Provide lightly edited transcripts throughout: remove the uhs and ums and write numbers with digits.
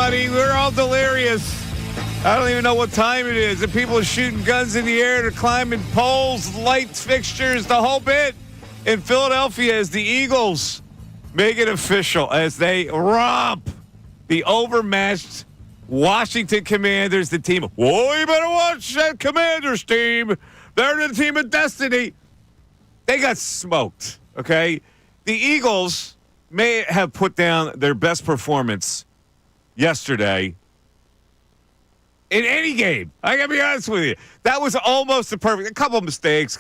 everybody. We're all delirious. I don't even know what time it is. And people are shooting guns in the air. They're climbing poles, lights, fixtures, the whole bit. In Philadelphia, as the Eagles make it official as they romp the overmatched Washington Commanders, the team. Whoa, you better watch that Commanders team. They're the team of destiny. They got smoked, okay? The Eagles may have put down their best performance yesterday in any game. I got to be honest with you. That was almost the perfect. A couple of mistakes,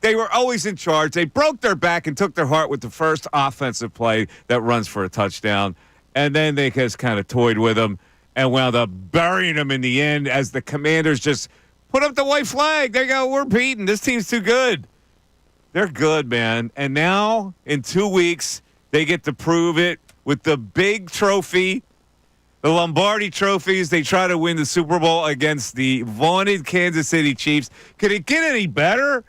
they were always in charge. They broke their back and took their heart with the first offensive play that runs for a touchdown. And then they just kind of toyed with them and wound up burying them in the end as the Commanders just put up the white flag. They go, we're beaten. This team's too good. They're good, man. And now, in 2 weeks, they get to prove it with the big trophy, the Lombardi trophies. They try to win the Super Bowl against the vaunted Kansas City Chiefs. Could it get any better?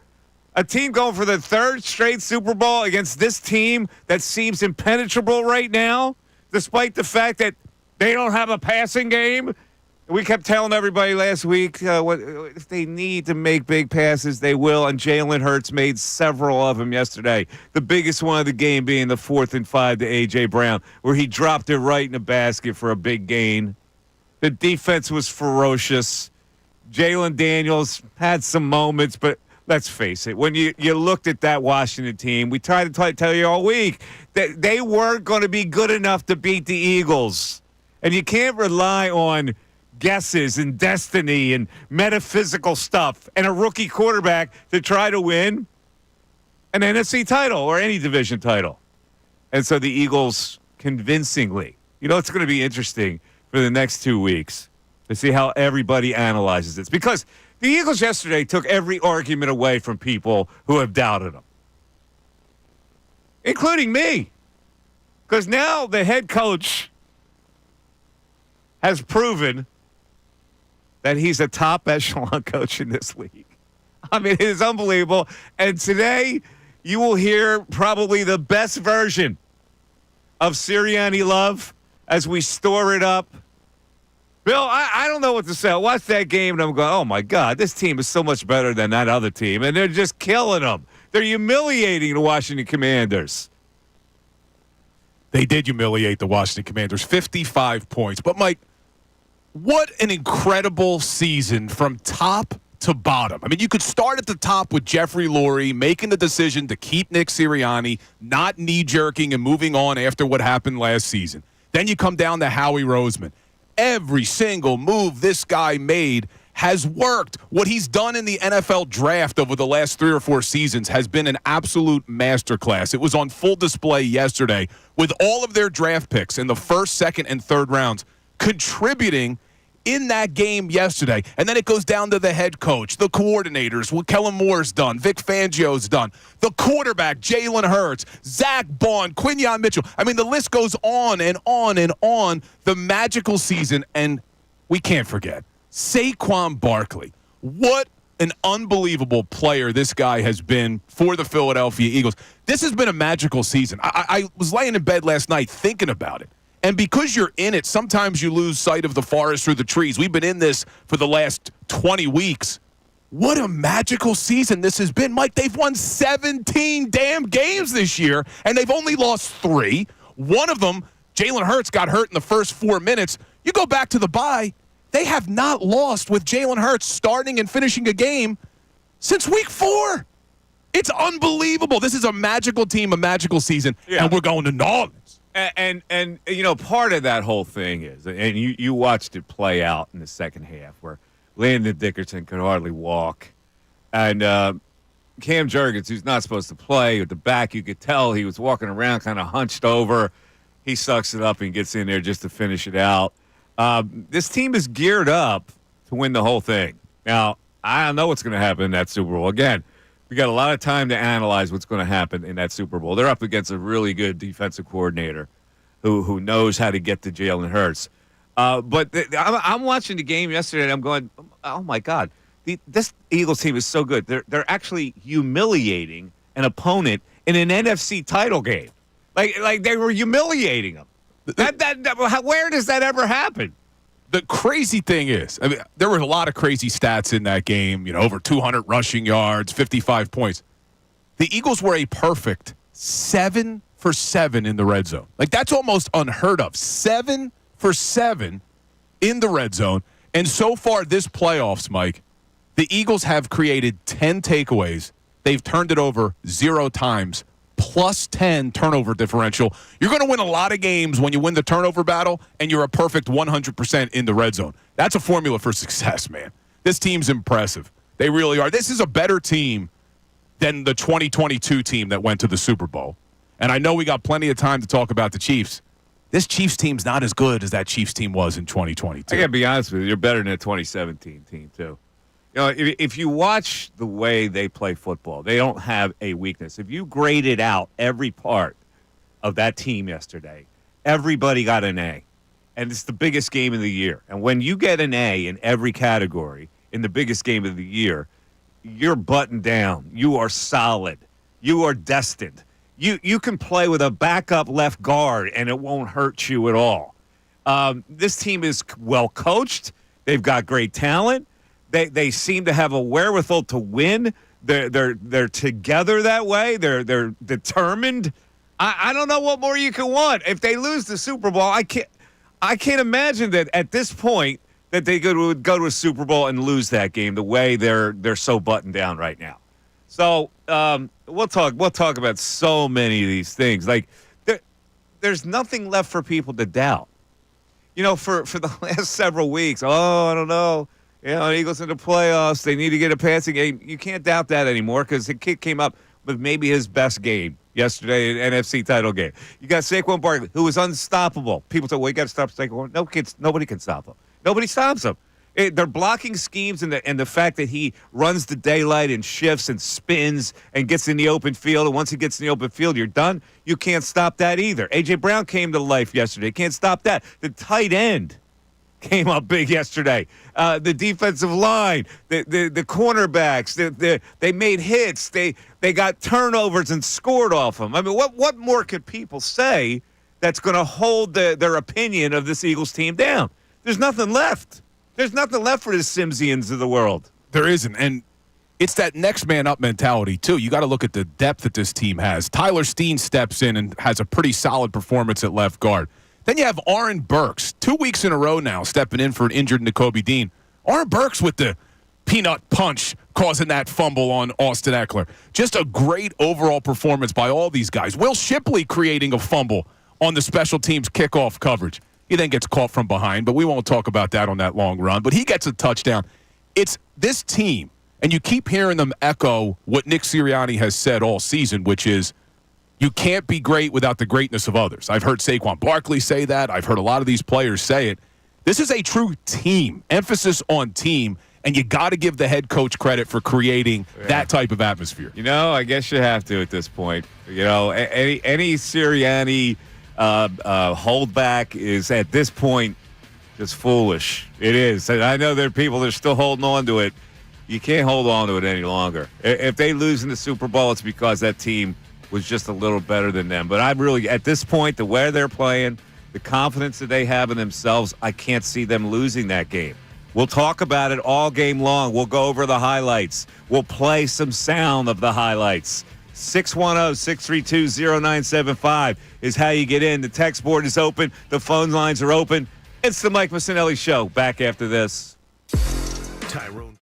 A team going for the third straight Super Bowl against this team that seems impenetrable right now, despite the fact that they don't have a passing game. We kept telling everybody last week, if they need to make big passes, they will. And Jalen Hurts made several of them yesterday. The biggest one of the game being the 4th and 5 to A.J. Brown, where he dropped it right in the basket for a big gain. The defense was ferocious. Jalen Daniels had some moments, but let's face it. When you looked at that Washington team, we tried to tell you all week that they weren't going to be good enough to beat the Eagles. And you can't rely on guesses and destiny and metaphysical stuff and a rookie quarterback to try to win an NFC title or any division title. And so the Eagles convincingly, it's going to be interesting for the next 2 weeks to see how everybody analyzes this, because the Eagles yesterday took every argument away from people who have doubted them, including me, because now the head coach has proven that he's a top echelon coach in this league. I mean, it is unbelievable. And today, you will hear probably the best version of Sirianni love as we store it up. Bill, I don't know what to say. I watched that game, and I'm going, oh, my God, this team is so much better than that other team. And they're just killing them. They're humiliating the Washington Commanders. They did humiliate the Washington Commanders, 55 points. But, Mike, what an incredible season from top to bottom. I mean, you could start at the top with Jeffrey Lurie making the decision to keep Nick Sirianni, not knee-jerking and moving on after what happened last season. Then you come down to Howie Roseman. Every single move this guy made has worked. What he's done in the NFL draft over the last 3 or 4 seasons has been an absolute masterclass. It was on full display yesterday with all of their draft picks in the first, second, and third rounds contributing in that game yesterday. And then it goes down to the head coach, the coordinators, what Kellen Moore's done, Vic Fangio's done, the quarterback, Jalen Hurts, Zach Bond, Quinyon Mitchell. I mean, the list goes on and on and on. The magical season, and we can't forget, Saquon Barkley. What an unbelievable player this guy has been for the Philadelphia Eagles. This has been a magical season. I was laying in bed last night thinking about it. And because you're in it, sometimes you lose sight of the forest through the trees. We've been in this for the last 20 weeks. What a magical season this has been. Mike, they've won 17 damn games this year, and they've only lost 3. One of them, Jalen Hurts, got hurt in the first 4 minutes. You go back to the bye, they have not lost with Jalen Hurts starting and finishing a game since week 4. It's unbelievable. This is a magical team, a magical season, and we're going to New Orleans. And part of that whole thing is, and you watched it play out in the second half, where Landon Dickerson could hardly walk, and Cam Jurgens, who's not supposed to play, at the back, you could tell he was walking around kind of hunched over. He sucks it up and gets in there just to finish it out. This team is geared up to win the whole thing. Now, I don't know what's going to happen in that Super Bowl. Again, we got a lot of time to analyze what's going to happen in that Super Bowl. They're up against a really good defensive coordinator who knows how to get to Jalen Hurts. But I'm watching the game yesterday, and I'm going, oh, my God. This Eagles team is so good. They're actually humiliating an opponent in an NFC title game. Like they were humiliating them. Where does that ever happen? the crazy thing is, I mean, there were a lot of crazy stats in that game, over 200 rushing yards, 55 points. The Eagles were a perfect 7 for 7 in the red zone. Like, that's almost unheard of. 7 for 7 in the red zone. And so far this playoffs, Mike, the Eagles have created 10 takeaways. They've turned it over 0 times, plus 10 turnover differential. You're going to win a lot of games when you win the turnover battle, and you're a perfect 100% in the red zone. That's a formula for success, man. This team's impressive. They really are. This is a better team than the 2022 team that went to the Super Bowl. And I know we got plenty of time to talk about the Chiefs. This Chiefs team's not as good as that Chiefs team was in 2022. I got to be honest with you. You're better than the 2017 team, too. If you watch the way they play football, they don't have a weakness. If you graded out every part of that team yesterday, everybody got an A. And it's the biggest game of the year. And when you get an A in every category in the biggest game of the year, you're buttoned down. You are solid. You are destined. You can play with a backup left guard, and it won't hurt you at all. This team is well coached. They've got great talent. They seem to have a wherewithal to win. They're together that way. They're determined. I don't know what more you can want. If they lose the Super Bowl, I can't imagine that at this point that they would go to a Super Bowl and lose that game the way they're so buttoned down right now. So we'll talk about so many of these things. Like there's nothing left for people to doubt. For the last several weeks, I don't know. Eagles in the playoffs. They need to get a passing game. You can't doubt that anymore because the kid came up with maybe his best game yesterday, an NFC title game. You got Saquon Barkley, who was unstoppable. People say, well, you got to stop Saquon. No, nobody can stop him. Nobody stops him. They're blocking schemes and the fact that he runs the daylight and shifts and spins and gets in the open field. And once he gets in the open field, you're done. You can't stop that either. A.J. Brown came to life yesterday. Can't stop that. The tight end came up big yesterday. The defensive line, the cornerbacks, they made hits. They got turnovers and scored off them. I mean, what more could people say that's going to hold their opinion of this Eagles team down? There's nothing left. There's nothing left for the Simsians of the world. There isn't, and it's that next man up mentality, too. You got to look at the depth that this team has. Tyler Steen steps in and has a pretty solid performance at left guard. Then you have Aaron Burks, 2 weeks in a row now, stepping in for an injured Nakobe Dean. Aaron Burks with the peanut punch causing that fumble on Austin Eckler. Just a great overall performance by all these guys. Will Shipley creating a fumble on the special teams kickoff coverage. He then gets caught from behind, but we won't talk about that on that long run. But he gets a touchdown. It's this team, and you keep hearing them echo what Nick Sirianni has said all season, which is, you can't be great without the greatness of others. I've heard Saquon Barkley say that. I've heard a lot of these players say it. This is a true team, emphasis on team, and you got to give the head coach credit for creating that type of atmosphere. I guess you have to at this point. Any Sirianni holdback is at this point just foolish. It is. And I know there are people that are still holding on to it. You can't hold on to it any longer. If they lose in the Super Bowl, it's because that team was just a little better than them. But I really, at this point, the way they're playing, the confidence that they have in themselves, I can't see them losing that game. We'll talk about it all game long. We'll go over the highlights. We'll play some sound of the highlights. 610-632-0975 is how you get in. The text board is open. The phone lines are open. It's the Mike Missanelli Show. Back after this. Tyrone.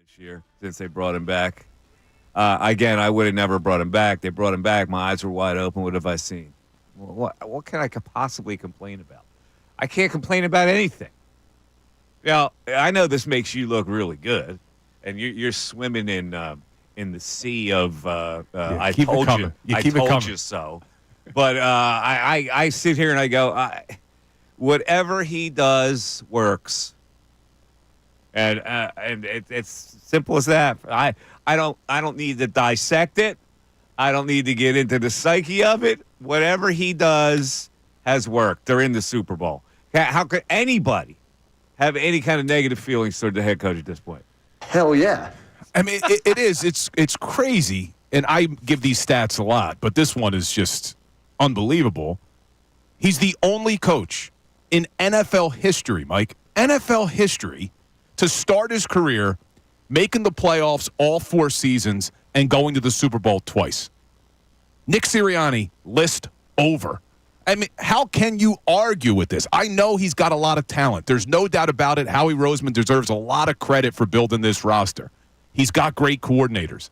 this year since they brought him back. Again, I would have never brought him back. They brought him back. My eyes were wide open. What have I seen? What can I possibly complain about? I can't complain about anything. Now, I know this makes you look really good, and you're swimming in the sea of I told you, I told you so. But I sit here and I go, whatever he does works, and it's simple as that. I don't need to dissect it. I don't need to get into the psyche of it. Whatever he does has worked. They're in the Super Bowl. How could anybody have any kind of negative feelings toward the head coach at this point? Hell yeah. I mean, it is. It's crazy, and I give these stats a lot, but this one is just unbelievable. He's the only coach in NFL history, Mike, NFL history, to start his career making the playoffs all 4 seasons and going to the Super Bowl twice. Nick Sirianni, list over. I mean, how can you argue with this? I know he's got a lot of talent. There's no doubt about it. Howie Roseman deserves a lot of credit for building this roster. He's got great coordinators.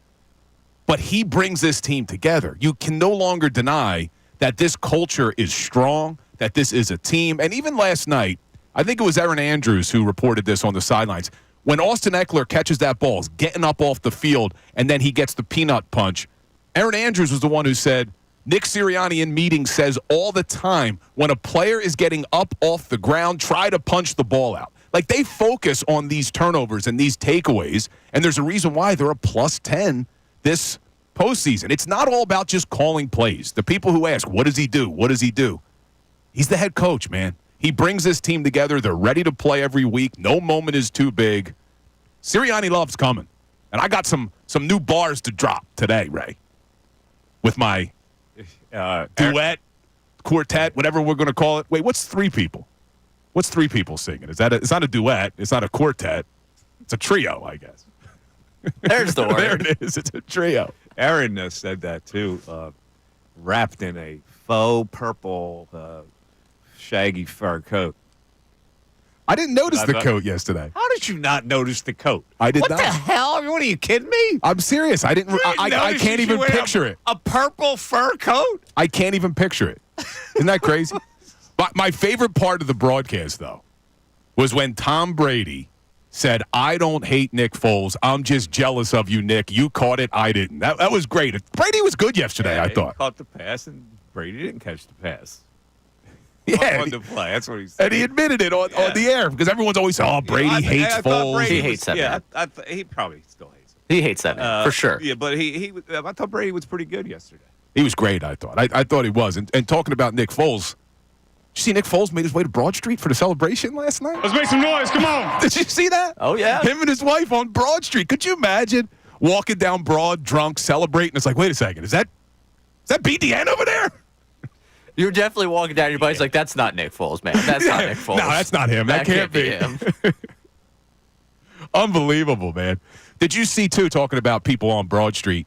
But he brings this team together. You can no longer deny that this culture is strong, that this is a team. And even last night, I think it was Erin Andrews who reported this on the sidelines. When Austin Eckler catches that ball, is getting up off the field, and then he gets the peanut punch, Erin Andrews was the one who said, Nick Sirianni in meetings says all the time, when a player is getting up off the ground, try to punch the ball out. Like, they focus on these turnovers and these takeaways, and there's a reason why they're a plus 10 this postseason. It's not all about just calling plays. The people who ask, what does he do? What does he do? He's the head coach, man. He brings this team together. They're ready to play every week. No moment is too big. Sirianni loves coming. And I got some new bars to drop today, Ray, with my duet, quartet, whatever we're going to call it. Wait, what's 3 people? What's 3 people singing? It's not a duet. It's not a quartet. It's a trio, I guess. There's the word. There it is. It's a trio. Aaron said that, too, wrapped in a faux purple shaggy fur coat. I didn't notice the coat yesterday. How did you not notice the coat? I did not. What the hell? What are you kidding me? I'm serious. I didn't. I can't even picture it. A purple fur coat? I can't even picture it. Isn't that crazy? But my favorite part of the broadcast, though, was when Tom Brady said, I don't hate Nick Foles. I'm just jealous of you, Nick. You caught it. I didn't. That was great. Brady was good yesterday, yeah, I thought. He caught the pass, and Brady didn't catch the pass. Yeah, on the play. That's what he said. And he admitted it on the air because everyone's always saying, oh, Brady hates Foles. He hates that man. He probably still hates him. He hates that man, for sure. Yeah, but I thought Brady was pretty good yesterday. He was great, I thought. I thought he was. And talking about Nick Foles, did you see Nick Foles made his way to Broad Street for the celebration last night? Let's make some noise. Come on. Did you see that? Oh, yeah. Him and his wife on Broad Street. Could you imagine walking down Broad drunk, celebrating? It's like, wait a second. Is that BDN over there? You're definitely walking down. Your buddy's like, that's not Nick Foles, man. That's not Nick Foles. No, that's not him. That can't be him. Unbelievable, man. Did you see, too, talking about people on Broad Street,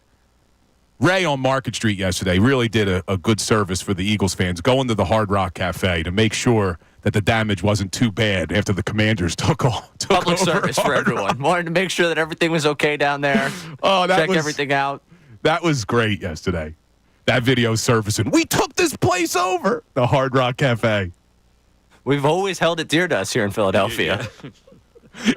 Ray on Market Street yesterday really did a good service for the Eagles fans, going to the Hard Rock Cafe to make sure that the damage wasn't too bad after the Commanders took Public over service for Hard everyone. Rock. Wanted to make sure that everything was okay down there. Check everything out. That was great yesterday. That video surfacing. We took this place over, the Hard Rock Cafe. We've always held it dear to us here in Philadelphia. Yeah.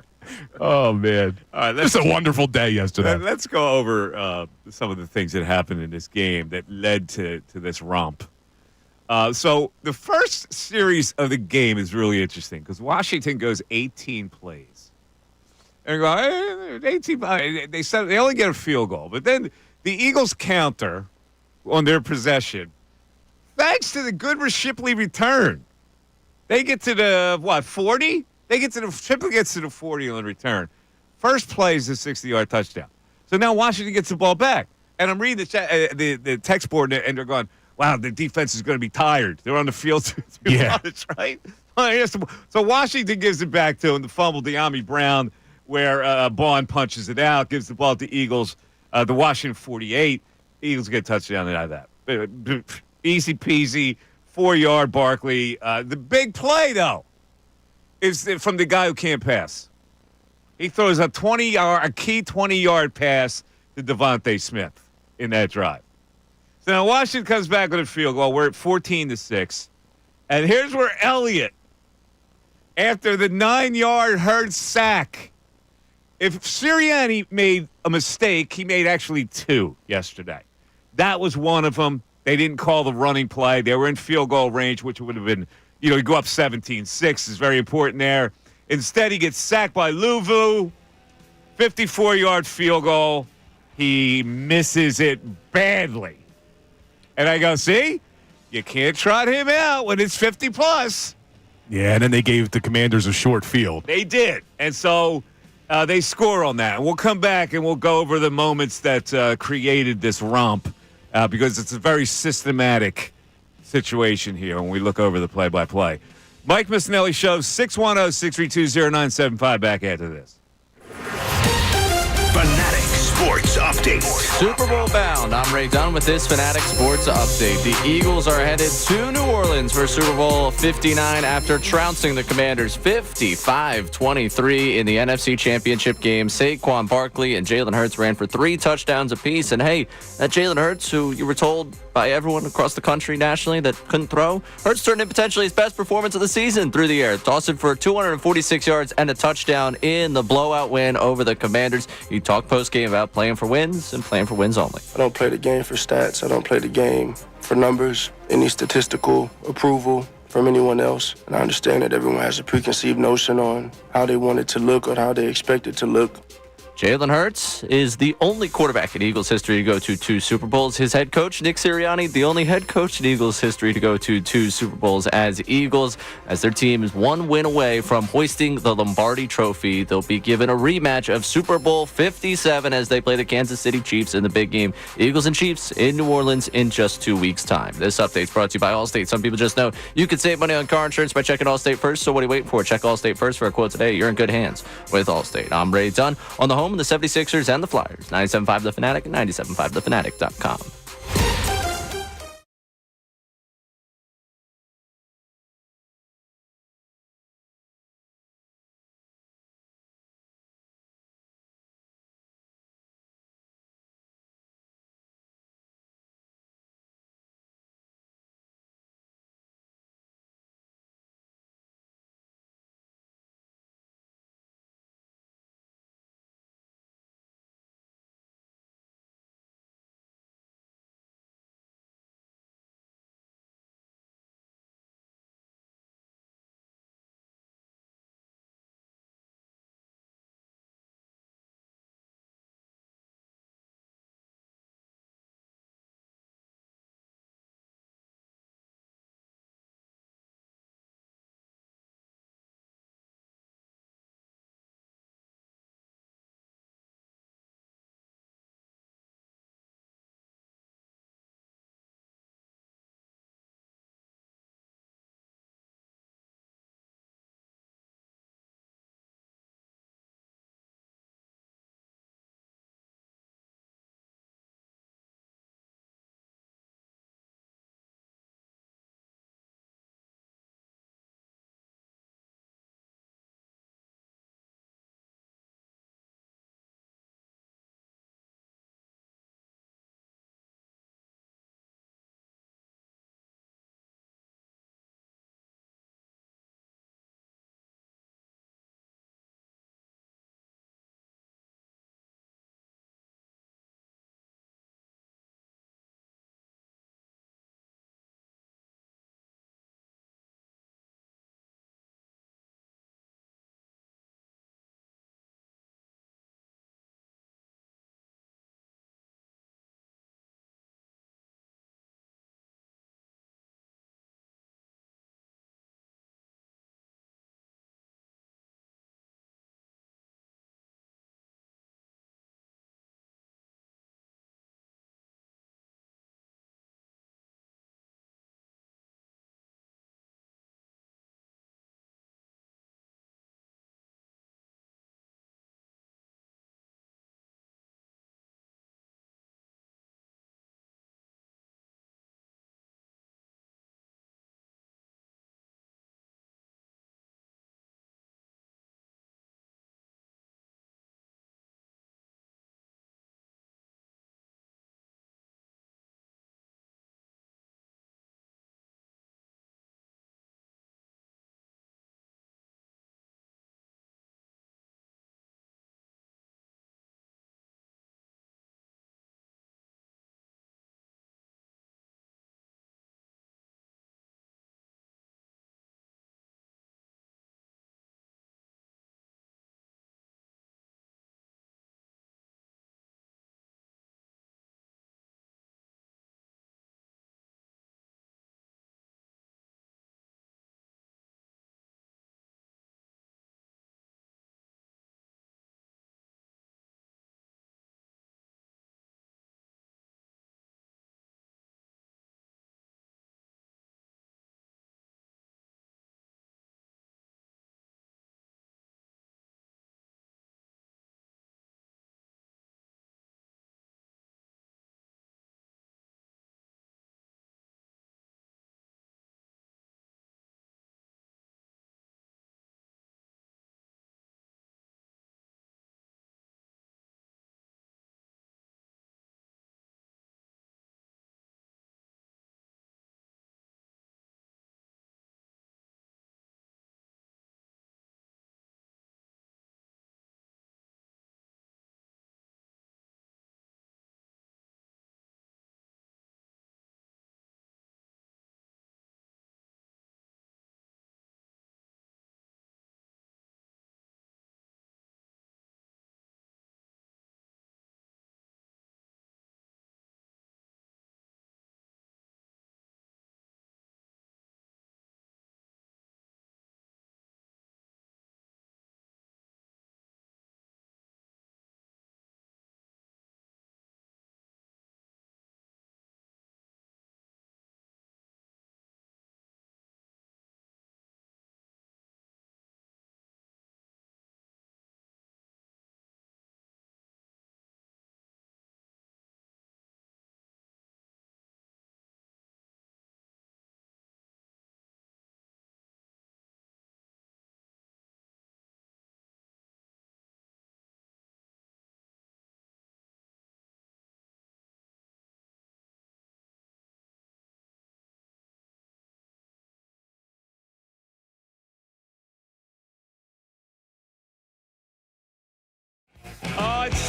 Oh, man. All right, It's a wonderful day yesterday. Let's go over some of the things that happened in this game that led to this romp. So the first series of the game is really interesting because Washington goes 18 plays. And go, 18. They only get a field goal, but then the Eagles counter on their possession, thanks to the Goodrich Shipley return. They get to the 40? Shipley gets to the 40 on return. First play is a 60-yard touchdown. So now Washington gets the ball back. And I'm reading the text board, and they're going, wow, the defense is going to be tired. They're on the field too much, right? So Washington gives it back to him, the fumble, De'Ami Brown, where Bond punches it out, gives the ball to Eagles. The Washington 48. Eagles get a touchdown out of that. Easy peasy, 4-yard Barkley. The big play, though, is from the guy who can't pass. He throws a key 20-yard pass to Devontae Smith in that drive. So now Washington comes back with a field goal. We're at 14-6. And here's where Elliott, after the 9-yard Hurts sack, if Sirianni made a mistake, he made actually 2 yesterday. That was one of them. They didn't call the running play. They were in field goal range, which would have been, you go up 17-6 is very important there. Instead, he gets sacked by Louvu. 54-yard field goal. He misses it badly. And I go, see? You can't trot him out when it's 50-plus. Yeah, and then they gave the Commanders a short field. They did. And so they score on that. And we'll come back and we'll go over the moments that created this romp because it's a very systematic situation here when we look over the play-by-play. Mike Missanelli Show, 610-632-0975. Back after this. Fanatic Sports Update. Super Bowl bound. I'm Ray Dunn with this Fanatic Sports Update. The Eagles are headed to New Orleans for Super Bowl 59 after trouncing the Commanders 55-23 in the NFC Championship game. Saquon Barkley and Jalen Hurts ran for 3 touchdowns apiece. And hey, that Jalen Hurts, who you were told by everyone across the country nationally that couldn't throw, Hurts turned in potentially his best performance of the season through the air, tossing for 246 yards and a touchdown in the blowout win over the Commanders. He talked post-game about playing for wins and playing for wins only. I don't play the game for stats. I don't play the game for numbers, any statistical approval from anyone else. And I understand that everyone has a preconceived notion on how they want it to look or how they expect it to look. Jalen Hurts is the only quarterback in Eagles history to go to 2 Super Bowls. His head coach, Nick Sirianni, the only head coach in Eagles history to go to 2 Super Bowls as Eagles. As their team is 1 win away from hoisting the Lombardi Trophy, they'll be given a rematch of Super Bowl 57 as they play the Kansas City Chiefs in the big game. Eagles and Chiefs in New Orleans in just 2 weeks' time. This update's brought to you by Allstate. Some people just know you can save money on car insurance by checking Allstate first. So what are you waiting for? Check Allstate first for a quote today. You're in good hands with Allstate. I'm Ray Dunn on the home of the 76ers and the Flyers. 97.5 The Fanatic and 97.5thefanatic.com.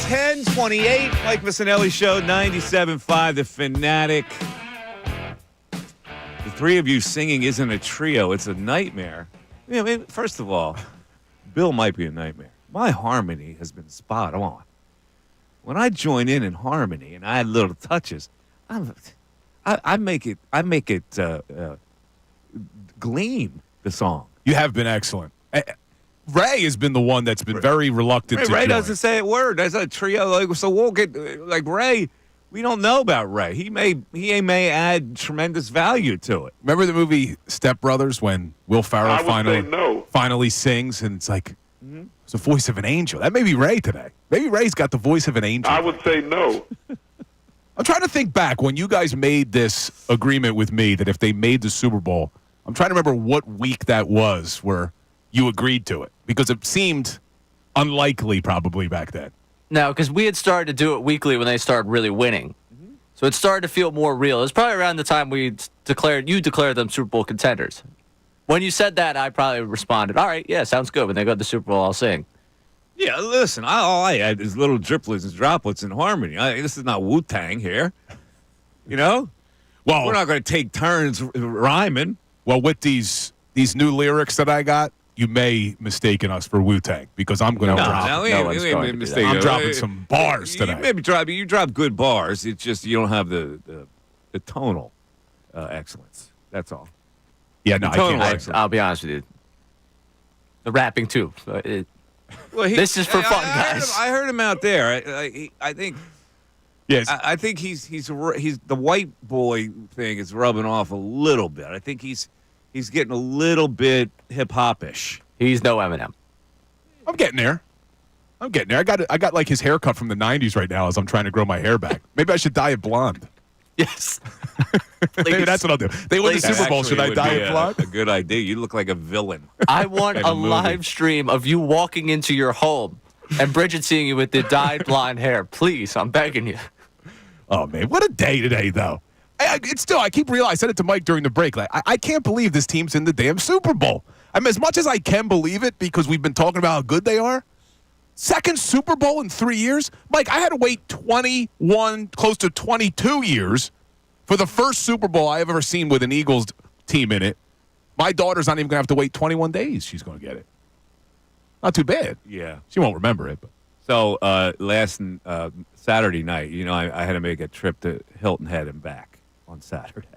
10:28, Mike Missanelli Show, 97.5, The Fanatic. The three of you singing isn't a trio, it's a nightmare. I mean, first of all, Bill might be a nightmare. My harmony has been spot on. When I join in harmony and I add little touches, I make it gleam, the song. You have been excellent. Ray has been the one that's been very reluctant to Ray join. doesn't say a word. That's a trio. So we'll get like Ray. We don't know about Ray. He may add tremendous value to it. Remember the movie Step Brothers when Will Ferrell I would say no. finally sings and it's like it's the voice of an angel. That may be Ray today. Maybe Ray's got the voice of an angel. I would say no. I'm trying to think back when you guys made this agreement with me that if they made the Super Bowl, I'm trying to remember what week that was where you agreed to it because it seemed unlikely probably back then. No, because we had started to do it weekly when they started really winning. So it started to feel more real. It was probably around the time you declared them Super Bowl contenders. When you said that, I probably responded, all right, yeah, sounds good. When they go to the Super Bowl, I'll sing. Yeah, listen, all I add is little driplets and droplets in harmony. This is not Wu-Tang here. You know? Well, we're not going to take turns rhyming. Well, with these new lyrics that I got, you may mistaken us for Wu-Tang because I'm going to drop. I'm dropping some bars today. You maybe drop good bars. It's just you don't have the tonal excellence. That's all. Yeah, no, I can't. I'll be honest with you. The rapping too. This is for fun, guys. I heard him out there. I think. Yes. I think he's the white boy thing is rubbing off a little bit. I think he's getting a little bit hip hop-ish. He's no Eminem. I'm getting there. I got like his haircut from the 90s right now as I'm trying to grow my hair back. Maybe I should dye it blonde. Yes. Maybe that's what I'll do. They win the Super Bowl. Should I dye it blonde? A good idea. You look like a villain. I want a live stream of you walking into your home and Bridget seeing you with the dyed blonde hair. Please, I'm begging you. Oh, man. What a day today, though. I keep realizing, I said it to Mike during the break. Like, I can't believe this team's in the damn Super Bowl. I mean, as much as I can believe it because we've been talking about how good they are, second Super Bowl in 3 years? Mike, I had to wait 21, close to 22 years for the first Super Bowl I have ever seen with an Eagles team in it. My daughter's not even going to have to wait 21 days. She's going to get it. Not too bad. Yeah. She won't remember it. But. So last Saturday night, I had to make a trip to Hilton Head and back on Saturday.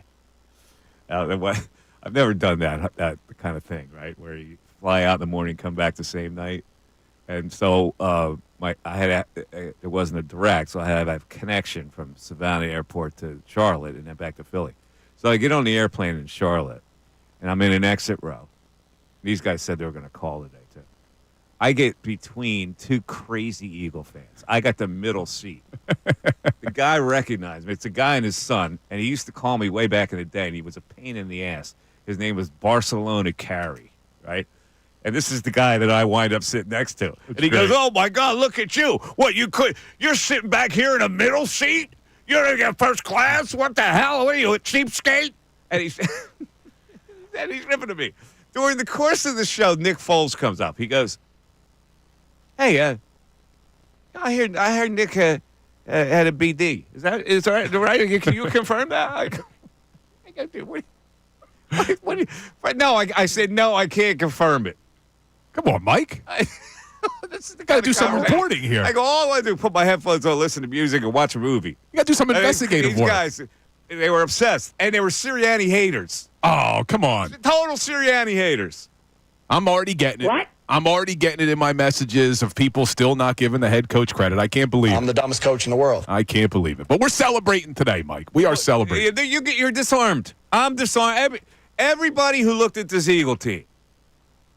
I've never done that kind of thing, right, where you fly out in the morning, come back the same night. And so it wasn't a direct, so I had to have a connection from Savannah Airport to Charlotte and then back to Philly. So I get on the airplane in Charlotte, and I'm in an exit row. These guys said they were going to call today, too. I get between two crazy Eagle fans. I got the middle seat. The guy recognized me. It's a guy and his son, and he used to call me way back in the day, and he was a pain in the ass. His name was Barcelona Carey, right? And this is the guy that I wind up sitting next to. And he goes, "Oh, my God, look at you. What, you're sitting back here in a middle seat? You're going to get first class? What the hell? What are you, a cheapskate?" And he's ripping at me. During the course of the show, Nick Foles comes up. He goes, "Hey, I heard Nick had a BD. Is that right? Can you confirm that?" I go, no, I said, no, I can't confirm it. Come on, Mike. This is the got to do some reporting here. I go, all I want to do is put my headphones on, listen to music, and watch a movie. You got to do some investigative these work. Guys, they were obsessed, and they were Sirianni haters. Oh, come on. Total Sirianni haters. I'm already getting it. What? I'm already getting it in my messages of people still not giving the head coach credit. I can't believe it. I'm the dumbest coach in the world. I can't believe it. But we're celebrating today, Mike. We are celebrating. You're disarmed. I'm disarmed. Everybody who looked at this Eagle team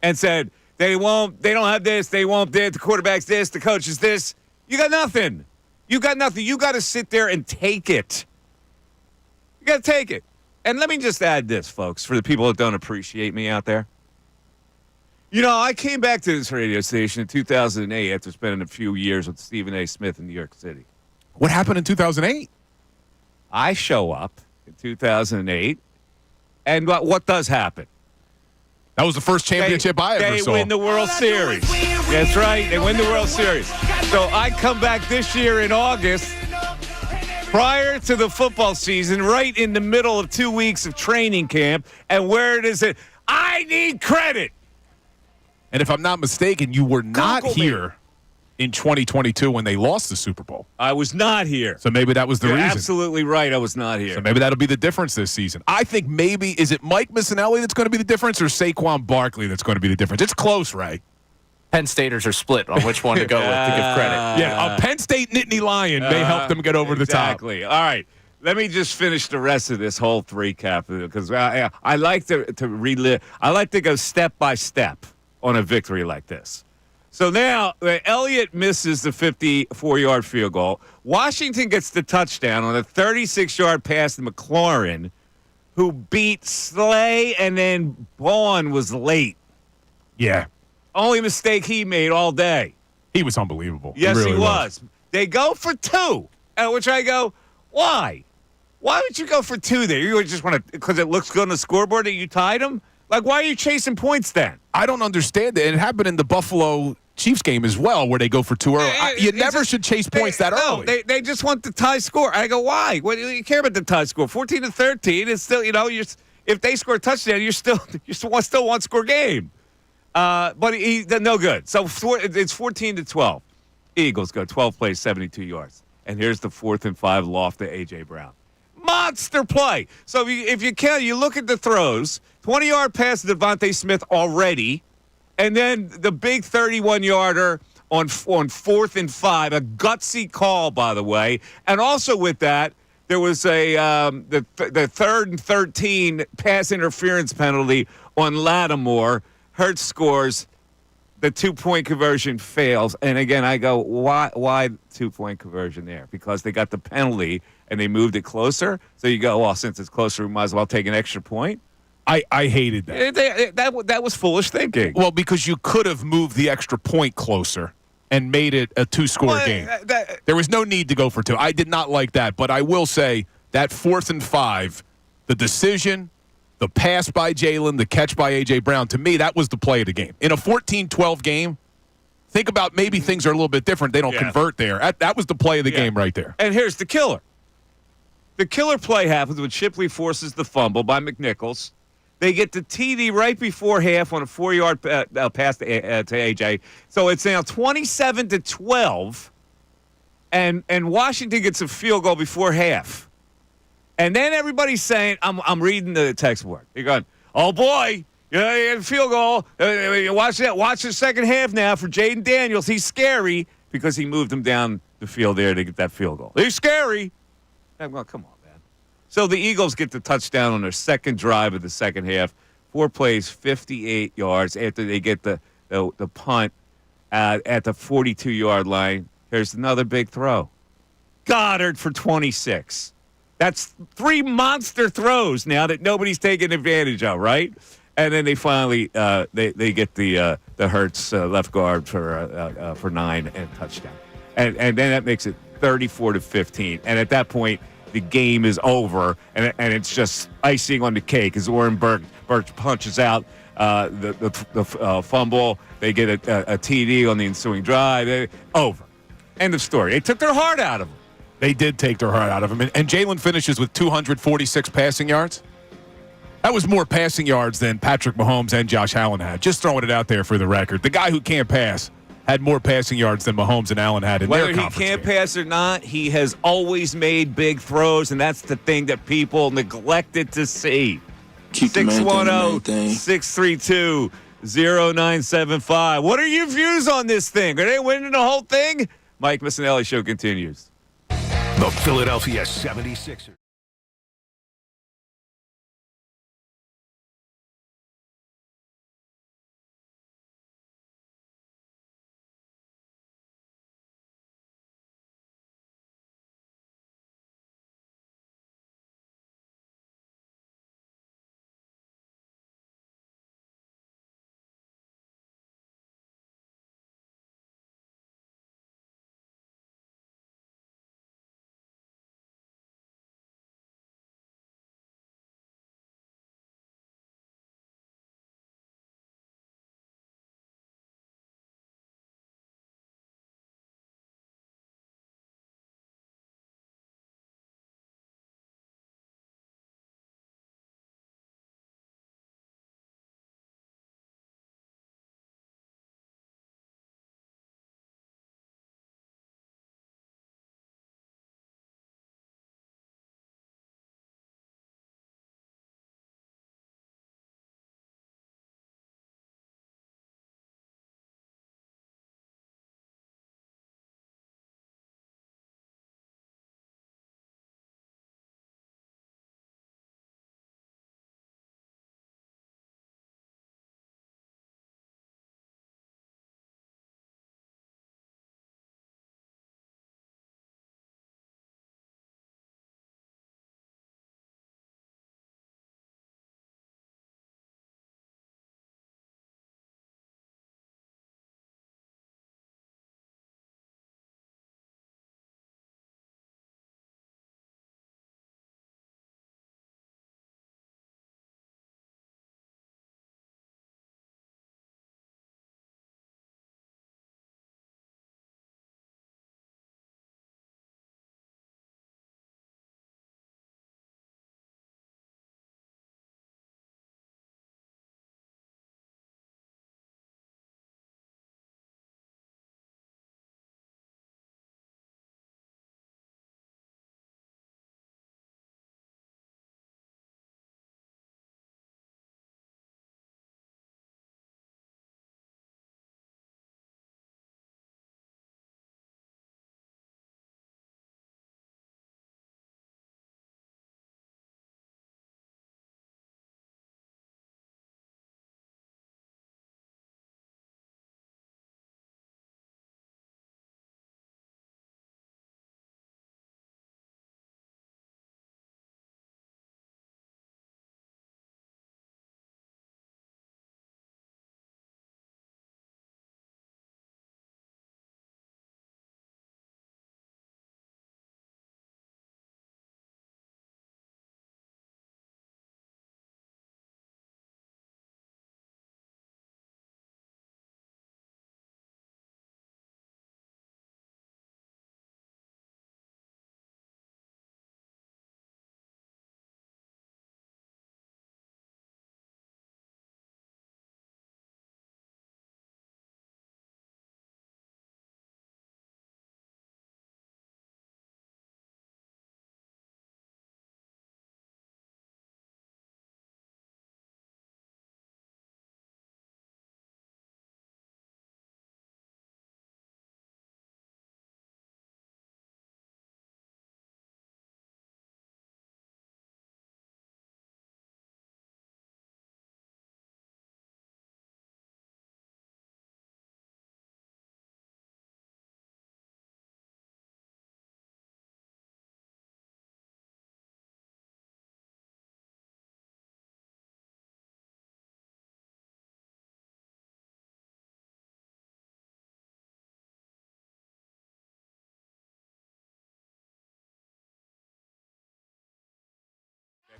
and said they don't have this, they won't this, the quarterback's this, the coach is this. You got nothing. You got nothing. You got to sit there and take it. You got to take it. And let me just add this, folks, for the people that don't appreciate me out there. I came back to this radio station in 2008 after spending a few years with Stephen A. Smith in New York City. What happened in 2008? I show up in 2008, and what does happen? That was the first championship I ever saw. They win the World Series. That's right. They win the World Series. So I come back this year in August, prior to the football season, right in the middle of 2 weeks of training camp, and where does it? I need credit. And if I'm not mistaken, you were not Google me. here in 2022 when they lost the Super Bowl. I was not here. So maybe that was the You're reason. absolutely right. I was not here. So maybe that'll be the difference this season. I think maybe, is it Mike Missanelli that's going to be the difference or Saquon Barkley that's going to be the difference? It's close, Ray. Penn Staters are split on which one to go with to give credit. Yeah, a Penn State Nittany Lion may help them get over the top. Exactly. All right. Let me just finish the rest of this whole three-cap because I like to relive. I like to go step by step on a victory like this. So now, Elliott misses the 54-yard field goal. Washington gets the touchdown on a 36-yard pass to McLaurin, who beat Slay, and then Vaughn was late. Yeah. Only mistake he made all day. He was unbelievable. Yes, really he was. They go for two, at which I go, why? Why would you go for two there? You just want to, because it looks good on the scoreboard that you tied him? Like, why are you chasing points then? I don't understand it. It happened in the Buffalo Chiefs game as well, where they go for two early. You never should chase points that early. No, they just want the tie score. I go, why? What do you care about the tie score? 14-13. It's still, if they score a touchdown, you still one score game. But he no good. So it's 14-12. Eagles go 12 plays, 72 yards. And here's the 4th and 5 loft to A.J. Brown. Monster play. So if you count, you look at the throws, 20-yard pass to Devontae Smith already, and then the big 31-yarder on 4th and 5, a gutsy call, by the way. And also with that, there was the 3rd and 13 pass interference penalty on Lattimore. Hurts scores. The 2-point conversion fails. And again, I go, why 2-point conversion there? Because they got the penalty and they moved it closer. So you go, well, since it's closer, we might as well take an extra point. I hated that. That was foolish thinking. Well, because you could have moved the extra point closer and made it a 2-score game. There was no need to go for two. I did not like that. But I will say that 4th and 5, the decision, the pass by Jalen, the catch by A.J. Brown, to me, that was the play of the game. In a 14-12 game, think about maybe things are a little bit different. They don't convert there. That was the play of the game right there. And here's the killer. The killer play happens when Shipley forces the fumble by McNichols. They get the TD right before half on a 4-yard pass to A.J. So it's now 27-12, and Washington gets a field goal before half. And then everybody's saying, I'm reading the text board. You're going, oh, boy, you get a field goal. Watch that. Watch the second half now for Jaden Daniels. He's scary because he moved him down the field there to get that field goal. He's scary. I'm going, come on, man. So the Eagles get the touchdown on their second drive of the second half. 4 plays, 58 yards after they get the punt at the 42-yard line. Here's another big throw. Goddard for 26. That's 3 monster throws now that nobody's taking advantage of, right? And then they finally they get the Hurts left guard for 9 and touchdown, and then that makes it 34-15. And at that point, the game is over, and it's just icing on the cake as Oren Burke punches out the fumble. They get a TD on the ensuing drive. Over. End of story. They took their heart out of them. They did take their heart out of him. And Jalen finishes with 246 passing yards. That was more passing yards than Patrick Mahomes and Josh Allen had. Just throwing it out there for the record. The guy who can't pass had more passing yards than Mahomes and Allen had in their conference. Whether he can't game. pass or not, he has always made big throws, and that's the thing that people neglected to see. 610-632-0975. What are your views on this thing? Are they winning the whole thing? Mike Missanelli Show continues. The Philadelphia 76ers.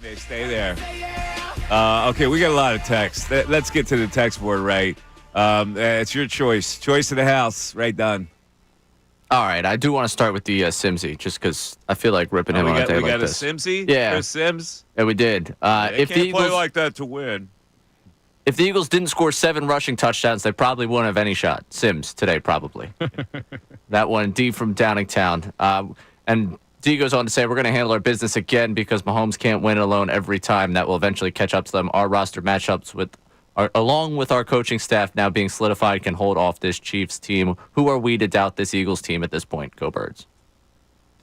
They stay there. Okay, we got a lot of text. Let's get to the text board, Ray. It's your choice. Choice of the house. Ray Dunn. All right, I do want to start with the Simsy, just because I feel like ripping him on a day like this. We got a Simsy? Yeah. Chris Sims? Yeah, we did. They can't play like that to win. If the Eagles didn't score 7 rushing touchdowns, they probably wouldn't have any shot. Sims today, probably. That one, D from Downingtown. And D goes on to say, we're going to handle our business again because Mahomes can't win alone every time. That will eventually catch up to them. Our roster matchups along with our coaching staff now being solidified, can hold off this Chiefs team. Who are we to doubt this Eagles team at this point? Go Birds.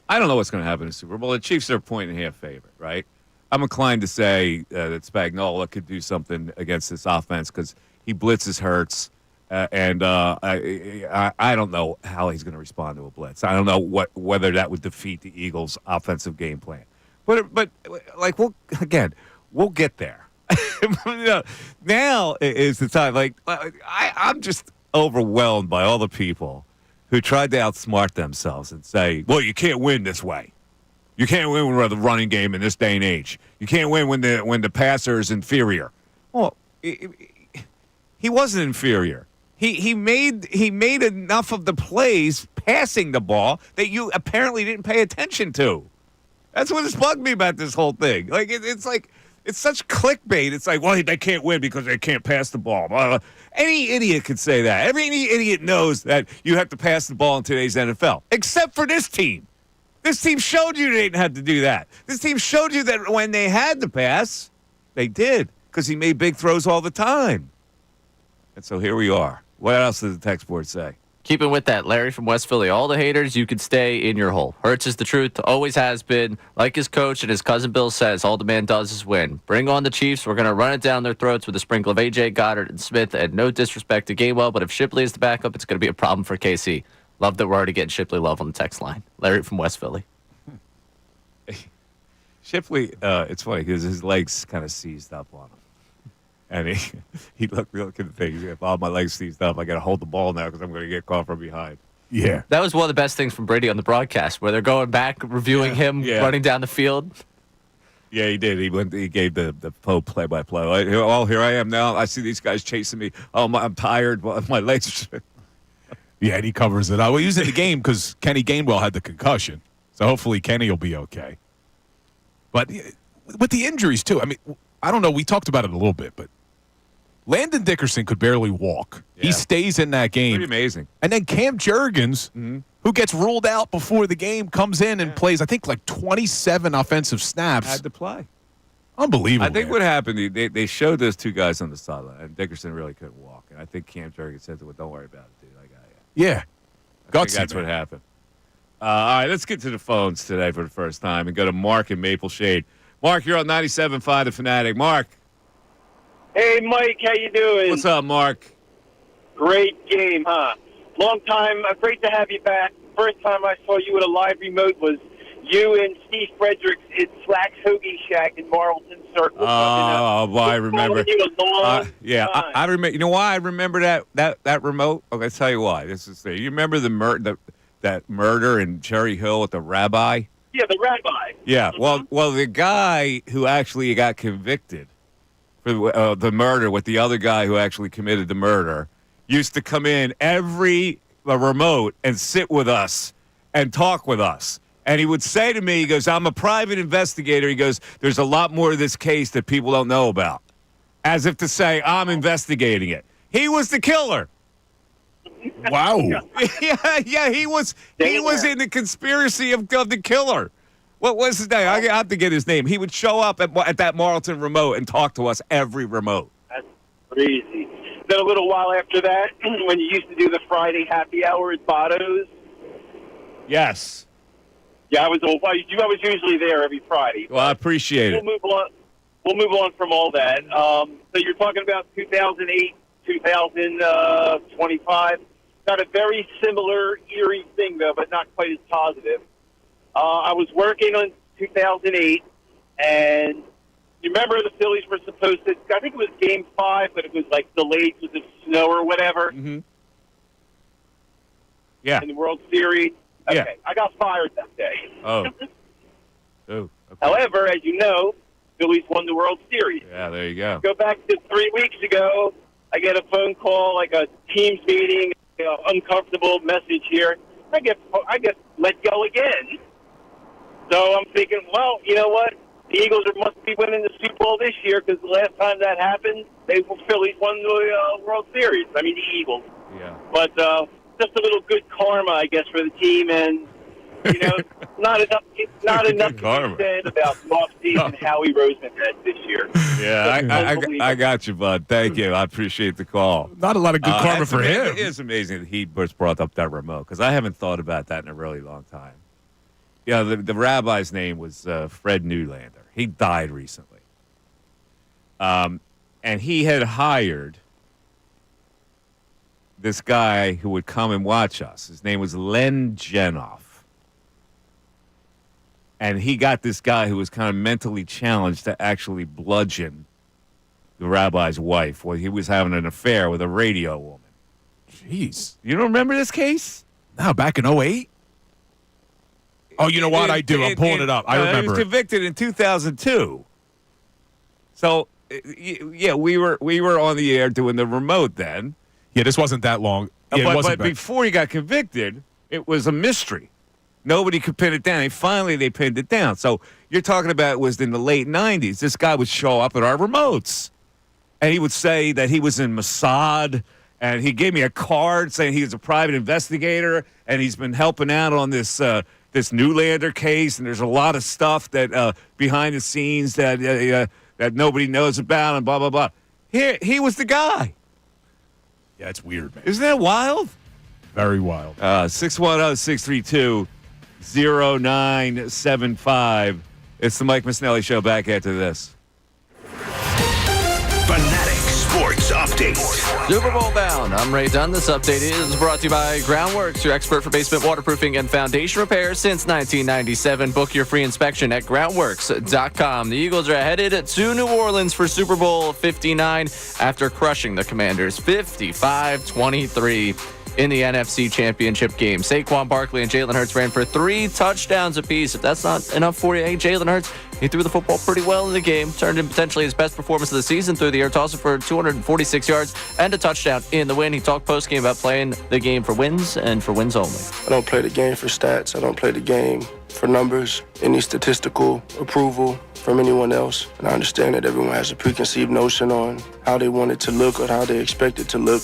I don't know what's going to happen in the Super Bowl. The Chiefs are a point-and-a-half favorite, right? I'm inclined to say that Spagnuolo could do something against this offense because he blitzes Hurts, and I don't know how he's going to respond to a blitz. I don't know whether that would defeat the Eagles' offensive game plan. But like we'll get there. Now is the time. Like I'm just overwhelmed by all the people who tried to outsmart themselves and say, "Well, you can't win this way. You can't win with the running game in this day and age. You can't win when the passer is inferior." Well, he wasn't inferior. He made enough of the plays passing the ball that you apparently didn't pay attention to. That's what has bugged me about this whole thing. Like it's like it's such clickbait. It's like, well, they can't win because they can't pass the ball. Any idiot could say that. Any idiot knows that you have to pass the ball in today's NFL, except for this team. This team showed you they didn't have to do that. This team showed you that when they had to pass, they did because he made big throws all the time. And so here we are. What else does the text board say? Keeping with that, Larry from West Philly, all the haters, you could stay in your hole. Hurts is the truth, always has been. Like his coach and his cousin Bill says, all the man does is win. Bring on the Chiefs. We're going to run it down their throats with a sprinkle of A.J. Goddard and Smith, and no disrespect to Gainwell, but if Shipley is the backup, it's going to be a problem for KC. Love that we're already getting Shipley love on the text line. Larry from West Philly. Shipley, it's funny because his legs kind of seized up on him. And he looked at the thing. He's like, "Oh, my legs seized up. I got to hold the ball now because I'm going to get caught from behind." Yeah. That was one of the best things from Brady on the broadcast, where they're going back, reviewing him running down the field. Yeah, he did. He gave the play-by-play. Oh, here I am now. I see these guys chasing me. Oh, I'm tired. My legs. Yeah, and he covers it up. Well, he was in the game because Kenny Gainwell had the concussion. So hopefully Kenny will be okay. But with the injuries, too, I mean, I don't know. We talked about it a little bit, but Landon Dickerson could barely walk. Yeah. He stays in that game. Pretty amazing. And then Cam Jurgens, who gets ruled out before the game, comes in and plays, I think, like 27 offensive snaps. Had to play. Unbelievable. I think what happened, they showed those two guys on the sideline, and Dickerson really couldn't walk. And I think Cam Jurgens said, "Well, don't worry about it, dude. I got you." Yeah. I think that's what happened. All right, let's get to the phones today for the first time and go to Mark in Maple Shade. Mark, you're on 97.5 The Fanatic. Mark. Hey, Mike, how you doing? What's up, Mark? Great game, huh? Long time. Great to have you back. First time I saw you at a live remote was you and Steve Fredericks at Slack's Hoagie Shack in Marlton Circle. I remember. You a long yeah, time. I remember. You know why I remember that remote? Okay, I'll tell you why. This is the. You remember that murder in Cherry Hill with the rabbi? Yeah, the rabbi. Yeah. Well, the guy who actually got convicted for the murder with the other guy who actually committed the murder used to come in every remote and sit with us and talk with us. And he would say to me, he goes, "I'm a private investigator." He goes, "There's a lot more to this case that people don't know about." As if to say, I'm investigating it. He was the killer. Wow. Yeah, he was in the conspiracy of the killer. What was his name? I have to get his name. He would show up at that Marlton remote and talk to us every remote. That's crazy. Then a little while after that, when you used to do the Friday happy hour at Botto's. Yes. Yeah, I was usually there every Friday. Well, I appreciate it. We'll move on from all that. So you're talking about 2008, 2025. Got a very similar, eerie thing, though, but not quite as positive. I was working on 2008, and you remember the Phillies were supposed to, I think it was Game 5, but it was like delayed because of snow or whatever. Mm-hmm. Yeah. In the World Series. Okay, Yeah. I got fired that day. Oh. Okay. However, as you know, Phillies won the World Series. Yeah, there you go. Go back to 3 weeks ago. I get a phone call, like a Teams meeting, uncomfortable message here. I get let go again. So I'm thinking, well, you know what? The Eagles must be winning the Super Bowl this year because the last time that happened, Phillies won the World Series. I mean, the Eagles. Yeah. But just a little good karma, I guess, for the team, and not enough to karma. be said about the offseason Howie Roseman had this year. Yeah, I got you, bud. Thank you. I appreciate the call. Not a lot of good karma for him. It is amazing that he first brought up that remote because I haven't thought about that in a really long time. Yeah, the rabbi's name was Fred Newlander. He died recently. And he had hired this guy who would come and watch us. His name was Len Genoff. And he got this guy who was kind of mentally challenged to actually bludgeon the rabbi's wife while he was having an affair with a radio woman. Jeez. You don't remember this case? No, back in 2008? Oh, you know what? I do. I'm pulling it up. I remember. He was convicted in 2002. So, yeah, we were on the air doing the remote then. Yeah, this wasn't that long. Yeah, but before he got convicted, it was a mystery. Nobody could pin it down. And finally, they pinned it down. So you're talking about it was in the late 90s. This guy would show up at our remotes, and he would say that he was in Mossad, and he gave me a card saying he was a private investigator, and he's been helping out on this this Newlander case, and there's a lot of stuff that behind the scenes that nobody knows about, and blah, blah, blah. He was the guy. Yeah, it's weird, man. Isn't that wild? Very wild. 610-632-0975. It's the Mike Missanelli Show. Back after this. Fanatic Sports Update. Super Bowl bound. I'm Ray Dunn. This update is brought to you by Groundworks, your expert for basement waterproofing and foundation repairs since 1997. Book your free inspection at groundworks.com. The Eagles are headed to New Orleans for Super Bowl 59 after crushing the Commanders 55-23 in the NFC Championship game. Saquon Barkley and Jalen Hurts ran for 3 touchdowns apiece. If that's not enough for you, hey, Jalen Hurts, he threw the football pretty well in the game, turned in potentially his best performance of the season through the air, tossing for 246 yards and a touchdown in the win. He talked post-game about playing the game for wins and for wins only. I don't play the game for stats. I don't play the game for numbers, any statistical approval from anyone else. And I understand that everyone has a preconceived notion on how they want it to look or how they expect it to look.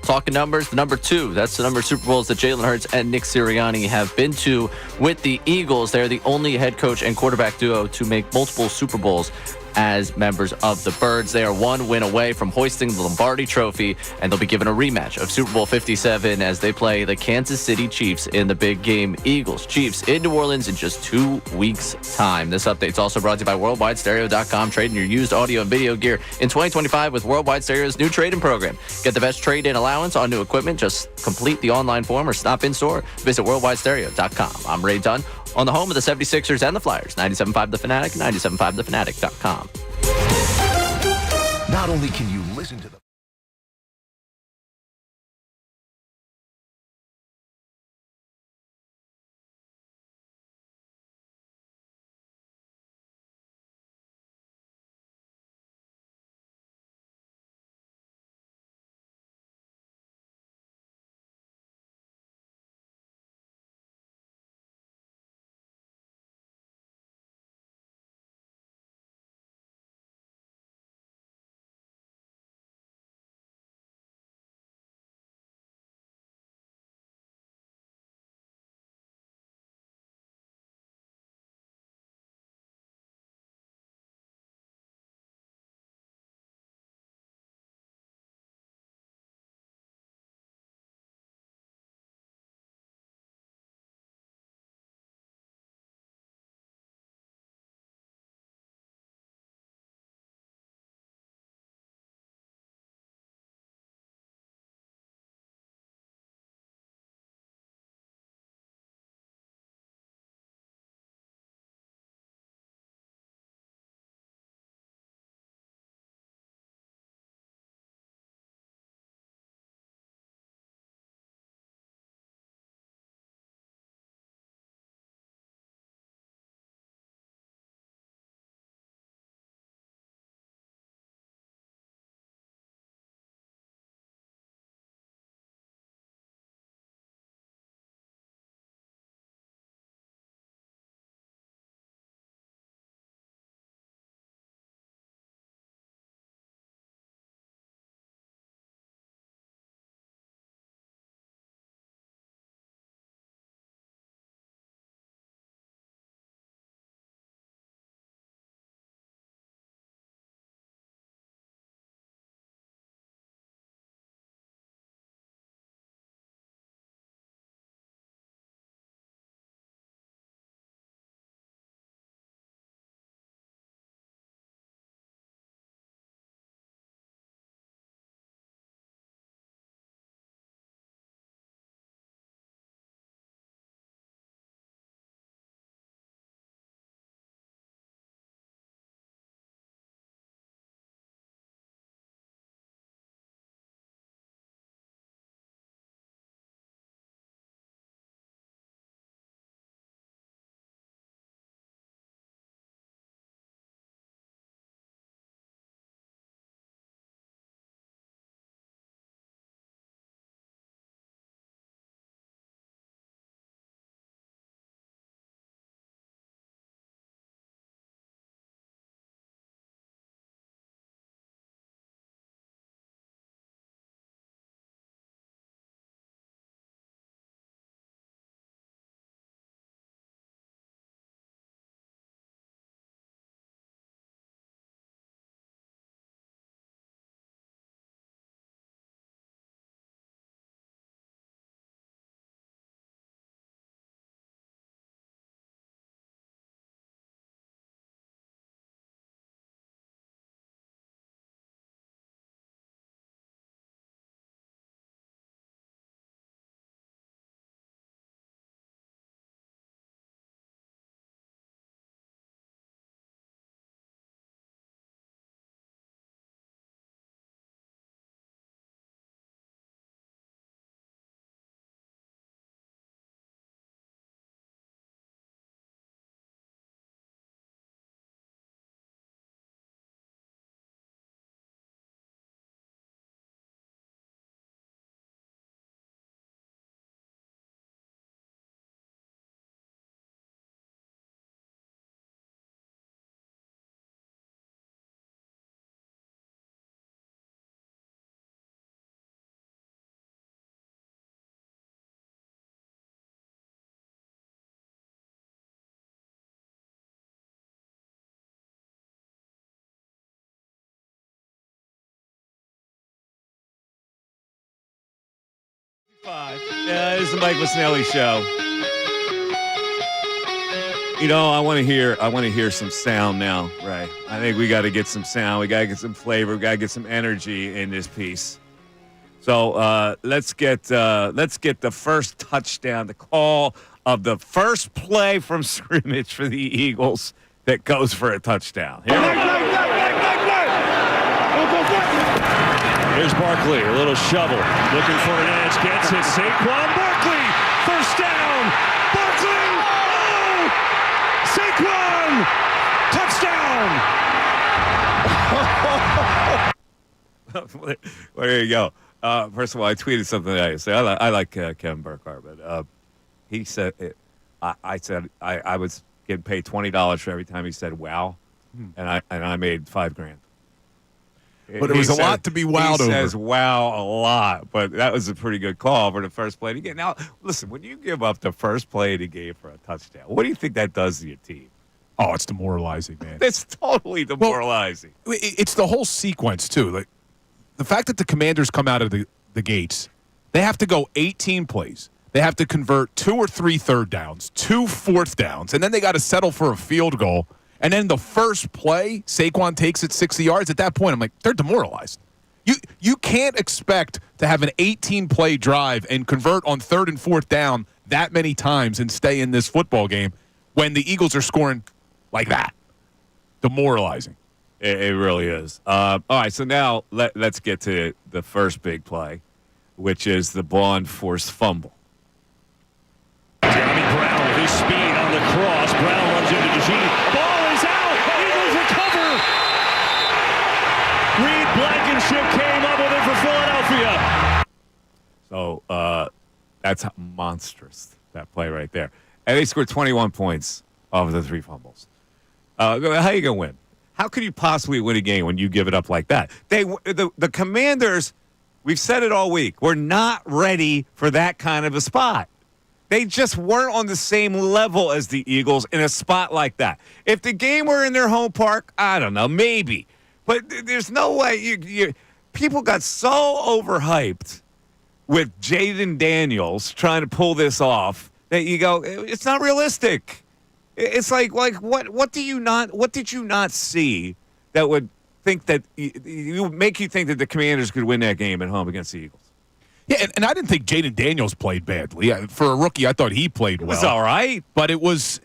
Talking numbers, the number 2, that's the number of Super Bowls that Jalen Hurts and Nick Sirianni have been to with the Eagles. They're the only head coach and quarterback duo to make multiple Super Bowls as members of the Birds. They are 1 win away from hoisting the Lombardi Trophy, and they'll be given a rematch of Super Bowl 57 as they play the Kansas City Chiefs in the big game. Eagles, Chiefs in New Orleans in just 2 weeks' time. This update's also brought to you by WorldwideStereo.com. Trading your used audio and video gear in 2025 with Worldwide Stereo's new trade-in program. Get the best trade-in allowance on new equipment. Just complete the online form or stop in store. Visit WorldwideStereo.com. I'm Ray Dunn on the home of the 76ers and the Flyers. 97.5 The Fanatic, 97.5thefanatic.com. Not only can you listen to the Yeah, this is the Mike Missanelli Show. You know, I want to hear some sound now, Ray. I think we got to get some sound. We got to get some flavor. We got to get some energy in this piece. So let's get the first touchdown, the call of the first play from scrimmage for the Eagles that goes for a touchdown. Here we go. Here's Barkley, a little shovel, looking for an edge, gets it. Saquon Barkley, first down. Barkley, oh! Saquon, touchdown. Well, there you go. First of all, I tweeted something that I said. I like Kevin Burkhardt, but he said, I said I was getting paid $20 for every time he said "wow," and I made $5,000. But it was a lot to be wowed over. He says "wow" a lot, but that was a pretty good call for the first play to get. Now, listen, when you give up the first play of the game for a touchdown, what do you think that does to your team? Oh, it's demoralizing, man. It's totally demoralizing. Well, it's the whole sequence, too. Like the fact that the Commanders come out of the gates, they have to go 18 plays. They have to convert 2 or 3 third downs, 2 fourth downs, and then they got to settle for a field goal. And then the first play, Saquon takes it 60 yards. At that point, I'm like, they're demoralized. You can't expect to have an 18-play drive and convert on 3rd and 4th down that many times and stay in this football game when the Eagles are scoring like that. Demoralizing. It really is. All right, so now let's get to the first big play, which is the Bond forced fumble. Jeremy Brown with his speed on the cross. Brown runs into DeGene. Ball is out. Eagles recover. Reed Blankenship came up with it for Philadelphia. So that's monstrous, that play right there. And they scored 21 points off of the 3 fumbles. How are you going to win? How could you possibly win a game when you give it up like that? The Commanders, we've said it all week, we're not ready for that kind of a spot. They just weren't on the same level as the Eagles in a spot like that. If the game were in their home park, I don't know, maybe. But there's no way. People got so overhyped with Jaden Daniels trying to pull this off that you go, it's not realistic. It's like what did you not see that would think that you would make you think that the Commanders could win that game at home against the Eagles? Yeah, and I didn't think Jaden Daniels played badly. For a rookie, I thought he played well. It was all right. But it's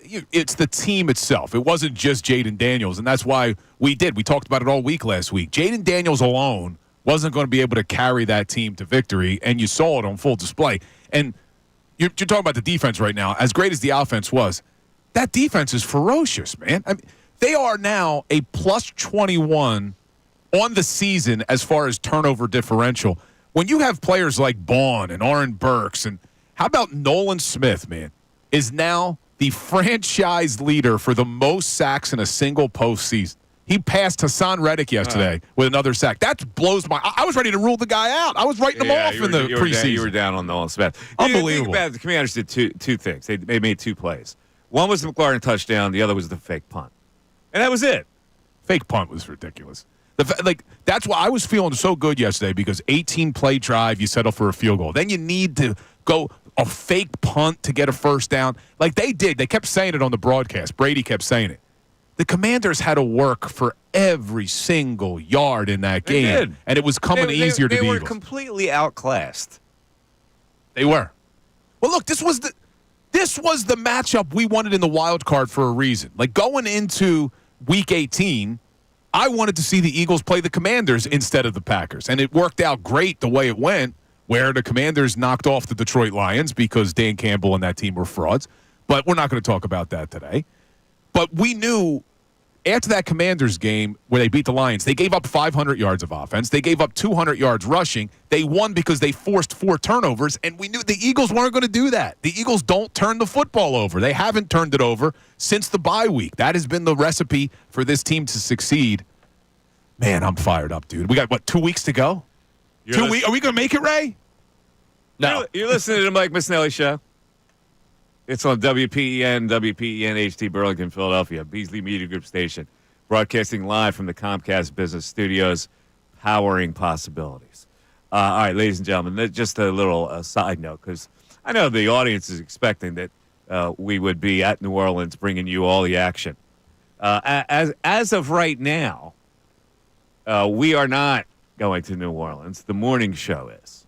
the team itself. It wasn't just Jaden Daniels, and that's why we talked about it all week last week. Jaden Daniels alone wasn't going to be able to carry that team to victory, and you saw it on full display. And you're talking about the defense right now. As great as the offense was, that defense is ferocious, man. I mean, they are now a plus 21 on the season as far as turnover differential. When you have players like Bond and Aaron Burks, and how about Nolan Smith, man, is now the franchise leader for the most sacks in a single postseason. He passed Hassan Reddick yesterday with another sack. That blows my. I was ready to rule the guy out. I was writing him off in the preseason. You were down on Nolan Smith. Unbelievable. Think about it, the Commanders did two things. They made 2 plays. One was the McLaurin touchdown. The other was the fake punt, and that was it. Fake punt was ridiculous. That's why I was feeling so good yesterday, because 18-play drive, you settle for a field goal. Then you need to go a fake punt to get a first down. Like they did. They kept saying it on the broadcast. Brady kept saying it. The Commanders had to work for every single yard in that game. They did. And it was coming easier to the Eagles. They were completely outclassed. They were. Well, look, this was the matchup we wanted in the wild card for a reason. Like going into Week 18, I wanted to see the Eagles play the Commanders instead of the Packers. And it worked out great the way it went, where the Commanders knocked off the Detroit Lions because Dan Campbell and that team were frauds. But we're not going to talk about that today. But we knew after that Commanders game where they beat the Lions, they gave up 500 yards of offense. They gave up 200 yards rushing. They won because they forced 4 turnovers, and we knew the Eagles weren't going to do that. The Eagles don't turn the football over. They haven't turned it over since the bye week. That has been the recipe for this team to succeed. Man, I'm fired up, dude. We got, 2 weeks to go? 2 weeks? Are we going to make it, Ray? No. You're listening to the Mike Missanelli Show. It's on WPEN HT Burlington, Philadelphia, Beasley Media Group station, broadcasting live from the Comcast Business Studios, powering possibilities. All right, ladies and gentlemen, just a little side note, because I know the audience is expecting that we would be at New Orleans bringing you all the action. As of right now, we are not going to New Orleans. The morning show is,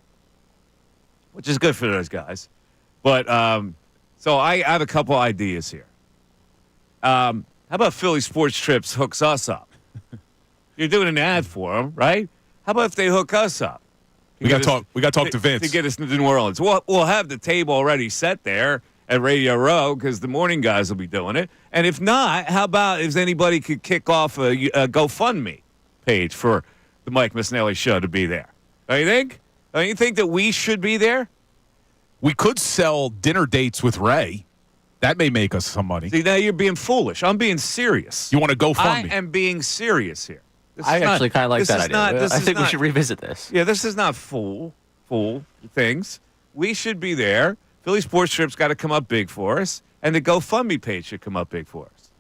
which is good for those guys. But so I have a couple ideas here. How about Philly Sports Trips hooks us up? You're doing an ad for them, right? How about if they hook us up? We got to talk to Vince to get us to New Orleans. We'll have the table already set there at Radio Row because the morning guys will be doing it. And if not, how about if anybody could kick off a GoFundMe page for the Mike Missanelli show to be there? Don't you think? Don't you think that we should be there? We could sell dinner dates with Ray. That may make us some money. See, now you're being foolish. I'm being serious. You want to GoFundMe? I am being serious here. I actually kind of like that idea. I think we not, should revisit this. Yeah, this is not fool things. We should be there. Philly Sports Trip's got to come up big for us, and the GoFundMe page should come up big for us.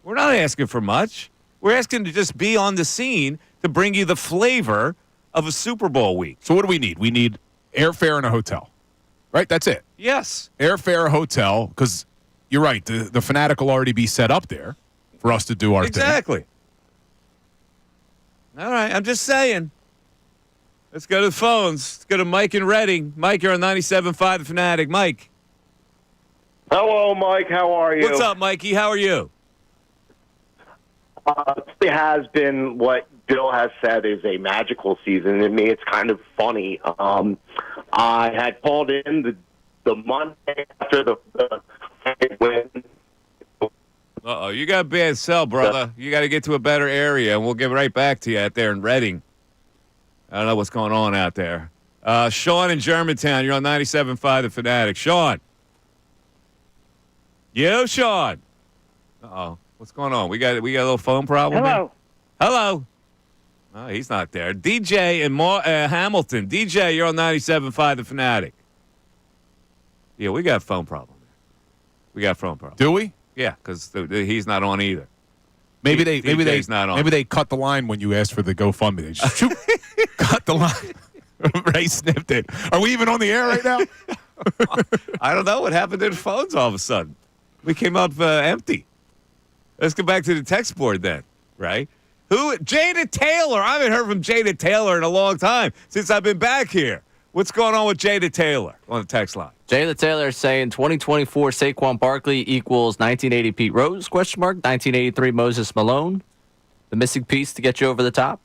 We're not asking for much. We're asking to just be on the scene to bring you the flavor of a Super Bowl week. So what do we need? We need airfare and a hotel, right? That's it. Yes. Airfare, a hotel, because you're right. The Fanatic will already be set up there for us to do our thing. Exactly. All right, I'm just saying. Let's go to the phones. Let's go to Mike in Reading. Mike, you're on 97.5 The Fanatic. Mike. Hello, Mike. How are you? What's up, Mikey? How are you? It has been what Bill has said is a magical season. To me, it's kind of funny. I had called in the Monday after the win. Uh-oh, you got a bad cell, brother. You got to get to a better area, and we'll get right back to you out there in Reading. I don't know what's going on out there. Sean in Germantown, you're on 97.5 The Fanatic. Sean. Yo, Sean. Uh-oh. What's going on? We got a little phone problem Hello. here? Hello. Oh, he's not there. DJ in Hamilton. DJ, you're on 97.5 The Fanatic. Yeah, we got a phone problem. We got a phone problem. Do we? Yeah, because he's not on either. Maybe DJ's not on. Maybe they cut the line when you asked for the GoFundMe. They just cut the line. Ray sniffed it. Are we even on the air right now? I don't know what happened to the phones all of a sudden. We came up empty. Let's go back to the text board then, right? Jada Taylor. I haven't heard from Jada Taylor in a long time since I've been back here. What's going on with Jada Taylor on the text line? Jayla Taylor saying 2024 Saquon Barkley equals 1980 Pete Rose, ? 1983 Moses Malone. The missing piece to get you over the top?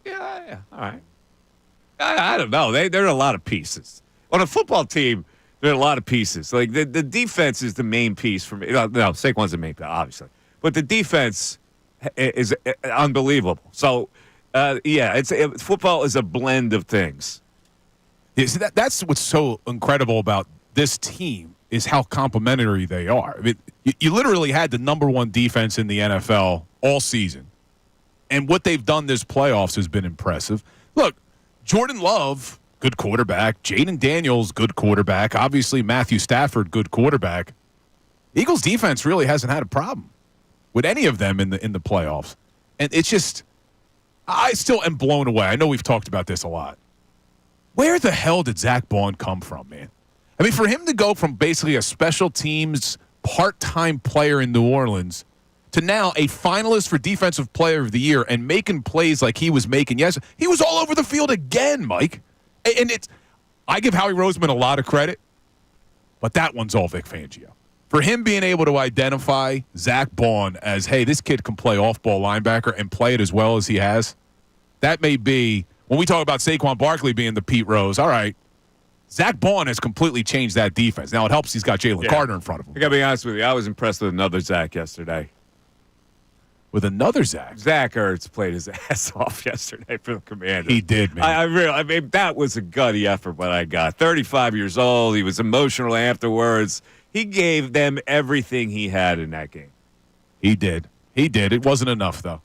Yeah. All right. I don't know. There are a lot of pieces. On a football team, there are a lot of pieces. Like the defense is the main piece for me. No, Saquon's the main piece, obviously. But the defense is unbelievable. So, football is a blend of things. Yeah, see, that's what's so incredible about this team is how complimentary they are. I mean, you literally had the number one defense in the NFL all season. And what they've done this playoffs has been impressive. Look, Jordan Love, good quarterback. Jaden Daniels, good quarterback. Obviously, Matthew Stafford, good quarterback. Eagles defense really hasn't had a problem with any of them in the playoffs. And it's just, I still am blown away. I know we've talked about this a lot. Where the hell did Zach Bond come from, man? I mean, for him to go from basically a special teams part-time player in New Orleans to now a finalist for Defensive Player of the Year and making plays like he was making. Yes, he was all over the field again, Mike. And I give Howie Roseman a lot of credit, but that one's all Vic Fangio. For him being able to identify Zach Bond as, hey, this kid can play off-ball linebacker and play it as well as he has, that may be, when we talk about Saquon Barkley being the Pete Rose, all right, Zach Bond has completely changed that defense. Now, it helps he's got Jalen Carter in front of him. I got to be honest with you. I was impressed with another Zach yesterday. With another Zach? Zach Ertz played his ass off yesterday for the Commanders. He did, man. I mean, that was a gutty effort what I got. 35 years old. He was emotional afterwards. He gave them everything he had in that game. He did. It wasn't enough, though.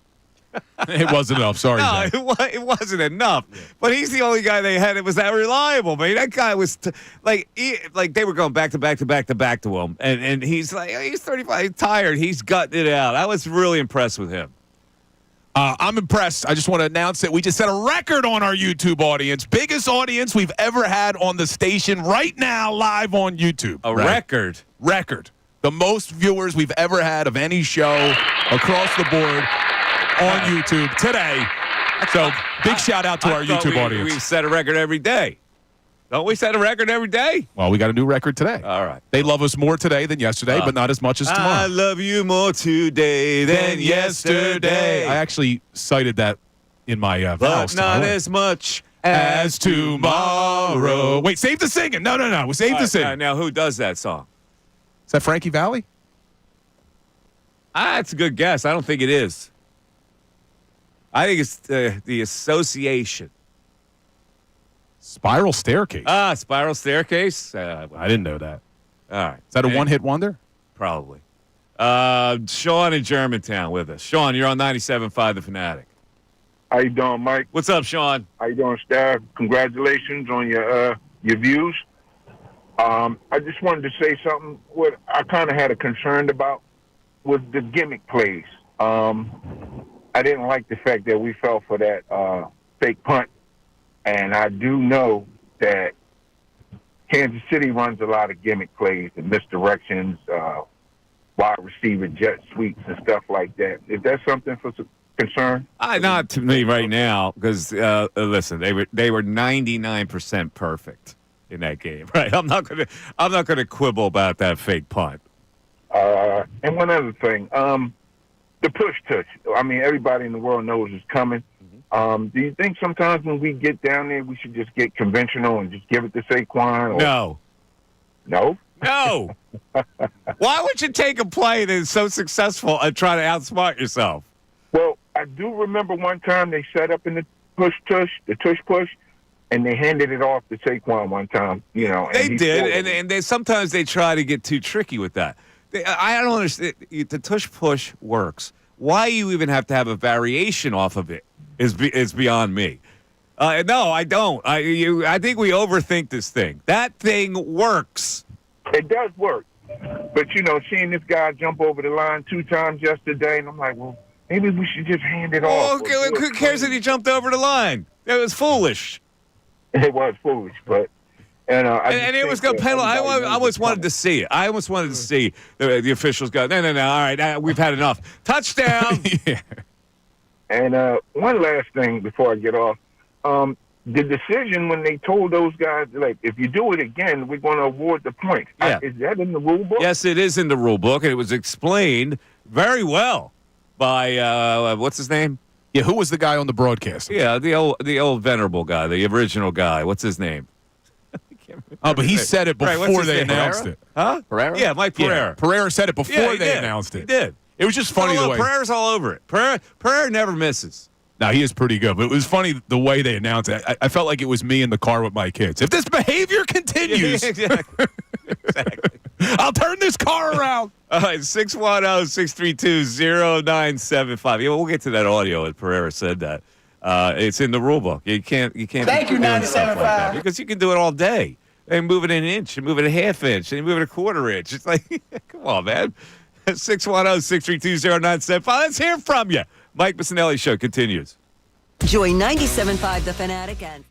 It wasn't enough. Sorry, no, Zach. it wasn't enough. Yeah. But he's the only guy they had that was that reliable. Man, that guy was like they were going back to him, and he's like, he's 35, he's tired, he's gutting it out. I was really impressed with him. I'm impressed. I just want to announce that we just set a record on our YouTube audience. Biggest audience we've ever had on the station right now, live on YouTube. A record? Record. The most viewers we've ever had of any show across the board on YouTube today. So big shout out to our YouTube audience. We set a record every day. Don't we set a record every day? Well, we got a new record today. All right. They love us more today than yesterday, but not as much as tomorrow. I love you more today than yesterday. I actually cited that in my but not as much as tomorrow. Wait, save the singing. No. Save the singing. Now, who does that song? Is that Frankie Valli? That's a good guess. I don't think it is. I think it's the Association. Spiral Staircase. Spiral Staircase? I didn't know that. All right. Is that a one-hit wonder? Probably. Sean in Germantown with us. Sean, you're on 97.5 The Fanatic. How you doing, Mike? What's up, Sean? How you doing, staff? Congratulations on your views. I just wanted to say something. What I kind of had a concern about was the gimmick plays. I didn't like the fact that we fell for that fake punt. And I do know that Kansas City runs a lot of gimmick plays and misdirections, wide receiver jet sweeps and stuff like that. Is that something for concern? Not to me right now, because listen, they were 99% perfect in that game, right? I'm not gonna quibble about that fake punt. And one other thing, the push touch. I mean, everybody in the world knows it's coming. Do you think sometimes when we get down there, we should just get conventional and just give it to Saquon? Or... No. No? No. Why would you take a play that is so successful and try to outsmart yourself? Well, I do remember one time they set up in the tush push, and they handed it off to Saquon one time. You know, they did, and they sometimes they try to get too tricky with that. I don't understand. The tush push works. Why you even have to have a variation off of it is beyond me. No, I don't. I think we overthink this thing. That thing works. It does work. But, you know, seeing this guy jump over the line 2 times yesterday, and I'm like, well, maybe we should just hand it off. Okay, who cares that he jumped over the line? It was foolish. It was foolish, but... And it was going to penalize. I almost wanted to see it. I almost wanted to see the officials go, no, all right, we've had enough. Touchdown. Yeah. And one last thing before I get off. The decision when they told those guys, like, if you do it again, we're going to award the points. Yeah. Is that in the rule book? Yes, it is in the rule book, and it was explained very well by, what's his name? Yeah, who was the guy on the broadcast? Yeah, the old venerable guy, the original guy. What's his name? Oh, but he said it before they announced it. Huh? Pereira? Yeah, Mike Pereira. Yeah, Pereira said it before they announced it. He did. It was just funny the way. Pereira's all over it. Pereira never misses. No, he is pretty good, but it was funny the way they announced it. I felt like it was me in the car with my kids. If this behavior continues, Exactly. I'll turn this car around. All right, 610-632-0975. Yeah, we'll get to that audio as Pereira said that. It's in the rule book. You can't. Thank you, 97.5. Because you can do it all day. And move it an inch, and move it a half inch, and move it a quarter inch. It's like, come on, man. 610-632-0975. Let's hear from you. Mike Missanelli Show continues. Join 97.5 The Fanatic and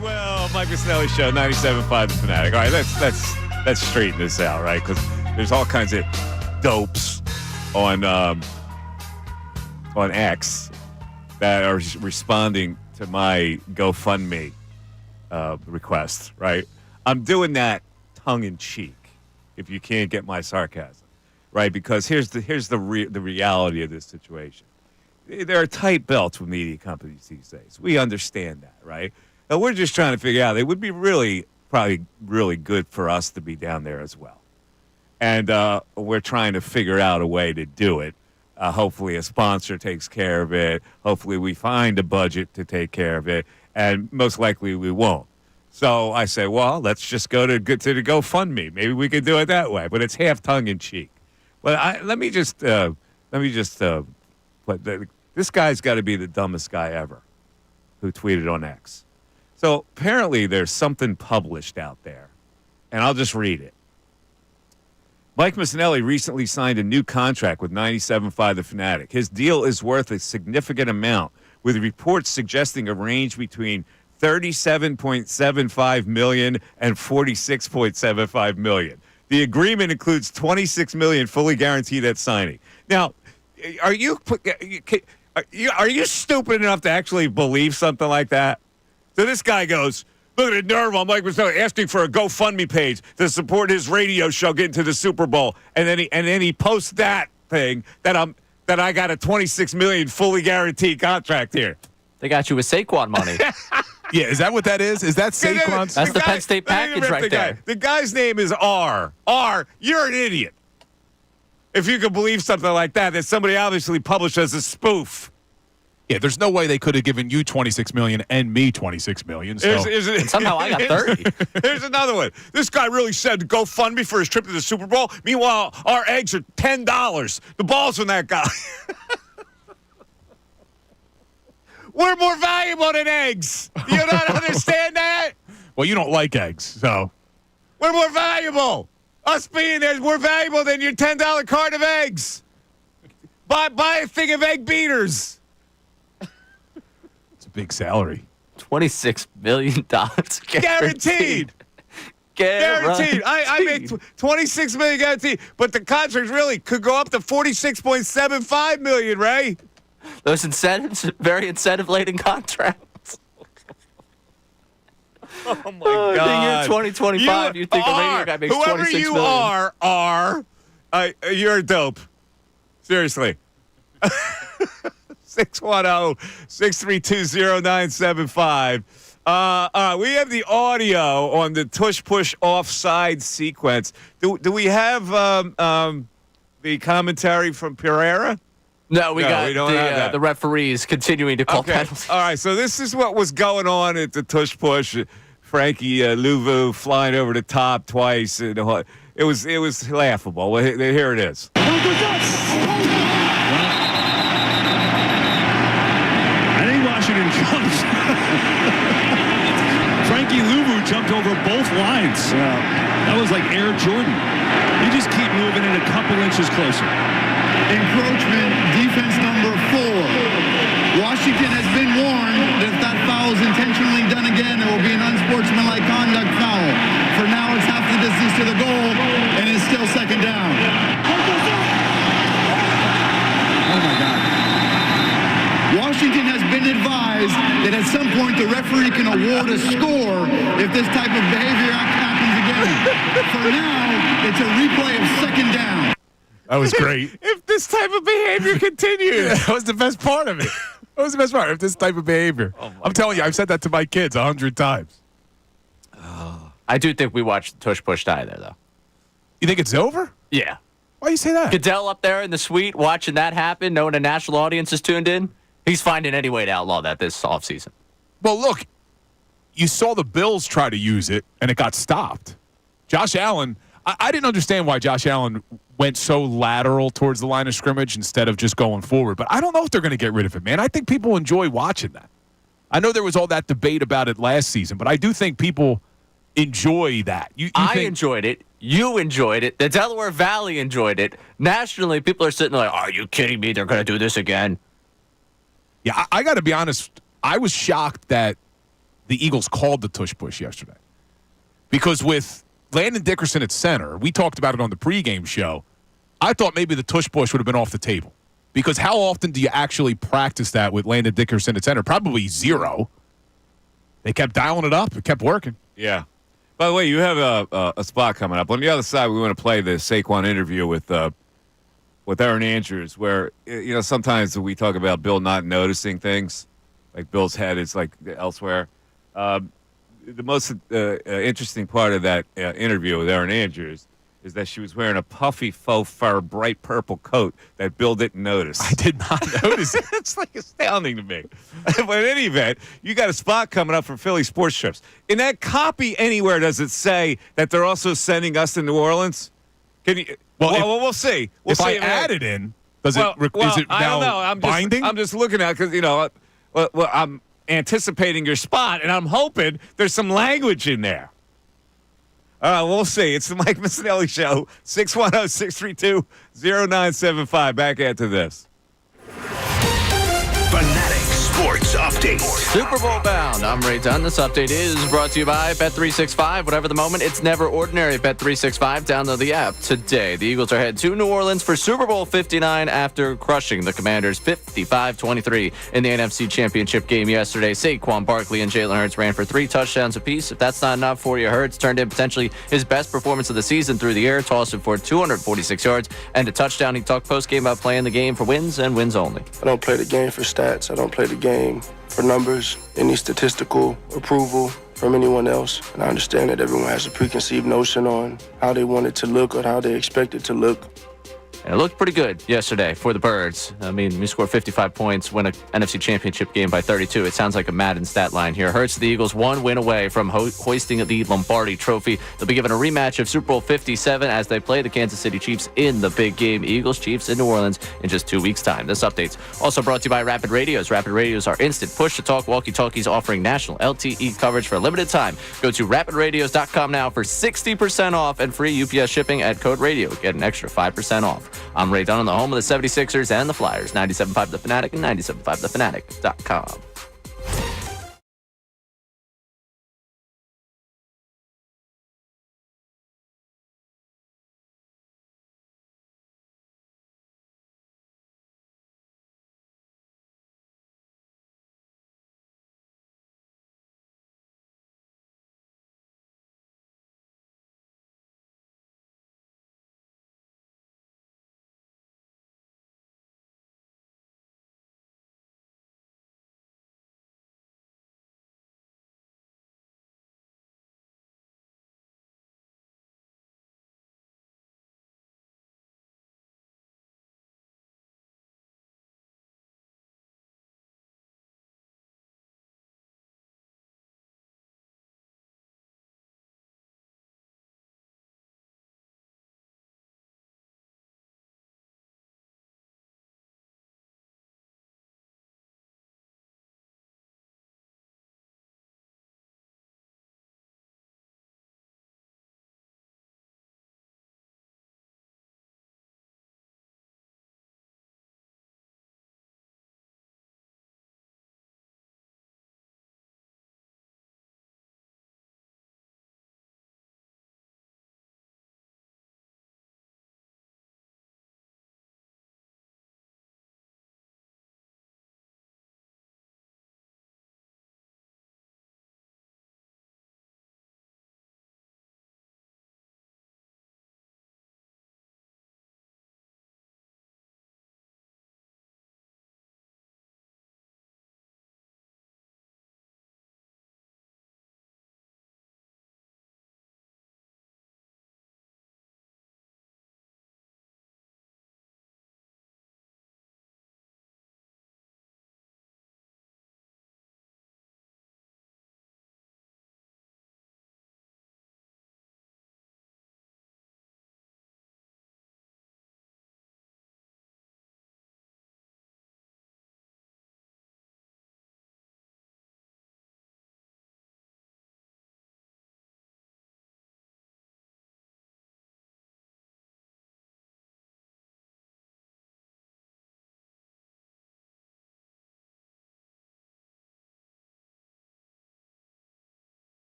Well, Mike Missanelli Show, 97.5 The Fanatic. All right, let's straighten this out, right? Because there's all kinds of dopes on X that are responding to my GoFundMe request, right? I'm doing that tongue-in-cheek, if you can't get my sarcasm, right? Because here's the reality of this situation. There are tight belts with media companies these days. We understand that, right? And we're just trying to figure out, it would be probably really good for us to be down there as well. And we're trying to figure out a way to do it. Hopefully a sponsor takes care of it. Hopefully we find a budget to take care of it. And most likely we won't. So I say, well, let's just go to the GoFundMe. Maybe we could do it that way. But it's half tongue-in-cheek. Well, this guy's got to be the dumbest guy ever who tweeted on X. So apparently there's something published out there, and I'll just read it. Mike Missanelli recently signed a new contract with 97.5 The Fanatic. His deal is worth a significant amount, with reports suggesting a range between $37.75 million and $46.75 million. The agreement includes $26 million fully guaranteed at signing. Now, are you stupid enough to actually believe something like that? So this guy goes, look at the nerve on Mike Missanelli asking for a GoFundMe page to support his radio show getting to the Super Bowl, and then he posts that thing that I got a $26 million fully guaranteed contract here. They got you with Saquon money. Yeah, is that what that is? Is that Saquon's? That's the Penn State package right there. The guy's name is R. R, you're an idiot. If you could believe something like that somebody obviously published as a spoof. Yeah, there's no way they could have given you $26 million and me $26 million. So. And somehow I got 30. Here's another one. This guy really said to GoFundMe for his trip to the Super Bowl. Meanwhile, our eggs are $10. The ball's from that guy. We're more valuable than eggs. Do you not understand that? Well, you don't like eggs, so. We're more valuable. Us being there, we're valuable than your $10 carton of eggs. Buy a thing of egg beaters. It's a big salary. $26 million Guaranteed. Guaranteed. I make $26 million guaranteed, but the contract really could go up to $46.75 million, Ray. Those incentives, very incentive-laden contracts. Oh, my God. The year 2025, you think a radio guy makes $26 million. Whoever you are, you're dope. Seriously. 610-632-0975. We have the audio on the tush-push offside sequence. Do we have the commentary from Pereira? No, we don't have the referees continuing to call penalties. All right, so this is what was going on at the tush-push. Frankie Louvu flying over the top twice. It was laughable. Well, here it is. I think Washington jumps. Frankie Louvu jumped over both lines. That was like Air Jordan. You just keep moving it a couple inches closer. Encroachment, defense number 4. Washington has been warned that if that foul is intentionally done again, it will be an unsportsmanlike conduct foul. For now, it's half the distance to the goal, and it's still second down. Oh, my God. Washington has been advised that at some point the referee can award a score if this type of behavior happens again. For now, it's a replay of second down. That was great. If this type of behavior continues. That was the best part of it. That was the best part of this type of behavior. I'm telling you, I've said that to my kids 100 times. I do think we watched the tush-push die there, though. You think it's over? Yeah. Why do you say that? Goodell up there in the suite watching that happen, knowing a national audience is tuned in. He's finding any way to outlaw that this offseason. Well, look, you saw the Bills try to use it, and it got stopped. Josh Allen, I didn't understand why Josh Allen went so lateral towards the line of scrimmage instead of just going forward. But I don't know if they're going to get rid of it, man. I think people enjoy watching that. I know there was all that debate about it last season, but I do think people enjoy that. I enjoyed it. You enjoyed it. The Delaware Valley enjoyed it. Nationally, people are sitting there like, are you kidding me? They're going to do this again. Yeah, I got to be honest. I was shocked that the Eagles called the tush push yesterday. Because with Landon Dickerson at center, we talked about it on the pregame show, I thought maybe the tush push would have been off the table. Because how often do you actually practice that with Landon Dickerson at center? Probably zero. They kept dialing it up. It kept working. Yeah. By the way, you have a spot coming up. On the other side, we want to play the Saquon interview with Aaron Andrews, where, sometimes we talk about Bill not noticing things. Like Bill's head is like elsewhere. The most interesting part of that interview with Aaron Andrews is that she was wearing a puffy faux fur, bright purple coat that Bill didn't notice. I did not notice it. It's like astounding to me. But in any event, you got a spot coming up for Philly Sports Trips. In that copy anywhere, does it say that they're also sending us to New Orleans? Can you? Well, we'll see. We'll if see. I add it in, is it I don't now know. binding? I'm just looking at it because, I'm anticipating your spot, and I'm hoping there's some language in there. All right, we'll see. It's the Mike Missanelli Show, 610-632-0975. Back after this. Fanatic Sports Update. Super Bowl bound. I'm Ray Dunn. This update is brought to you by Bet365. Whatever the moment, it's never ordinary at Bet365. Download the app today. The Eagles are headed to New Orleans for Super Bowl 59 after crushing the Commanders 55-23 in the NFC Championship game yesterday. Saquon Barkley and Jalen Hurts ran for 3 touchdowns apiece. If that's not enough for you, Hurts turned in potentially his best performance of the season through the air, tossing for 246 yards and a touchdown. He talked post-game about playing the game for wins and wins only. I don't play the game for stats. I don't play the game for numbers, any statistical approval from anyone else. And I understand that everyone has a preconceived notion on how they want it to look or how they expect it to look. And it looked pretty good yesterday for the Birds. I mean, we scored 55 points, win an NFC Championship game by 32. It sounds like a Madden stat line here. Hurts the Eagles 1 win away from hoisting the Lombardi Trophy. They'll be given a rematch of Super Bowl 57 as they play the Kansas City Chiefs in the big game. Eagles-Chiefs in New Orleans in just 2 weeks' time. This update's also brought to you by Rapid Radios. Rapid Radios are instant push-to-talk walkie-talkies offering national LTE coverage for a limited time. Go to rapidradios.com now for 60% off and free UPS shipping at code radio. Get an extra 5% off. I'm Ray Dunn on the home of the 76ers and the Flyers, 97.5 The Fanatic and 97.5thefanatic.com.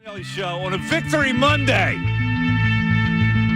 Show on a Victory Monday.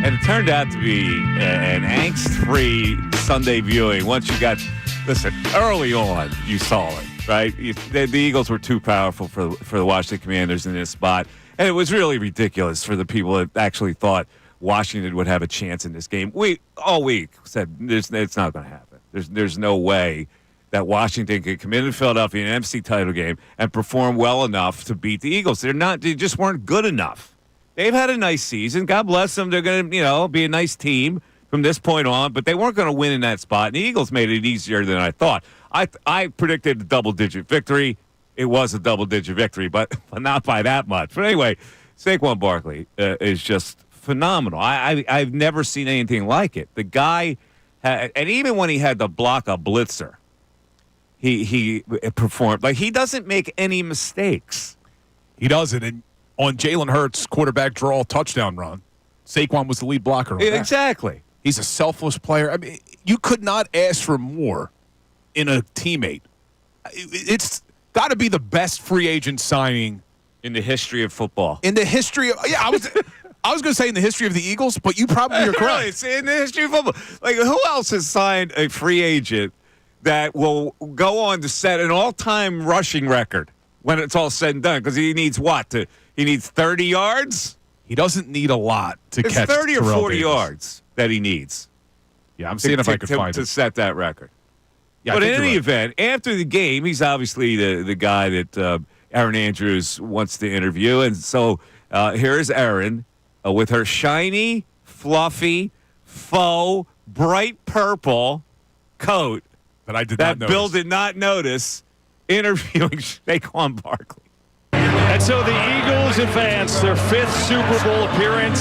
And it turned out to be an angst-free Sunday viewing. Once you got, listen, early on, you saw it, right? The Eagles were too powerful for the Washington Commanders in this spot. And it was really ridiculous for the people that actually thought Washington would have a chance in this game. We all week said it's not going to happen. There's no way that Washington could come into Philadelphia in an NFC title game and perform well enough to beat the Eagles. They just weren't good enough. They've had a nice season. God bless them. They're going to, be a nice team from this point on, but they weren't going to win in that spot. And the Eagles made it easier than I thought. I predicted a double-digit victory. It was a double-digit victory, but not by that much. But anyway, Saquon Barkley is just phenomenal. I've never seen anything like it. The guy, and even when he had to block a blitzer, he performed. Like, he doesn't make any mistakes. He doesn't. And on Jalen Hurts' quarterback draw touchdown run, Saquon was the lead blocker on that. Exactly. He's a selfless player. I mean, you could not ask for more in a teammate. It's got to be the best free agent signing in the history of football. In the history of I was going to say in the history of the Eagles, but you probably are correct. Really, it's in the history of football. Like, who else has signed a free agent that will go on to set an all-time rushing record when it's all said and done? Because he needs what? He needs 30 yards? He doesn't need a lot to catch 30 or 40 Davis. yards that he needs. Yeah, I'm seeing if I could find it. To set that record. Yeah, but in any event, after the game, he's obviously the guy that Aaron Andrews wants to interview. And so here's Aaron with her shiny, fluffy, faux, bright purple coat that Bill did not notice, interviewing Saquon Barkley. And so the Eagles advance their 5th Super Bowl appearance,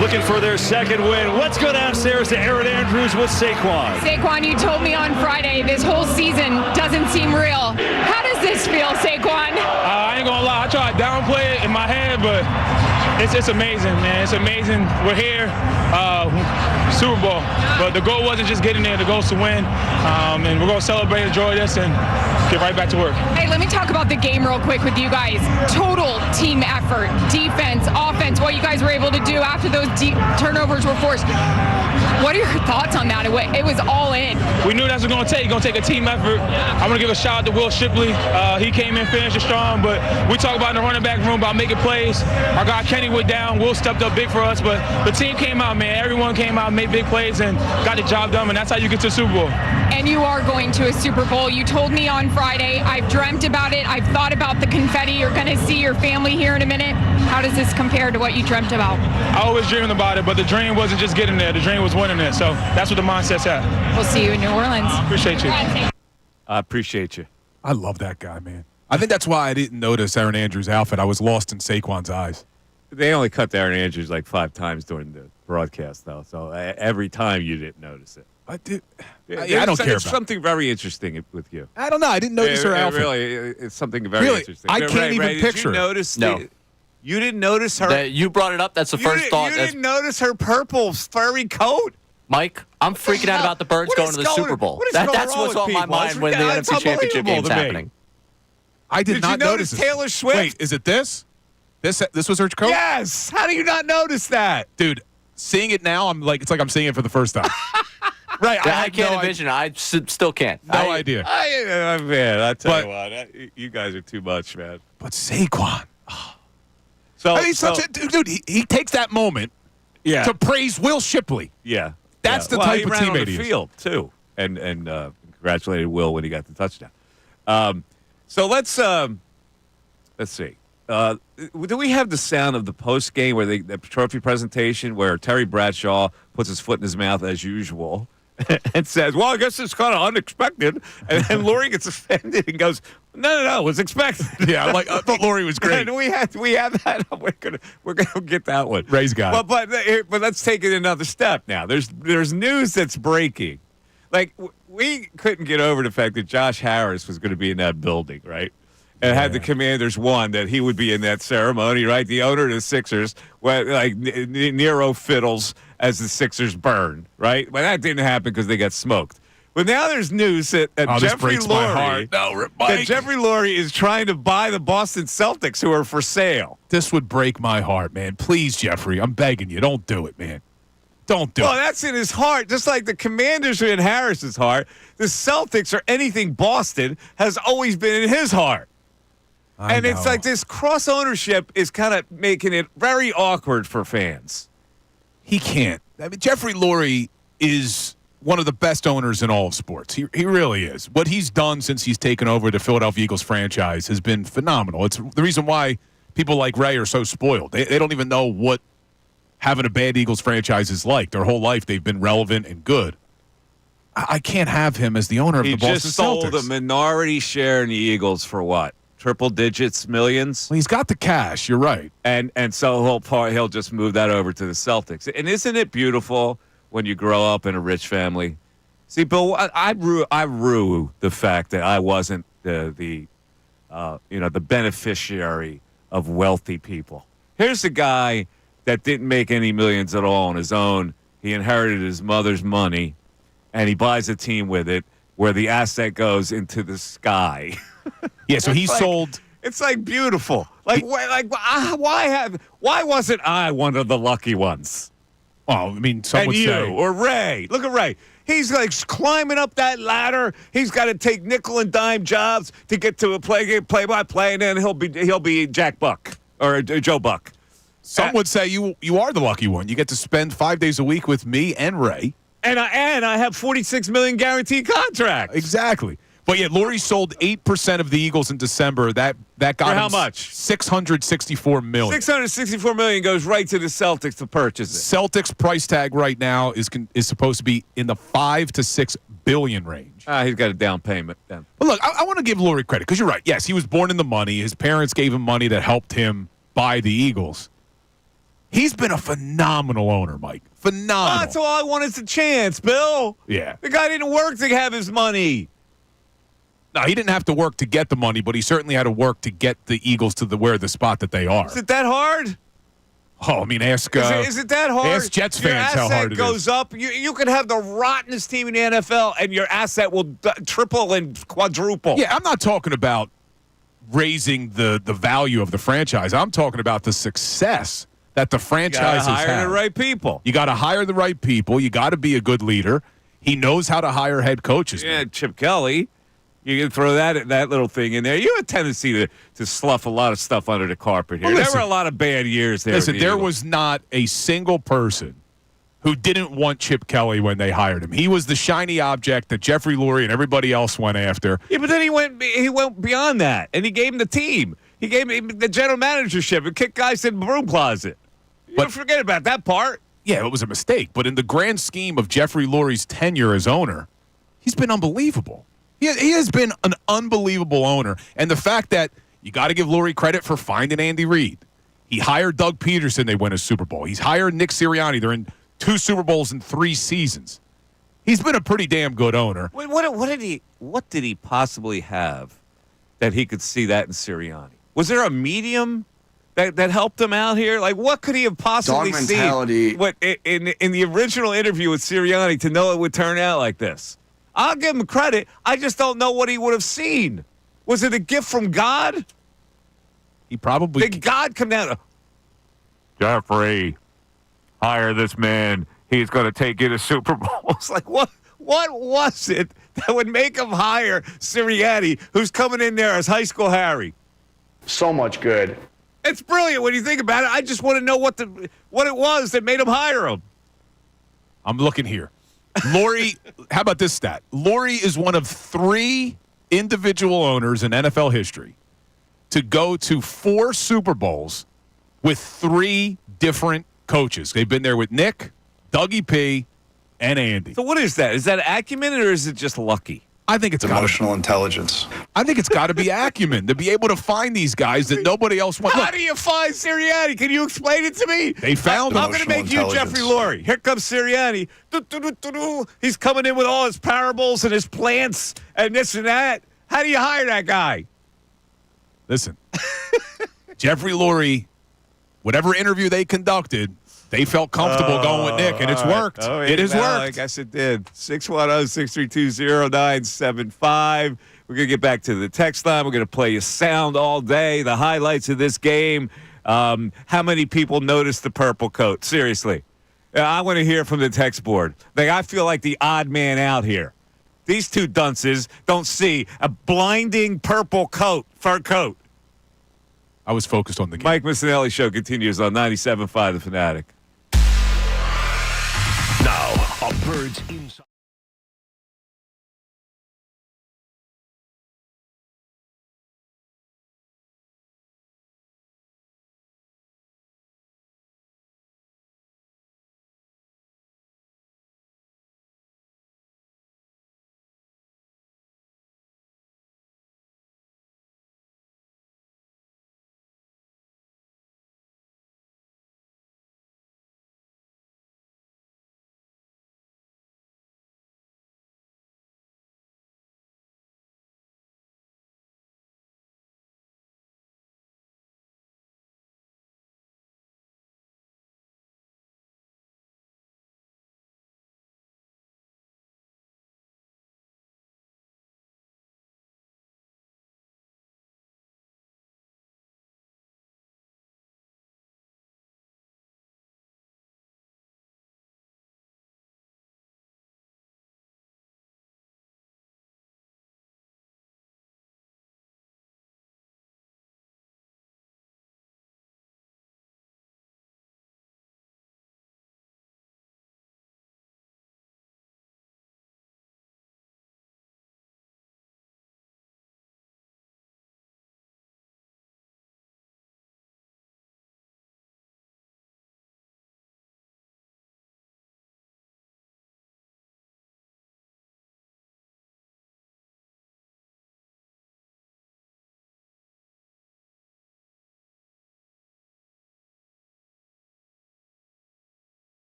looking for their 2nd win. Let's go downstairs to Aaron Andrews with Saquon. Saquon, you told me on Friday this whole season doesn't seem real. How does this feel, Saquon? I ain't gonna lie, I try to downplay it in my head, but it's amazing, man. It's amazing. We're here, Super Bowl. But the goal wasn't just getting there. The goal is to win. And we're going to celebrate, enjoy this, and get right back to work. Hey, let me talk about the game real quick with you guys. Total team effort, defense, offense, what you guys were able to do after those turnovers were forced. What are your thoughts on that? It was all in. We knew that's what it was going to take. It's going to take a team effort. I'm going to give a shout out to Will Shipley. He came in, finished it strong, but we talk about in the running back room about making plays. Our guy Kenny went down. Will stepped up big for us, but the team came out, man. Everyone came out, made big plays, and got the job done, and that's how you get to the Super Bowl. And you are going to a Super Bowl. You told me on Friday. I've dreamt about it. I've thought about the confetti. You're going to see your family here in a minute. How does this compare to what you dreamt about? I always dreamed about it, but the dream wasn't just getting there. The dream was winning it. So that's what the mindset's at. We'll see you in New Orleans. Appreciate you. I appreciate you. I love that guy, man. I think that's why I didn't notice Aaron Andrews' outfit. I was lost in Saquon's eyes. They only cut to Aaron Andrews like 5 times during the broadcast, though. So every time you didn't notice it. I did. I don't care It's about something very interesting with you. I don't know. I didn't notice her outfit. Really, it's something very interesting. I can't even picture Did you notice? No. You didn't notice her? You brought it up. That's the first thought. You didn't notice her purple furry coat? Mike, I'm freaking out about the Birds going to the Super Bowl. That's what's on my mind when the NFC Championship game's happening. I did not notice Taylor Swift? Wait, is it this? This was her coat? Yes. How do you not notice that? Dude, seeing it now, it's like I'm seeing it for the first time. Right. I can't envision it. I still can't. No idea. Man, I tell you what, you guys are too much, man. But Saquon. So, dude, he takes that moment to praise Will Shipley. Yeah. That's the type of teammate he is. Field, too. And congratulated Will when he got the touchdown. So let's see. Do we have the sound of the post game where the trophy presentation where Terry Bradshaw puts his foot in his mouth as usual and says, "Well, I guess it's kind of unexpected," and then Laurie gets offended and goes, "No, it was expected." Yeah, I thought Laurie was great. And we have that. We're gonna get that one. Ray's got it. But let's take it another step now. There's news that's breaking. Like we couldn't get over the fact that Josh Harris was going to be in that building, right? And had the Commanders won, that he would be in that ceremony, right? The owner of the Sixers, Nero fiddles as the Sixers burn, right? But that didn't happen because they got smoked. But now there's news that Jeffrey Lurie, that Jeffrey Lurie is trying to buy the Boston Celtics, who are for sale. This would break my heart, man. Please, Jeffrey, I'm begging you, don't do it, man. Don't do it. Well, that's in his heart, just like the Commanders are in Harris's heart. The Celtics or anything Boston has always been in his heart. And it's like this cross ownership is kind of making it very awkward for fans. He can't. I mean, Jeffrey Lurie is one of the best owners in all of sports. He really is. What he's done since he's taken over the Philadelphia Eagles franchise has been phenomenal. It's the reason why people like Ray are so spoiled. They don't even know what having a bad Eagles franchise is like. Their whole life they've been relevant and good. I can't have him as the owner of the Boston Celtics. He just sold a minority share in the Eagles for what? Triple digits, millions? Well, he's got the cash. You're right. And so he'll just move that over to the Celtics. And isn't it beautiful when you grow up in a rich family? See, Bill, I rue the fact that I wasn't the beneficiary of wealthy people. Here's a guy that didn't make any millions at all on his own. He inherited his mother's money, and he buys a team with it where the asset goes into the sky. Yeah, so he sold. It's like beautiful. Why wasn't I one of the lucky ones? Well, I mean, some would say. Or Ray. Look at Ray. He's like climbing up that ladder. He's got to take nickel and dime jobs to get to a play-by-play, and then he'll be Jack Buck or Joe Buck. Some would say you are the lucky one. You get to spend 5 days a week with me and Ray. And I have $46 million guaranteed contract. Exactly. But yet, Lurie sold 8% of the Eagles in December. That got For him how much? $664 million. $664 million goes right to the Celtics to purchase it. Celtics price tag right now is supposed to be in the $5 to $6 billion range. He's got a down payment then. But look, I want to give Lurie credit because you're right. Yes, he was born in the money. His parents gave him money that helped him buy the Eagles. He's been a phenomenal owner, Mike. Phenomenal. That's all I wanted a chance, Bill. Yeah. The guy didn't work to have his money. No, he didn't have to work to get the money, but he certainly had to work to get the Eagles to the spot that they are. Is it that hard? Oh, I mean, ask. Is it that hard? Ask Jets fans how hard it is. Your asset goes up. You could have the rottenest team in the NFL, and your asset will triple and quadruple. Yeah, I'm not talking about raising the value of the franchise. I'm talking about the success that the franchise has had. You got to hire the right people. You got to hire the right people. You got to be a good leader. He knows how to hire head coaches. Yeah, Chip Kelly. You can throw that little thing in there. You have a tendency to slough a lot of stuff under the carpet here. Well, listen, there were a lot of bad years there. Listen, there was not a single person who didn't want Chip Kelly when they hired him. He was the shiny object that Jeffrey Lurie and everybody else went after. Yeah, but then he went beyond that, and he gave him the team. He gave him the general managership and kicked guys in the broom closet. Don't forget about that part. Yeah, it was a mistake. But in the grand scheme of Jeffrey Lurie's tenure as owner, he's been unbelievable. He has been an unbelievable owner. And the fact that you got to give Lurie credit for finding Andy Reid. He hired Doug Peterson. They win a Super Bowl. He's hired Nick Sirianni. They're in 2 Super Bowls in 3 seasons. He's been a pretty damn good owner. What did he possibly have that he could see that in Sirianni? Was there a medium that helped him out here? Like, what could he have possibly seen? What in the original interview with Sirianni to know it would turn out like this? I'll give him credit. I just don't know what he would have seen. Was it a gift from God? He probably did. God come down? Jeffrey, hire this man. He's going to take you to Super Bowls. Like, what was it that would make him hire Sirianni, who's coming in there as high school Harry? So much good. It's brilliant when you think about it. I just want to know what it was that made him hire him. I'm looking here. Lurie, how about this stat? Lurie is one of 3 individual owners in NFL history to go to 4 Super Bowls with 3 different coaches. They've been there with Nick, Dougie P, and Andy. So what is that? Is that acumen or is it just lucky? I think it's emotional intelligence. I think it's got to be acumen to be able to find these guys that nobody else wants. How do you find Sirianni? Can you explain it to me? They found him. I'm going to make you Jeffrey Lurie. Here comes Sirianni. He's coming in with all his parables and his plants and this and that. How do you hire that guy? Listen, Jeffrey Lurie, whatever interview they conducted, They felt comfortable going with Nick, and it's worked. Oh, it has I worked. guess it did. 610-632-0975. We're going to get back to the text line. We're going to play you sound all day, the highlights of this game. How many people noticed the purple coat? Seriously. I want to hear from the text board. Like, I feel like the odd man out here. These two dunces don't see a blinding purple fur coat. I was focused on the game. Mike Missanelli Show continues on 97.5 The Fanatic. Now, a Birds Inside.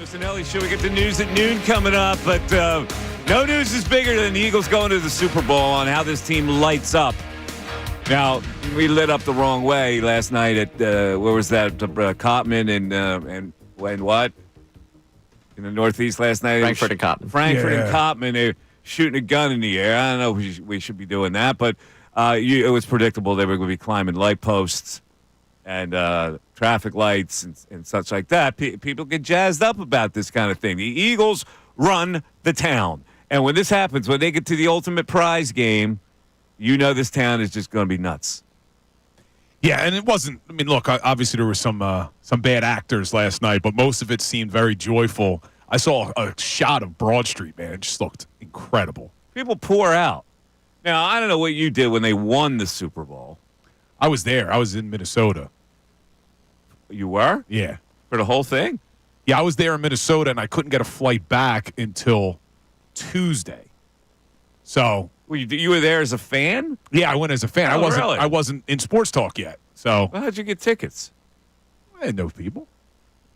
Missanelli show. We get the news at noon coming up, but no news is bigger than the Eagles going to the Super Bowl on how this team lights up. Now, we lit up the wrong way last night at, where was that, Cotman and what? In the Northeast last night? Frankfurt and Cotman. Frankfurt and Cotman, they're shooting a gun in the air. I don't know if we should be doing that, but it was predictable they were going to be climbing light posts and traffic lights and such like that. People get jazzed up about this kind of thing. The Eagles run the town. And when this happens, when they get to the ultimate prize game, you know this town is just going to be nuts. Yeah, and it wasn't. I mean, look, obviously there were some bad actors last night, but most of it seemed very joyful. I saw a shot of Broad Street, man. It just looked incredible. People pour out. Now, I don't know what you did when they won the Super Bowl. I was there. I was in Minnesota. You were? Yeah. For the whole thing? Yeah, I was there in Minnesota, and I couldn't get a flight back until Tuesday. So well, you were there as a fan? Yeah, I went as a fan. Oh, really? I wasn't in sports talk yet. So well, how'd you get tickets? I didn't know people.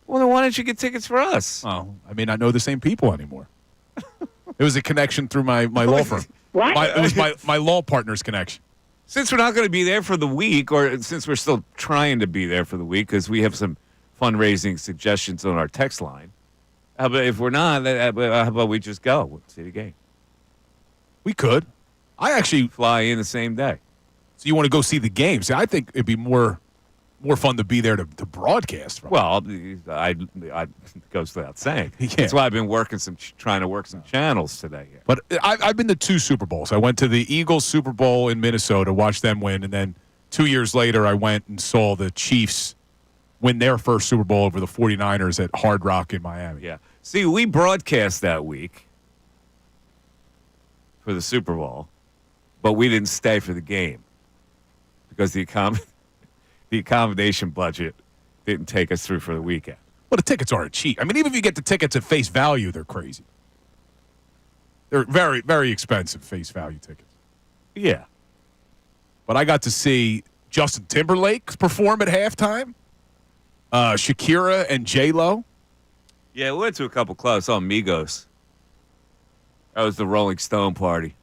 Well, then why didn't you get tickets for us? Oh, I mean, I know the same people anymore. It was a connection through my law firm. What? It was my law partner's connection. Since we're not going to be there for the week, or since we're still trying to be there for the week, because we have some fundraising suggestions on our text line, how about if we're not, how about we just go see the game? We could. I actually fly in the same day. So you want to go see the game? See, I think it'd be more fun to be there to broadcast from. Well, I goes without saying. Yeah. That's why I've been trying to work some channels today. Here. But I've been to 2 Super Bowls. I went to the Eagles Super Bowl in Minnesota, watched them win, and then 2 years later I went and saw the Chiefs win their first Super Bowl over the 49ers at Hard Rock in Miami. Yeah. See, we broadcast that week for the Super Bowl, but we didn't stay for the game because the accommodation budget didn't take us through for the weekend. Well, the tickets aren't cheap. I mean, even if you get the tickets at face value, they're crazy. They're very, very expensive face value tickets. Yeah. But I got to see Justin Timberlake perform at halftime, Shakira and J-Lo. Yeah, we went to a couple clubs. Saw Migos. That was the Rolling Stone party.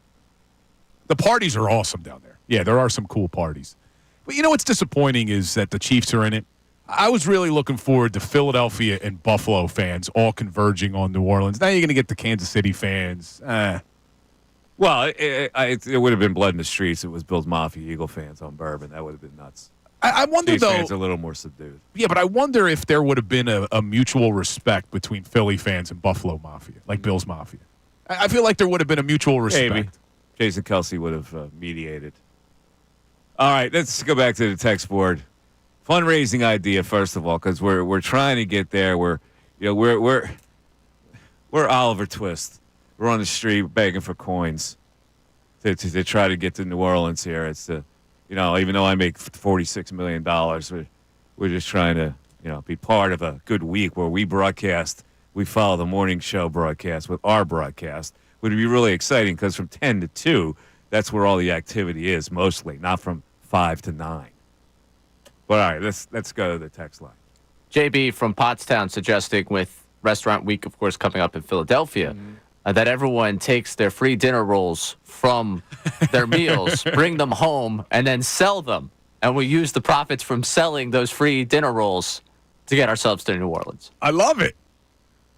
The parties are awesome down there. Yeah, there are some cool parties. But you know what's disappointing is that the Chiefs are in it. I was really looking forward to Philadelphia and Buffalo fans all converging on New Orleans. Now you're going to get the Kansas City fans. Well, it would have been blood in the streets. It was Bills Mafia Eagle fans on Bourbon. That would have been nuts. I wonder, Chiefs though. fans are a little more subdued. Yeah, but I wonder if there would have been a mutual respect between Philly fans and Buffalo Mafia, like Bills Mafia. I feel like there would have been a mutual respect. Maybe. Jason Kelsey would have mediated. All right, let's go back to the text board. Fundraising idea, first of all, because we're trying to get there. We're Oliver Twist. We're on the street begging for coins to try to get to New Orleans here. It's even though I make $46 million, we're just trying to be part of a good week where we broadcast. We follow the morning show broadcast with our broadcast. Would be really exciting because from 10 to 2, that's where all the activity is mostly, not from 5 to 9. But all right, let's go to the text line. JB from Pottstown suggesting with Restaurant Week, of course, coming up in Philadelphia, that everyone takes their free dinner rolls from their meals, bring them home, and then sell them. And we use the profits from selling those free dinner rolls to get ourselves to New Orleans. I love it.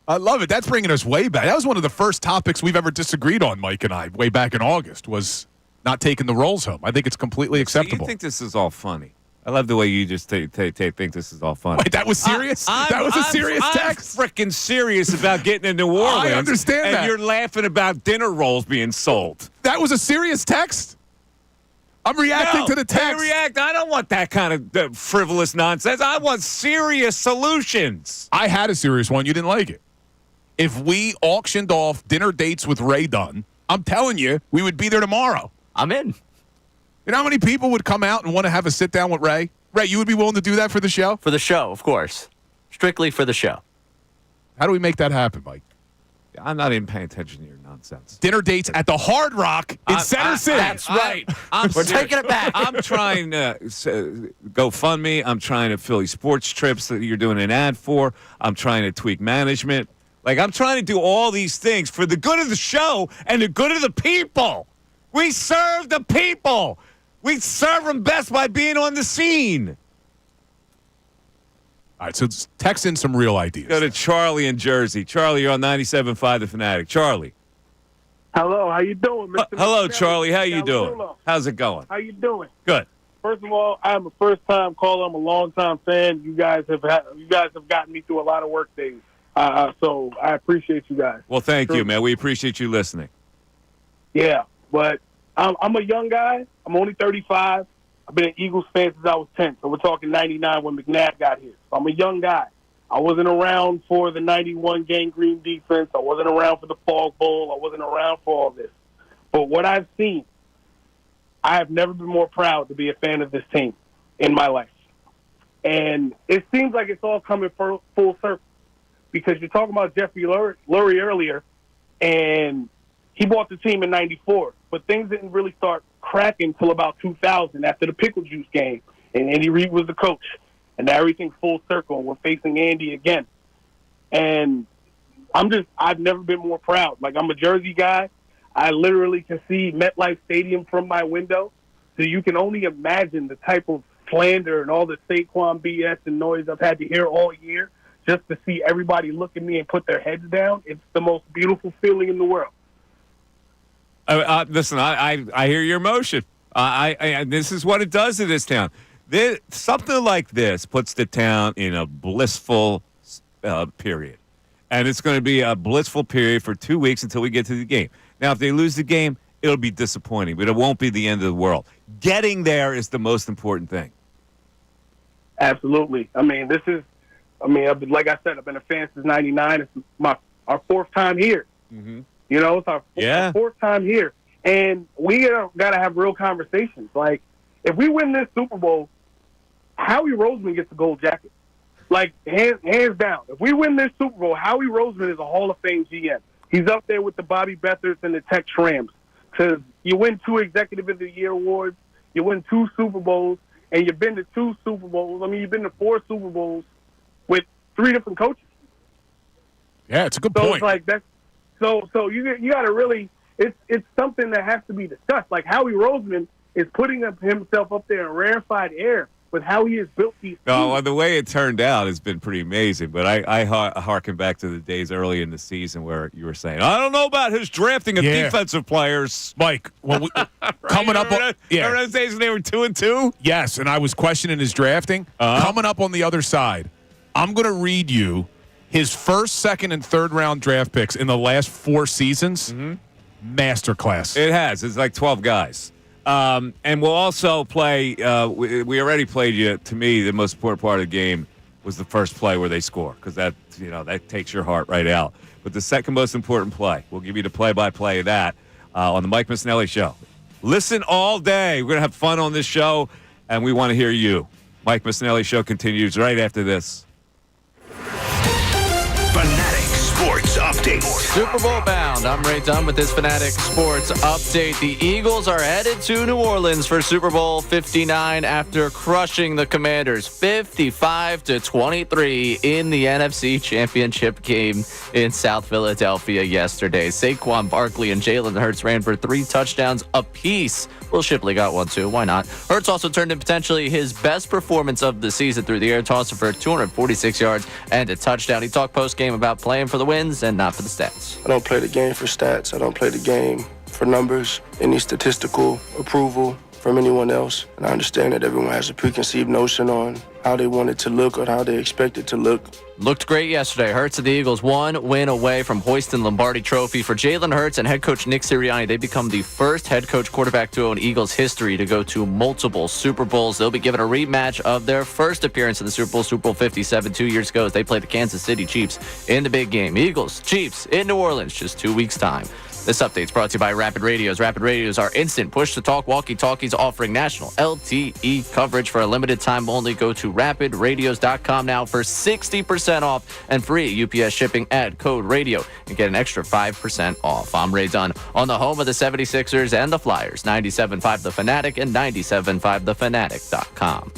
That's bringing us way back. That was one of the first topics we've ever disagreed on, Mike and I, way back in August, was not taking the rolls home. I think it's completely acceptable. You think this is all funny? I love the way you just think this is all funny. Wait, that was serious? That was a serious text? I'm freaking serious about getting to New Orleans. I understand that. And you're laughing about dinner rolls being sold. That was a serious text? I'm reacting to the text. I don't want that kind of frivolous nonsense. I want serious solutions. I had a serious one. You didn't like it. If we auctioned off dinner dates with Ray Dunn, I'm telling you, we would be there tomorrow. I'm in. You know how many people would come out and want to have a sit-down with Ray? Ray, you would be willing to do that for the show? For the show, of course. Strictly for the show. How do we make that happen, Mike? I'm not even paying attention to your nonsense. Dinner dates at the Hard Rock in Center City. That's right. We're taking it back. I'm trying to GoFundMe. I'm trying to Philly sports trips that you're doing an ad for. I'm trying to tweak management. Like, I'm trying to do all these things for the good of the show and the good of the people. We serve the people. We serve them best by being on the scene. All right, so text in some real ideas. Go to Charlie in Jersey. Charlie, you're on 97.5 The Fanatic. Charlie. Hello, how you doing, Mr. Hello, Missanelli? Charlie. How you doing? Salciunas. How's it going? How you doing? Good. First of all, I'm a first-time caller. I'm a long-time fan. You guys have gotten me through a lot of work days. So I appreciate you guys. Well, thank you, man. We appreciate you listening. Yeah, but I'm a young guy. I'm only 35. I've been an Eagles fan since I was 10. So we're talking 99 when McNabb got here. So I'm a young guy. I wasn't around for the 91 gangrene defense. I wasn't around for the Fog Bowl. I wasn't around for all this. But what I've seen, I have never been more proud to be a fan of this team in my life. And it seems like it's all coming full circle because you're talking about Jeffrey Lurie earlier, and he bought the team in 94. But things didn't really start cracking until about 2000 after the Pickle Juice game. And Andy Reid was the coach. And now everything's full circle, and we're facing Andy again. And I've never been more proud. Like, I'm a Jersey guy. I literally can see MetLife Stadium from my window. So you can only imagine the type of slander and all the Saquon BS and noise I've had to hear all year just to see everybody look at me and put their heads down. It's the most beautiful feeling in the world. Listen, I hear your emotion. This is what it does to this town. Something like this puts the town in a blissful period. And it's going to be a blissful period for 2 weeks until we get to the game. Now, if they lose the game, it'll be disappointing, but it won't be the end of the world. Getting there is the most important thing. Absolutely. Like I said, I've been a fan since 99. It's our fourth time here. Mm-hmm. You know, it's our fourth time here. And we got to have real conversations. Like, if we win this Super Bowl, Howie Roseman gets the gold jacket. Like, hands down. If we win this Super Bowl, Howie Roseman is a Hall of Fame GM. He's up there with the Bobby Beathers and the Tex Rams. Because you win 2 Executive of the Year awards, you win 2 Super Bowls, and you've been to 2 Super Bowls. I mean, you've been to 4 Super Bowls with 3 different coaches. Yeah, it's a good point. It's like that's so you got to really it's something that has to be discussed. Like, Howie Roseman is putting himself up there in rarefied air with how he has built these teams. No, the way it turned out has been pretty amazing. But I harken back to the days early in the season where you were saying, I don't know about his drafting of defensive players. Mike, well, coming up on remember those days when they were 2-2? Yes, and I was questioning his drafting. Coming up on the other side, I'm going to read you his first, second, and third round draft picks in the last 4 seasons. Mm-hmm. Masterclass. It has. It's like 12 guys. And we'll also play. We already played you. To me, the most important part of the game was the first play where they score, because that takes your heart right out. But the second most important play, we'll give you the play-by-play of that on the Mike Missanelli Show. Listen all day. We're gonna have fun on this show, and we want to hear you. Mike Missanelli Show continues right after this. Fanatic Sports Update. Super Bowl bound. I'm Ray Dunn with this Fanatic Sports Update. The Eagles are headed to New Orleans for Super Bowl 59 after crushing the Commanders 55-23 in the NFC Championship game in South Philadelphia yesterday. Saquon Barkley and Jalen Hurts ran for 3 touchdowns apiece. Will Shipley got one too. Why not? Hurts also turned in potentially his best performance of the season through the air, tossing for 246 yards and a touchdown. He talked post-game about playing for the wins and not for the stats. I don't play the game for stats. I don't play the game for numbers, any statistical approval from anyone else. And I understand that everyone has a preconceived notion on how they want it to look or how they expect it to look. Looked great yesterday. Hurts and the Eagles 1 win away from hoisting Lombardi Trophy. For Jalen Hurts and head coach Nick Sirianni, they become the first head coach quarterback duo in Eagles history to go to multiple Super Bowls. They'll be given a rematch of their first appearance in the Super Bowl 57 2 years ago as they played the Kansas City Chiefs in the big game. Eagles, Chiefs in New Orleans, just 2 weeks' time. This update is brought to you by Rapid Radios. Rapid Radios are instant push-to-talk walkie-talkies offering national LTE coverage for a limited time only. Go to rapidradios.com now for 60% off and free UPS shipping at code radio and get an extra 5% off. I'm Ray Dunn on the home of the 76ers and the Flyers, 97.5 The Fanatic and 97.5thefanatic.com.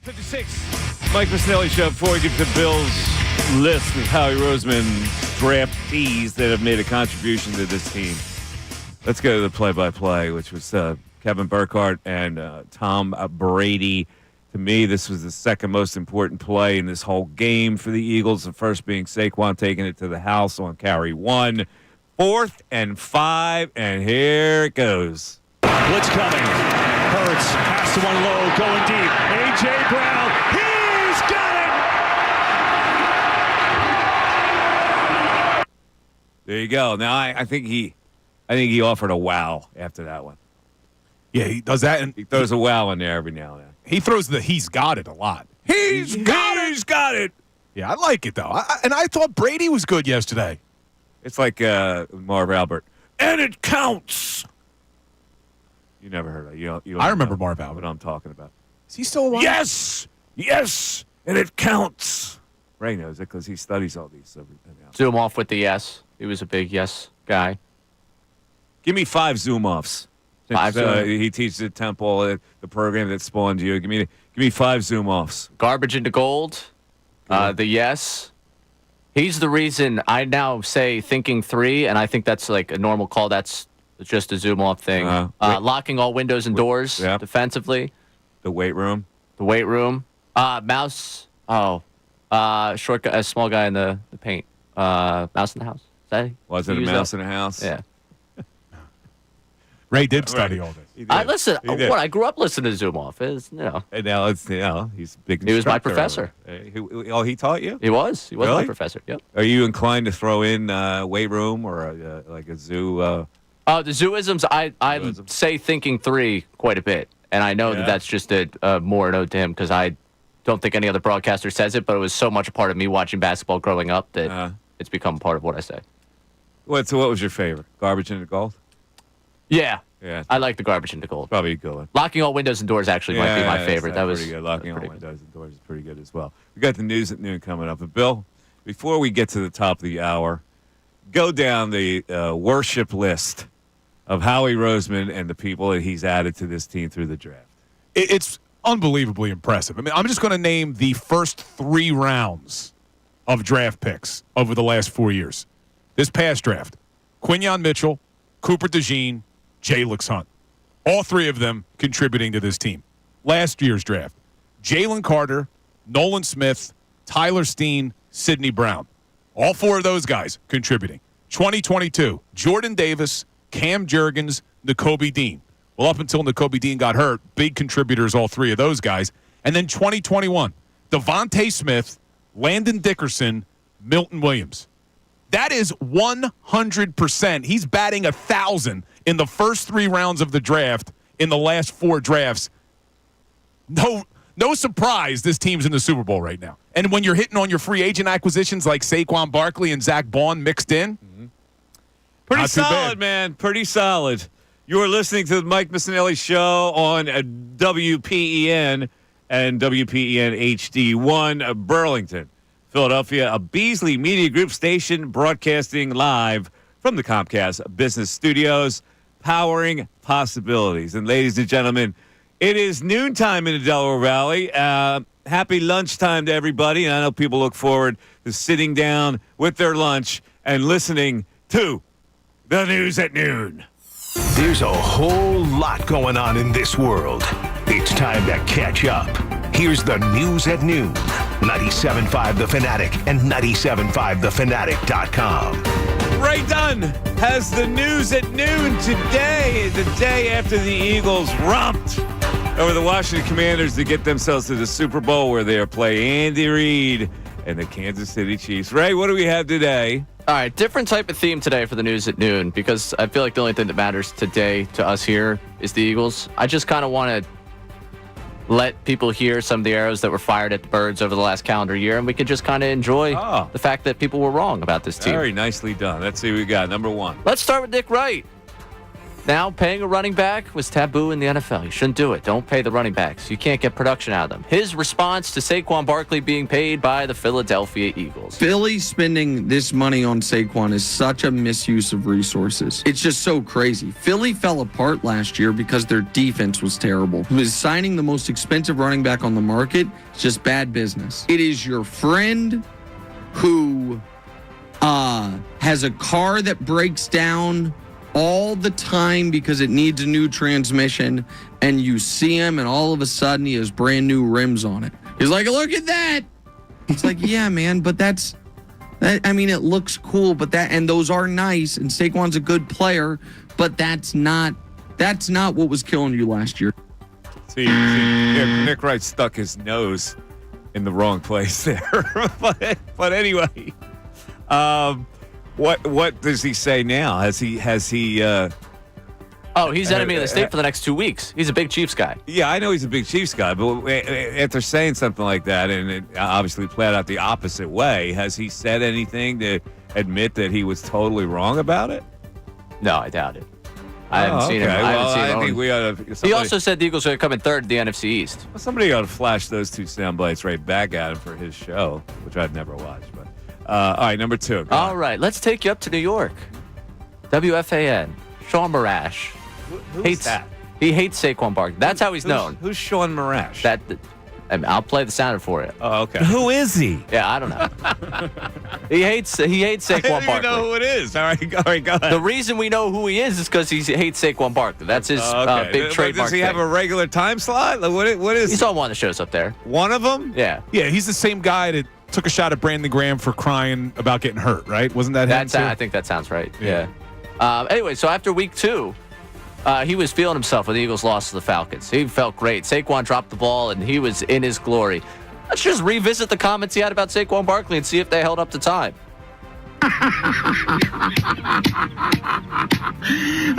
56. Mike Missanelli Show. Before we get to Bill's list of Howie Roseman draftees that have made a contribution to this team, let's go to the play-by-play, which was Kevin Burkhardt and Tom Brady. To me, this was the second most important play in this whole game for the Eagles. The first being Saquon taking it to the house on carry 1. 4th and 5, and here it goes. Blitz coming. Hurts pass to one low, going deep. A.J. Brown, he's got it! There you go. Now I think he offered a wow after that one. Yeah, he does that, and he throws a wow in there every now and then. He throws the "he's got it" a lot. He's got it. Yeah, I like it though. I thought Brady was good yesterday. It's like Marv Albert, and it counts. You never heard of it. You don't I remember know Marv Albert. what I'm talking about. Is he still alive? Yes, and it counts. Ray knows it because he studies all these. Zoom off with the yes. He was a big yes guy. Give me 5 zoom offs. He teaches at Temple, the program that spawned you. Give me 5 zoom offs. Garbage into gold. The yes. He's the reason I now say thinking 3, and I think that's like a normal call. That's just a zoom off thing. Locking all windows and doors defensively. The weight room. Mouse. Short guy, a small guy in the paint. Mouse in the house. Was it a mouse in the house? Yeah. Ray did study all this. I listen. I grew up listening to Zoom Off. And now he's a big. He was my professor. He taught you? He was. He was really? my professor. Yep. Are you inclined to throw in weight room or like a zoo? The zooisms. I say thinking 3 quite a bit, and I know that's just a more note to him because I don't think any other broadcaster says it, but it was so much a part of me watching basketball growing up that it's become part of what I say. What was your favorite? Garbage into gold? Yeah. I like the garbage into gold. Probably a good one. Locking all windows and doors actually might be my favorite. That was pretty good. Locking all windows and doors is pretty good as well. We got the news at noon coming up. But Bill, before we get to the top of the hour, go down the worship list of Howie Roseman and the people that he's added to this team through the draft. It's unbelievably impressive. I mean, I'm just going to name the first 3 rounds of draft picks over the last 4 years. This past draft, Quinyon Mitchell, Cooper DeJean, Jalix Hunt. All 3 of them contributing to this team. Last year's draft, Jalen Carter, Nolan Smith, Tyler Steen, Sidney Brown. All 4 of those guys contributing. 2022, Jordan Davis, Cam Jurgens, Nakobe Dean. Well, up until Nakobe Dean got hurt, big contributors, all 3 of those guys. And then 2021, Devontae Smith, Landon Dickerson, Milton Williams. That is 100%. He's batting 1,000 in the first 3 rounds of the draft in the last 4 drafts. No surprise this team's in the Super Bowl right now. And when you're hitting on your free agent acquisitions like Saquon Barkley and Zach Bond mixed in, pretty solid, man. Pretty solid. You are listening to the Mike Missanelli Show on WPEN and WPEN HD1 Burlington, Philadelphia, a Beasley Media Group station broadcasting live from the Comcast Business Studios, powering possibilities. And ladies and gentlemen, it is noontime in the Delaware Valley. Happy lunchtime to everybody. And I know people look forward to sitting down with their lunch and listening to the news at noon. There's a whole lot going on in this world. It's time to catch up. Here's the news at noon. 97.5 The Fanatic and 97.5thefanatic.com. Ray Dunn has the news at noon today, the day after the Eagles romped over the Washington Commanders to get themselves to the Super Bowl, where they are playing Andy Reid and the Kansas City Chiefs. Ray, what do we have today? All right, different type of theme today for the news at noon, because I feel like the only thing that matters today to us here is the Eagles. I just kind of want to let people hear some of the arrows that were fired at the Birds over the last calendar year, and we could just kind of enjoy the fact that people were wrong about this team. Very nicely done. Let's see what we got. Number 1. Let's start with Nick Wright. Now, paying a running back was taboo in the NFL. You shouldn't do it. Don't pay the running backs. You can't get production out of them. His response to Saquon Barkley being paid by the Philadelphia Eagles. Philly spending this money on Saquon is such a misuse of resources. It's just so crazy. Philly fell apart last year because their defense was terrible. It was signing the most expensive running back on the market. It's just bad business. It is your friend who has a car that breaks down all the time because it needs a new transmission, and you see him and all of a sudden he has brand new rims on it. He's like, look at that. It's like, yeah, man, but it looks cool, and those are nice, and Saquon's a good player, but that's not what was killing you last year. See, Nick Wright stuck his nose in the wrong place there. but anyway, what does he say now? Has he? He's enemy of the state for the next 2 weeks. He's a big Chiefs guy. Yeah, I know he's a big Chiefs guy, but after saying something like that, and it obviously played out the opposite way, has he said anything to admit that he was totally wrong about it? No, I doubt it. I haven't seen him. I think we ought to. He also said the Eagles are going to come in third in the NFC East. Well, somebody ought to flash those two sound bites right back at him for his show, which I've never watched. But all right, number 2. All right, let's take you up to New York. WFAN. Sean Marash. Who's that? He hates Saquon Barkley. That's how he's known. Who's Sean Marash? I'll play the sounder for you. Oh, okay. Who is he? Yeah, I don't know. He hates Saquon Barkley. I don't even know who it is. All right, go ahead. The reason we know who he is because he hates Saquon Barkley. That's his big trademark. Does he have a regular time slot? What is? He's on one of the shows up there. One of them? Yeah. Yeah, he's the same guy that took a shot at Brandon Graham for crying about getting hurt, right? Wasn't that him too? I think that sounds right. Yeah. Anyway, so after week 2, he was feeling himself when the Eagles lost to the Falcons. He felt great. Saquon dropped the ball, and he was in his glory. Let's just revisit the comments he had about Saquon Barkley and see if they held up to time.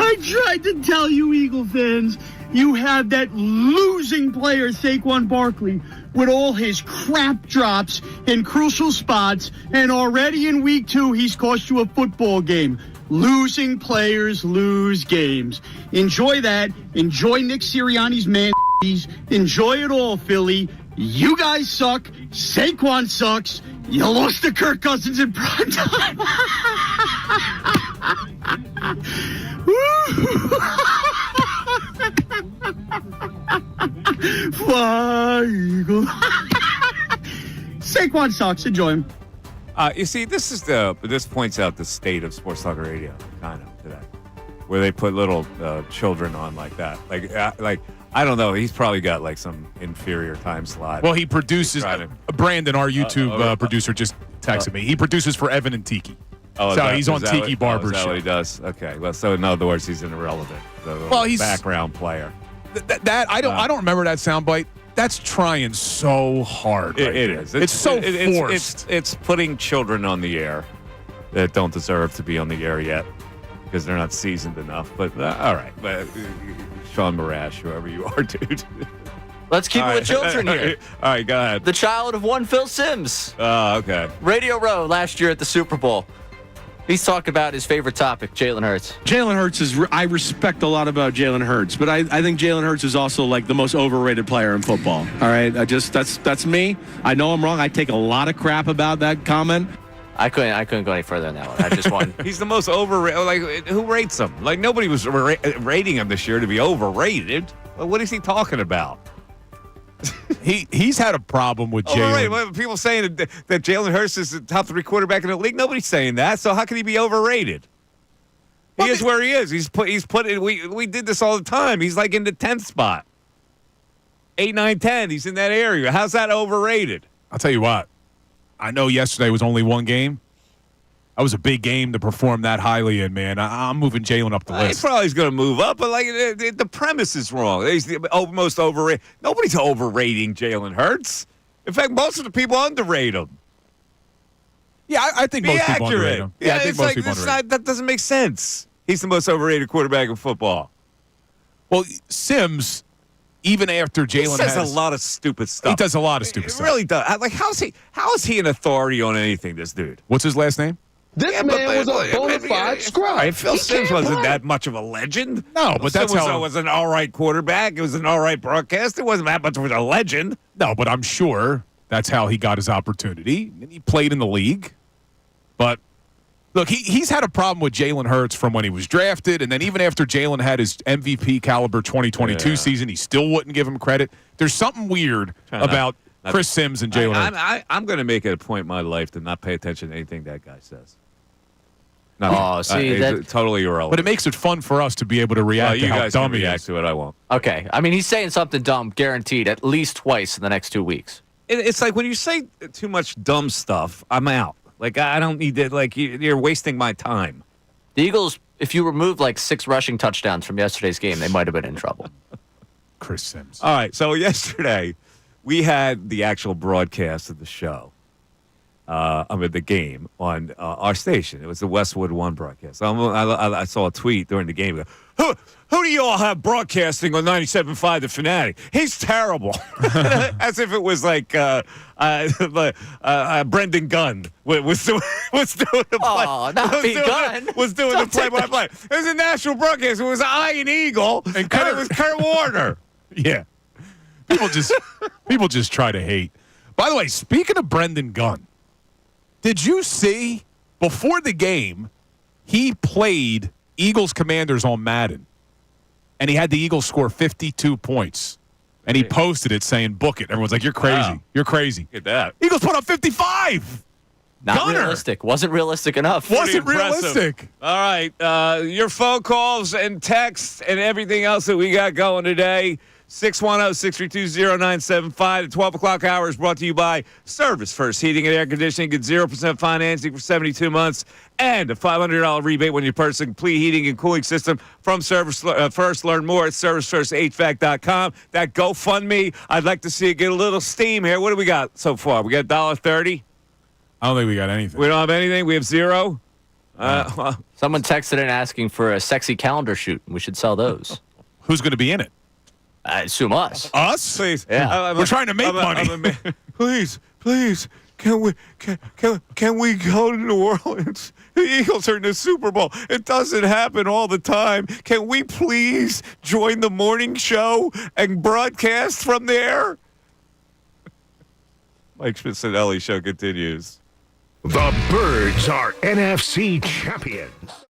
I tried to tell you, Eagle fans, you have that losing player, Saquon Barkley, with all his crap drops in crucial spots, and already in week 2, he's cost you a football game. Losing players lose games. Enjoy that. Enjoy Nick Sirianni's man. Enjoy it all, Philly. You guys suck. Saquon sucks. You lost to Kirk Cousins in prime time. Fly, Eagle. Saquon sucks. Enjoy him. You see, this points out the state of sports talk radio kind of today, where they put little children on like that. Like I don't know. He's probably got like some inferior time slot. Well, he produces. Brandon, our YouTube producer, just texted me. He produces for Evan and Tiki. He's on Tiki Barber's show. Is that what he does? Okay. Well, so in other words, he's an irrelevant. He's background player. I don't remember that soundbite. That's trying so hard. It is. It's so forced. It's putting children on the air that don't deserve to be on the air yet because they're not seasoned enough. But all right. But Sean Marash, whoever you are, dude. Let's keep it with children here. All right, go ahead. The child of one Phil Simms. Oh, okay. Radio Row last year at the Super Bowl. He's talking about his favorite topic, Jalen Hurts. Jalen Hurts I respect a lot about Jalen Hurts, but I think Jalen Hurts is also like the most overrated player in football. All right, that's me. I know I'm wrong. I take a lot of crap about that comment. I couldn't go any further than that one. I just won. He's the most overrated. Like, who rates him? Like, nobody was rating him this year to be overrated. What is he talking about? He's had a problem with Jalen. Well, people saying that Jalen Hurts is the top 3 quarterback in the league. Nobody's saying that. So how can he be overrated? He is where he is. He's put in. We did this all the time. He's like in the 10th spot. 8, 9, 10. He's in that area. How's that overrated? I'll tell you what. I know yesterday was only one game. That was a big game to perform that highly in, man. I'm moving Jalen up the list. He probably is going to move up, but like the premise is wrong. He's the most overrated. Nobody's overrating Jalen Hurts. In fact, most of the people underrate him. Yeah, I think most people underrate him. Yeah, I think most people underrate him. That doesn't make sense. He's the most overrated quarterback in football. Well, Sims, even after Jalen says a lot of stupid stuff. He does a lot of stupid stuff. He really does. Like, how is he an authority on anything, this dude? What's his last name? This man was a bona fide scrub. All right, Phil He Simms can't wasn't play. that much of a legend. No, but that's Simms how was an all right quarterback. It was an all right broadcast. It wasn't that much of a legend. No, but I'm sure that's how he got his opportunity. And he played in the league. But look, he's had a problem with Jalen Hurts from when he was drafted, and then even after Jalen had his MVP caliber 2022 season, he still wouldn't give him credit. There's something weird about Chris Simms and Jalen Hurts. I'm going to make it a point in my life to not pay attention to anything that guy says. That's totally irrelevant. But it makes it fun for us to be able to react to you how guys dumb can he react is. to it. I won't. okay. I mean, he's saying something dumb, guaranteed, at least twice in the next 2 weeks. It's like when you say too much dumb stuff, I'm out. Like, I don't need to, like, you're wasting my time. The Eagles, if you remove like 6 rushing touchdowns from yesterday's game, they might have been in trouble. Chris Simms. All right, so yesterday we had the actual broadcast of the show. The game on our station. It was the Westwood One broadcast. I saw a tweet during the game. Who do you all have broadcasting on 97.5 The Fanatic? He's terrible. As if it was like Brendan Gunn was doing the play. Oh, not B. Gunn. Was doing the play-by-play. It was a national broadcast. It was Ian Eagle, and it was Kurt Warner. Yeah. People just try to hate. By the way, speaking of Brendan Gunn, did you see before the game he played Eagles Commanders on Madden, and he had the Eagles score 52 points, and he posted it saying, "Book it." Everyone's like, "You're crazy. Wow. You're crazy." Look at that. Eagles put up 55. Not Gunner. realistic. Wasn't realistic enough. Wasn't Pretty impressive. realistic. All right. Your phone calls and texts and everything else that we got going today. 610-632-0975. The 12 o'clock hour is brought to you by Service First Heating and Air Conditioning. Get 0% financing for 72 months and a $500 rebate when you purchase a complete heating and cooling system from Service First. Learn more at ServiceFirstHVAC.com. That GoFundMe, I'd like to see it get a little steam here. What do we got so far? We got $1.30. I don't think we got anything. We don't have anything. We have zero. Someone texted in asking for a sexy calendar shoot. We should sell those. Who's going to be in it? I assume us. Us? Please. Yeah. We're trying to make money. Please, can we go to New Orleans? The Eagles are in the Super Bowl. It doesn't happen all the time. Can we please join the morning show and broadcast from there? Mike Missanelli show continues. The Birds are NFC champions.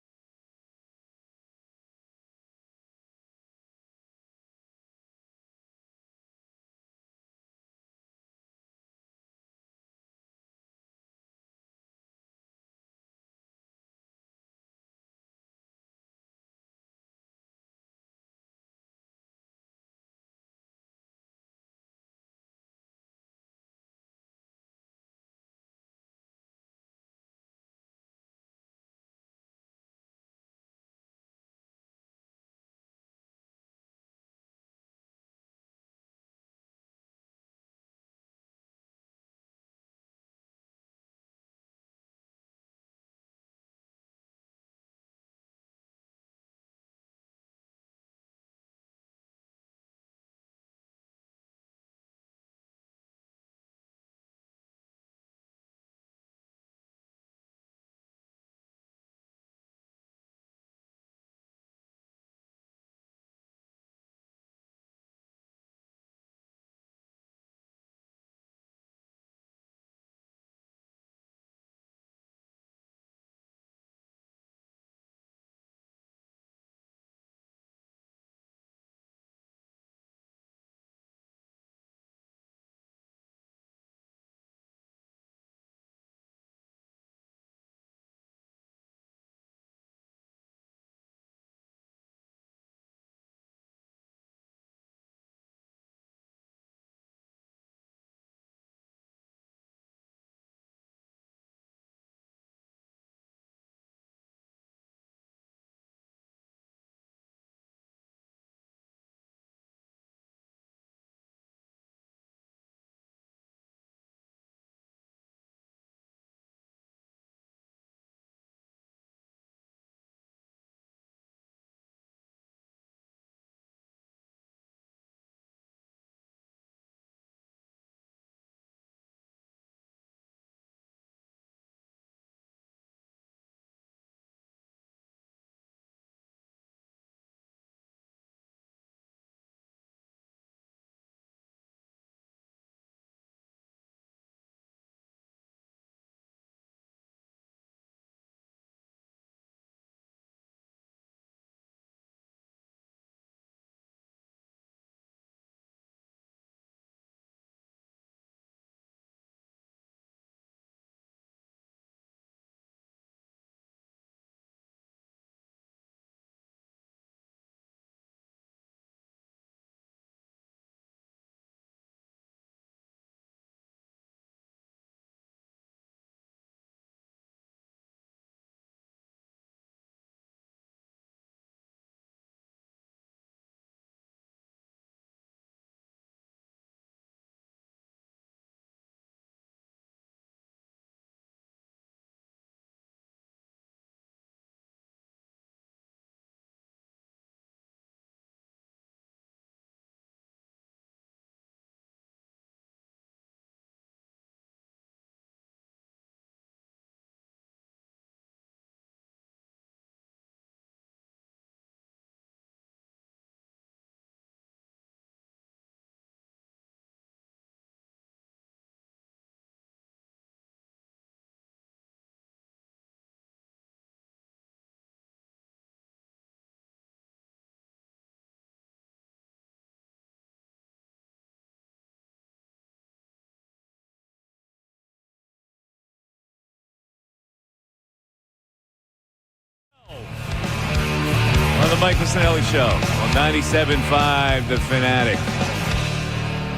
the Mike Missanelli Show on 97.5 The Fanatic.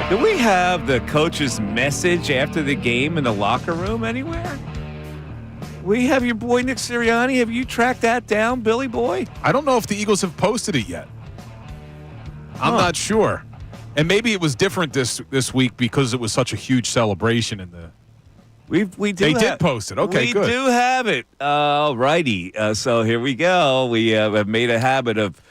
Do we have the coach's message after the game in the locker room anywhere? We have your boy Nick Sirianni. Have you tracked that down, Billy Boy? I don't know if the Eagles have posted it yet. I'm not sure. And maybe it was different this week because it was such a huge celebration in the. They did post it. Okay, good. We do have it. All righty. So here we go. We have made a habit of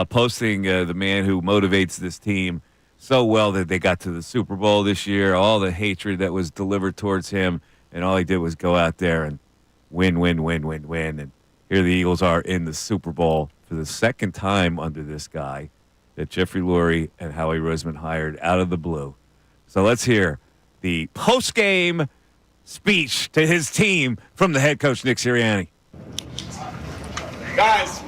posting the man who motivates this team so well that they got to the Super Bowl this year, all the hatred that was delivered towards him, and all he did was go out there and win. And here the Eagles are in the Super Bowl for the second time under this guy that Jeffrey Lurie and Howie Roseman hired out of the blue. So let's hear the post-game speech to his team from the head coach, Nick Sirianni. Guys,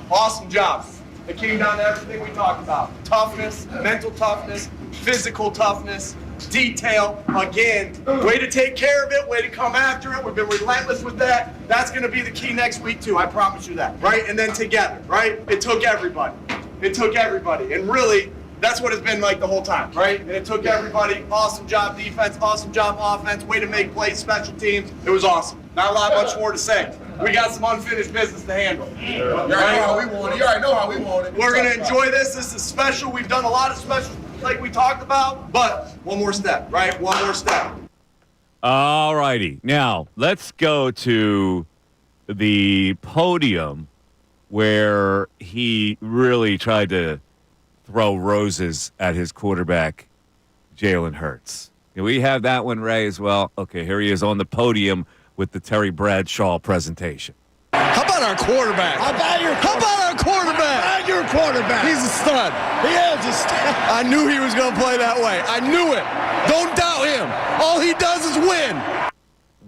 awesome job. It came down to everything we talked about. Toughness, mental toughness, physical toughness, detail. Again, way to take care of it, way to come after it. We've been relentless with that. That's going to be the key next week, too. I promise you that, right? And then together, right? It took everybody. And really, that's what it's been like the whole time, right? And it took everybody. Awesome job defense, awesome job offense, way to make plays, special teams. It was awesome. Not a lot much more to say. We got some unfinished business to handle. You already know how we want it. You already know how we want it. We're going to enjoy this. This is special. We've done a lot of specials like we talked about, but one more step, right? One more step. All righty. Now, let's go to the podium where he really tried to throw roses at his quarterback, Jalen Hurts. Can we have that one, Ray, as well? Okay, here he is on the podium with the Terry Bradshaw presentation. How about our quarterback? How about our quarterback? He's a stud. He is a stud. I knew he was going to play that way. I knew it. Don't doubt him. All he does is win.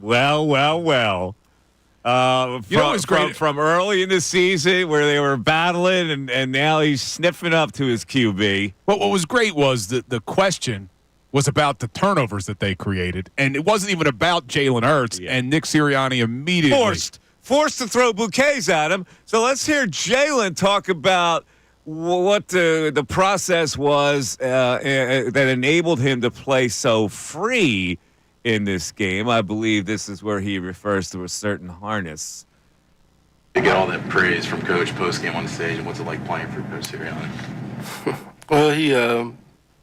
Well. From early in the season where they were battling, and now he's sniffing up to his QB. What was great was the question was about the turnovers that they created, and it wasn't even about Jalen Hurts, and Nick Sirianni immediately forced to throw bouquets at him. So let's hear Jalen talk about what the process was that enabled him to play so free in this game. I believe this is where he refers to a certain harness. You get all that praise from Coach post-game on the stage, and what's it like playing for Coach Sirianni? Well,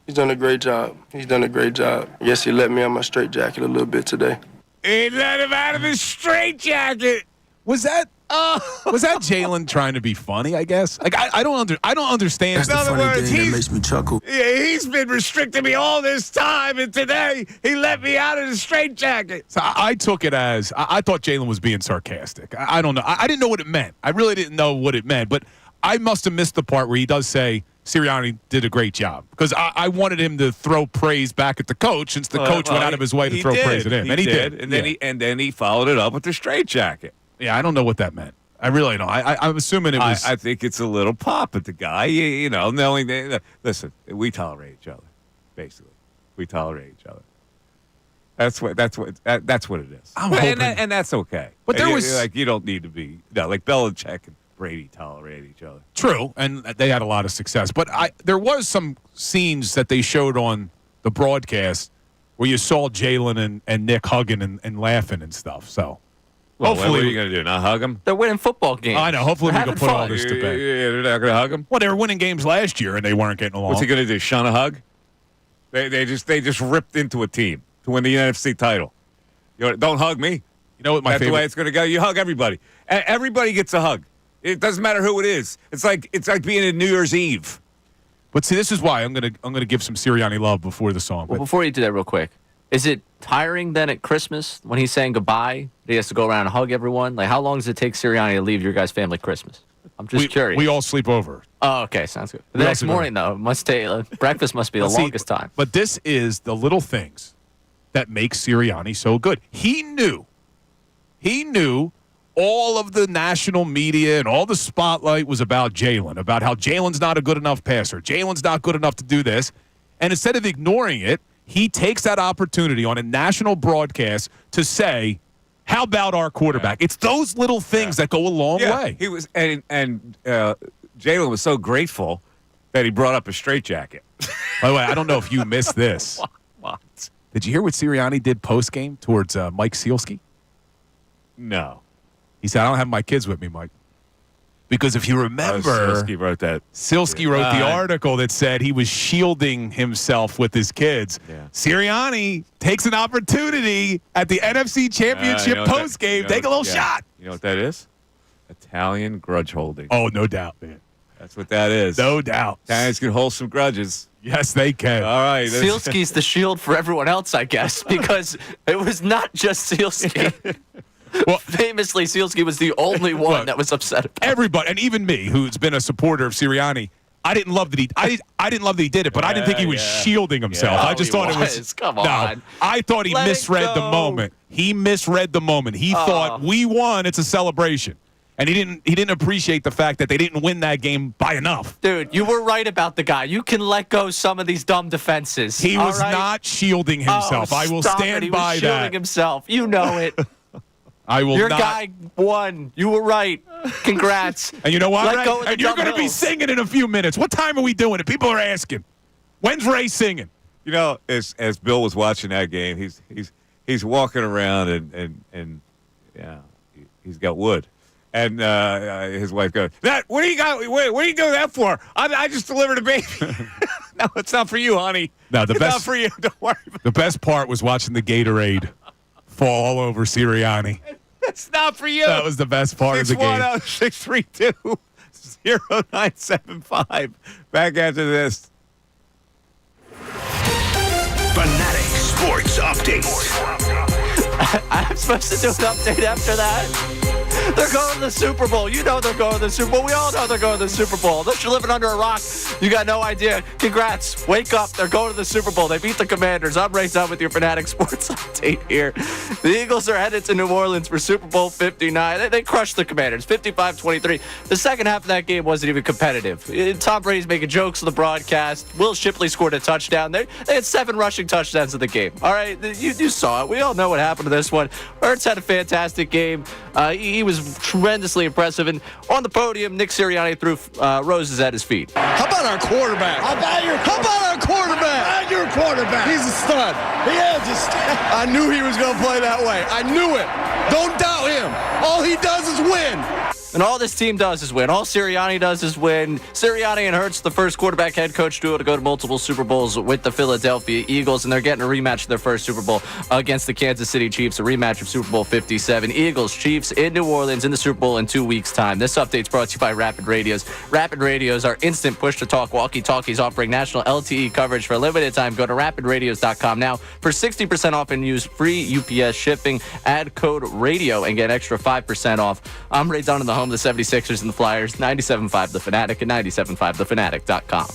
he's done a great job. I guess he let me out my straitjacket a little bit today. He let him out of his straitjacket. Was that Jalen trying to be funny? I guess. Like I don't understand. That's the funny thing that makes me chuckle. Yeah, he's been restricting me all this time, and today he let me out of the straitjacket. So I took it as I thought Jalen was being sarcastic. I don't know. I didn't know what it meant. I really didn't know what it meant. But I must have missed the part where he does say Sirianni did a great job, because I wanted him to throw praise back at the coach, since the coach went out of his way to throw praise at him, and he did. And then he followed it up with the straitjacket. Yeah, I don't know what that meant. I really don't. I'm assuming it was. I think it's a little pop at the guy. You know, knowing that. Listen, we tolerate each other. Basically, we tolerate each other. That's what it is. And that's okay. But there was you don't need to be like Belichick and Brady tolerate each other. True, and they had a lot of success. But there was some scenes that they showed on the broadcast where you saw Jalen and Nick hugging and laughing and stuff. So. Well, hopefully, what are you going to do? Not hug them? They're winning football games. I know. Hopefully, we can put all this to bed. Yeah, they're not going to hug them. Well, they were winning games last year, and they weren't getting along. What's he going to do? Shun a hug? They just ripped into a team to win the NFC title. Don't hug me. You know what That's the way it's going to go. You hug everybody. Everybody gets a hug. It doesn't matter who it is. It's like being in New Year's Eve. But see, this is why I'm gonna give some Sirianni love before the song. Well, before you do that, real quick. Is it tiring then at Christmas when he's saying goodbye? He has to go around and hug everyone? Like, how long does it take Sirianni to leave your guys' family Christmas? I'm just curious. We all sleep over. Oh, okay. Sounds good. The next morning, though, breakfast must be the longest time. But this is the little things that make Sirianni so good. He knew all of the national media and all the spotlight was about Jalen, about how Jalen's not a good enough passer. Jalen's not good enough to do this. And instead of ignoring it, he takes that opportunity on a national broadcast to say, how about our quarterback? It's those little things that go a long way. He was, Jalen was so grateful that he brought up a straitjacket. By the way, I don't know if you missed this. What? Did you hear what Sirianni did post-game towards Mike Sealski? No. He said, I don't have my kids with me, Mike. Because if you remember, Sealski wrote that. Sealski wrote the article that said he was shielding himself with his kids. Yeah. Sirianni takes an opportunity at the NFC Championship post-game. Take a little shot. You know what that is? Italian grudge holding. Oh, no doubt, man. That's what that is. No doubt. Italians can hold some grudges. Yes, they can. All right. Sealski's the shield for everyone else, I guess, because it was not just Sealski. Well, famously, Sealski was the only one that was upset about it. Everybody, and even me, who's been a supporter of Sirianni, I didn't love that he. I didn't love that he did it, but I didn't think he was shielding himself. Yeah. I just thought it was. Come on. No, I thought he misread the moment. He misread the moment. He thought we won. It's a celebration, and he didn't appreciate the fact that they didn't win that game by enough. Dude, you were right about the guy. You can let go some of these dumb defenses. He was not shielding himself. I will stand by that. He was shielding himself. You know it. I will Your not. guy won. You were right. Congrats. And you know what, Let go of Ray? And the you're dumb going to be hills. singing in a few minutes. What time are we doing it? People are asking. When's Ray singing? You know, as Bill was watching that game, he's walking around and yeah, he's got wood. And his wife goes, "That what do you got? What are you doing that for? I just delivered a baby." No, it's not for you, honey. No, the It's best not for you. Don't worry about it. The best part was watching the Gatorade fall all over Sirianni. It's not for you. That was the best part of the game. 610-632-0975. Back after this. Fanatic Sports Update. I'm supposed to do an update after that? They're going to the Super Bowl. You know they're going to the Super Bowl. We all know they're going to the Super Bowl. Unless you're living under a rock, you got no idea. Congrats. Wake up. They're going to the Super Bowl. They beat the Commanders. I'm Ray Dunn with your Fanatic Sports Update here. The Eagles are headed to New Orleans for Super Bowl 59. They crushed the Commanders, 55-23. The second half of that game wasn't even competitive. Tom Brady's making jokes on the broadcast. Will Shipley scored a touchdown. They had 7 rushing touchdowns in the game. All right, you saw it. We all know what happened to this one. Hurts had a fantastic game. He was tremendously impressive. And on the podium, Nick Sirianni threw roses at his feet. How about our quarterback? How about our quarterback? Your quarterback. He's a stud. He is a stud. I knew he was going to play that way. I knew it. Don't doubt him. All he does is win. And all this team does is win. All Sirianni does is win. Sirianni and Hurts, the first quarterback head coach duo to go to multiple Super Bowls with the Philadelphia Eagles, and they're getting a rematch of their first Super Bowl against the Kansas City Chiefs, a rematch of Super Bowl 57. Eagles, Chiefs in New Orleans in the Super Bowl in 2 weeks' time. This update's brought to you by Rapid Radios. Rapid Radios are instant push-to-talk walkie-talkies offering national LTE coverage for a limited time. Go to rapidradios.com now for 60% off and use free UPS shipping. Add code RADIO and get extra 5% off. I'm Ray Dunn in the home of the 76ers and the Flyers, 97.5 The Fanatic and 97.5thefanatic.com.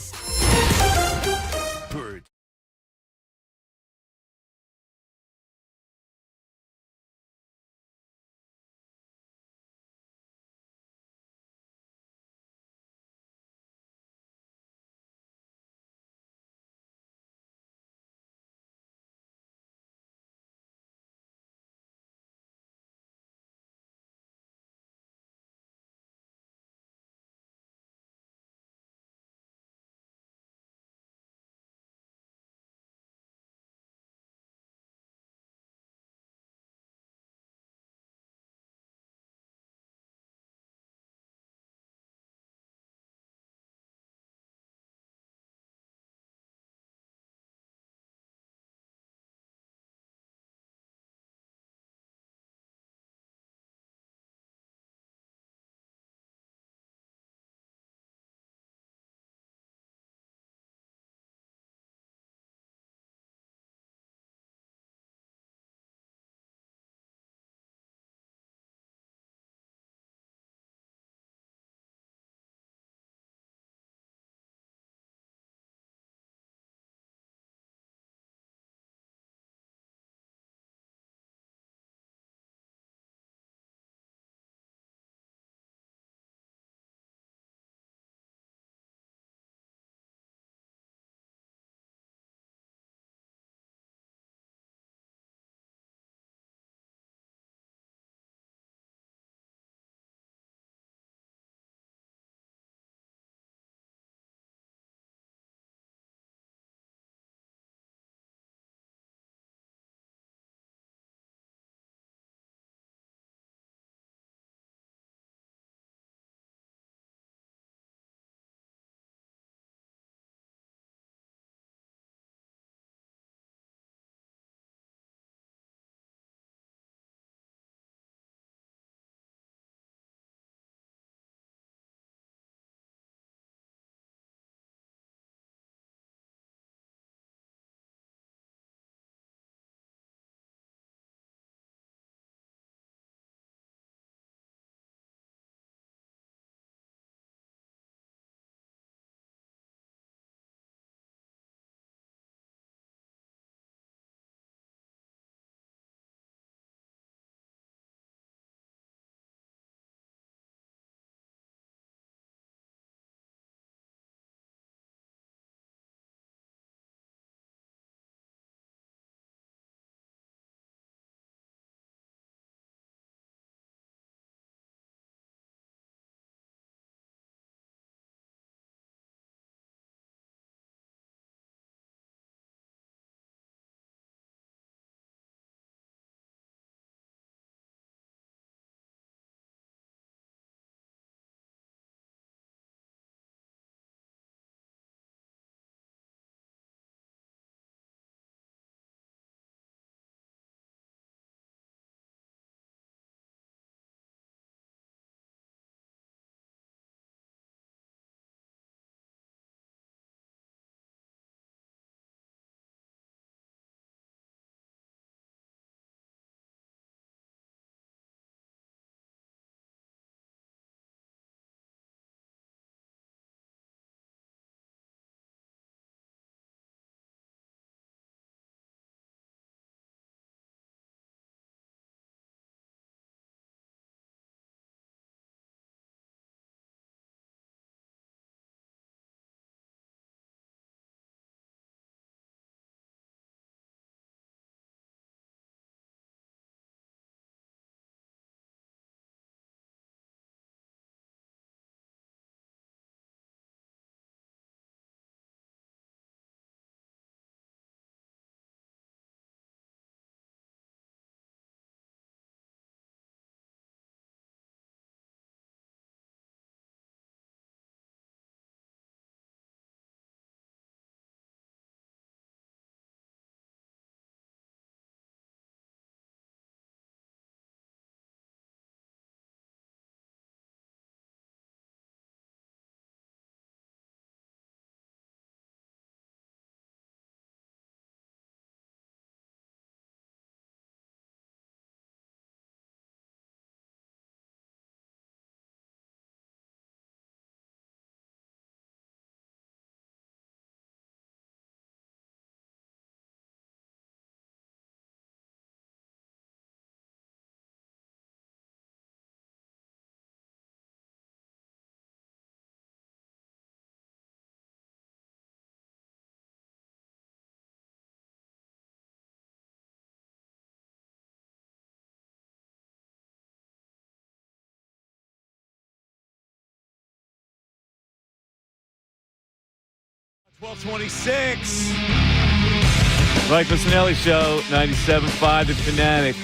12:26. Mike Missanelli Show, 97.5 The Fanatic.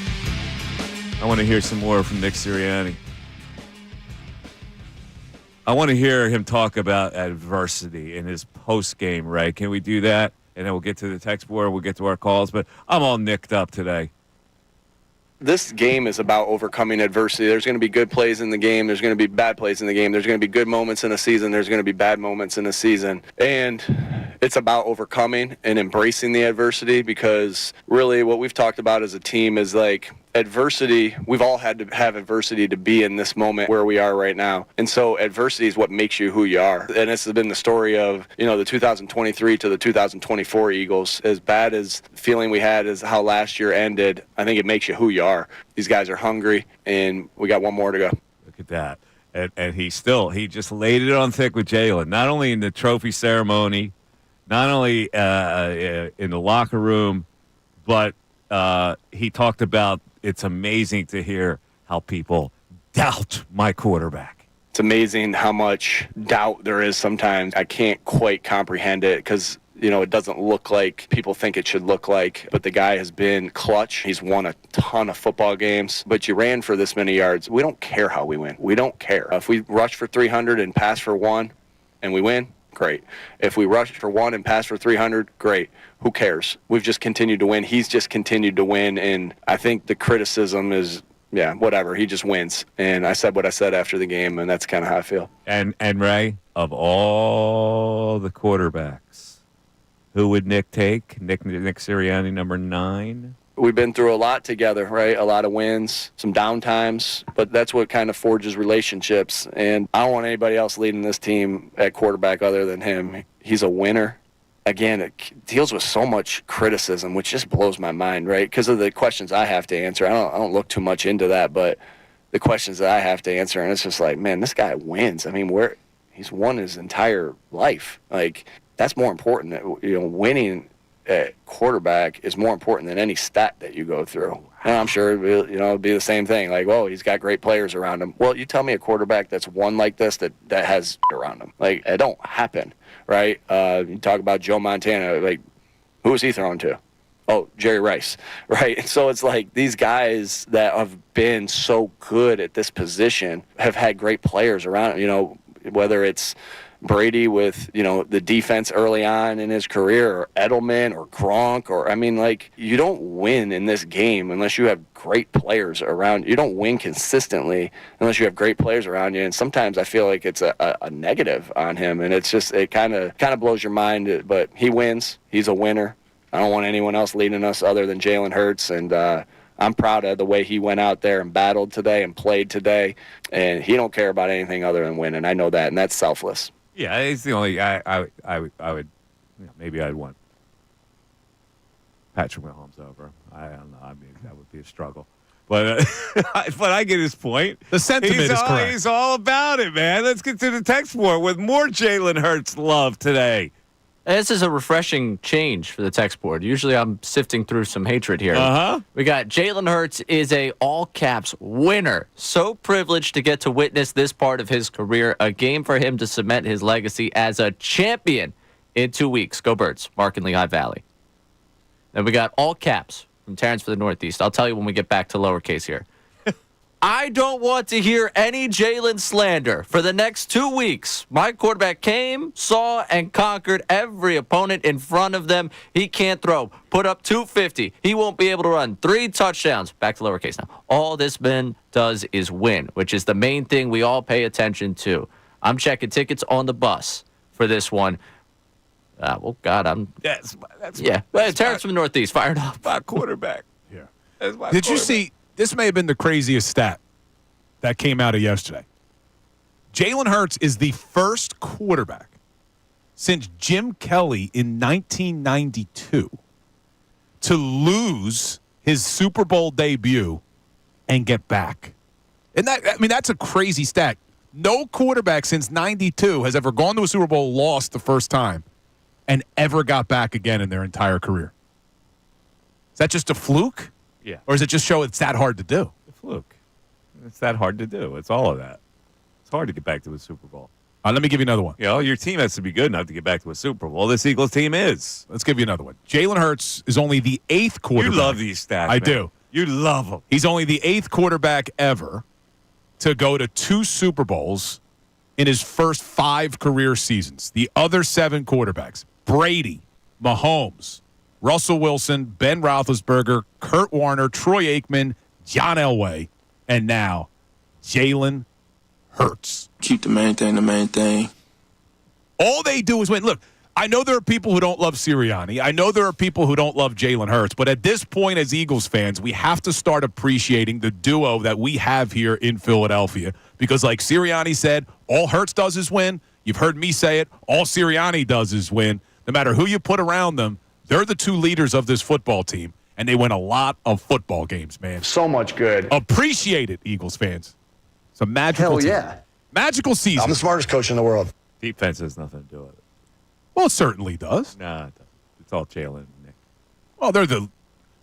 I want to hear some more from Nick Sirianni. I want to hear him talk about adversity in his post-game, right? Can we do that? And then we'll get to the text board, we'll get to our calls. But I'm all nicked up today. This game is about overcoming adversity. There's going to be good plays in the game. There's going to be bad plays in the game. There's going to be good moments in a season. There's going to be bad moments in a season. And it's about overcoming and embracing the adversity, because really what we've talked about as a team is like adversity. We've all had to have adversity to be in this moment where we are right now. And so adversity is what makes you who you are. And this has been the story of, the 2023 to the 2024 Eagles. As bad as the feeling we had as how last year ended, I think it makes you who you are. These guys are hungry, and we got one more to go. Look at that. And he just laid it on thick with Jalen, not only in the trophy ceremony, not only in the locker room, but he talked about it's amazing to hear how people doubt my quarterback. It's amazing how much doubt there is sometimes. I can't quite comprehend it because, it doesn't look like people think it should look like. But the guy has been clutch. He's won a ton of football games. But you ran for this many yards. We don't care how we win. We don't care. If we rush for 300 and pass for 1 and we win, great. If we rush for 1 and pass for 300, great. Who cares? We've just continued to win. He's just continued to win. And I think the criticism is, whatever. He just wins. And I said what I said after the game, and that's kind of how I feel. And Ray, of all the quarterbacks, who would Nick take? Nick Sirianni, number 9? We've been through a lot together, right? A lot of wins, some downtimes, but that's what kind of forges relationships. And I don't want anybody else leading this team at quarterback other than him. He's a winner. Again, it deals with so much criticism, which just blows my mind, right? Because of the questions I have to answer. I don't look too much into that, but the questions that I have to answer, and it's just like, man, this guy wins. I mean, he's won his entire life. Like, that's more important. Winning at quarterback is more important than any stat that you go through. And I'm sure it'll be the same thing. Like, well, he's got great players around him. Well, you tell me a quarterback that's won like this that has around him. Like, it don't happen, right? You talk about Joe Montana. Like, who was he throwing to? Oh, Jerry Rice, right? So it's like these guys that have been so good at this position have had great players around. Whether it's Brady with, the defense early on in his career, or Edelman or Gronk, you don't win in this game unless you have great players around. You don't win consistently unless you have great players around you. And sometimes I feel like it's a negative on him, and it's just, it kind of blows your mind. But he wins. He's a winner. I don't want anyone else leading us other than Jalen Hurts, and I'm proud of the way he went out there and battled today and played today, and he don't care about anything other than winning. I know that, and that's selfless. Yeah, it's the only I would maybe I'd want Patrick Mahomes over. I don't know. I mean, that would be a struggle. But but I get his point. The sentiment is correct. He's all about it, man. Let's get to the text board with more Jalen Hurts love today. This is a refreshing change for the text board. Usually I'm sifting through some hatred here. We got Jalen Hurts is a all-caps winner. So privileged to get to witness this part of his career. A game for him to cement his legacy as a champion in 2 weeks. Go Birds. Mark in Lehigh Valley. Then we got all caps from Terrence for the Northeast. I'll tell you when we get back to lowercase here. I don't want to hear any Jalen slander for the next 2 weeks. My quarterback came, saw, and conquered every opponent in front of them. He can't throw. Put up 250. He won't be able to run 3 touchdowns. Back to lowercase now. All this man does is win, which is the main thing we all pay attention to. I'm checking tickets on the bus for this one. Well, God, that's Terrence from the Northeast, fired up. My quarterback. Yeah. Did you see? This may have been the craziest stat that came out of yesterday. Jalen Hurts is the first quarterback since Jim Kelly in 1992 to lose his Super Bowl debut and get back. And that's a crazy stat. No quarterback since 92 has ever gone to a Super Bowl, lost the first time, and ever got back again in their entire career. Is that just a fluke? Yeah. Or does it just show it's that hard to do? The fluke. It's that hard to do. It's all of that. It's hard to get back to the Super Bowl. Let me give you another one. You know, your team has to be good enough to get back to a Super Bowl. This Eagles team is. Let's give you another one. Jalen Hurts is only the 8th quarterback. You love these stats. I man. do. You love them. He's only the 8th quarterback ever to go to 2 Super Bowls in his first 5 career seasons. The other 7 quarterbacks, Brady, Mahomes, Russell Wilson, Ben Roethlisberger, Kurt Warner, Troy Aikman, John Elway, and now Jalen Hurts. Keep the main thing the main thing. All they do is win. Look, I know there are people who don't love Sirianni. I know there are people who don't love Jalen Hurts. But at this point, as Eagles fans, we have to start appreciating the duo that we have here in Philadelphia. Because like Sirianni said, all Hurts does is win. You've heard me say it. All Sirianni does is win. No matter who you put around them, they're the 2 leaders of this football team. And they win a lot of football games, man. So much good. Appreciate it, Eagles fans. It's a magical team. Magical season. I'm the smartest coach in the world. Defense has nothing to do with it. Well, it certainly does. Nah, it's all Jalen and Nick. Well, they're the.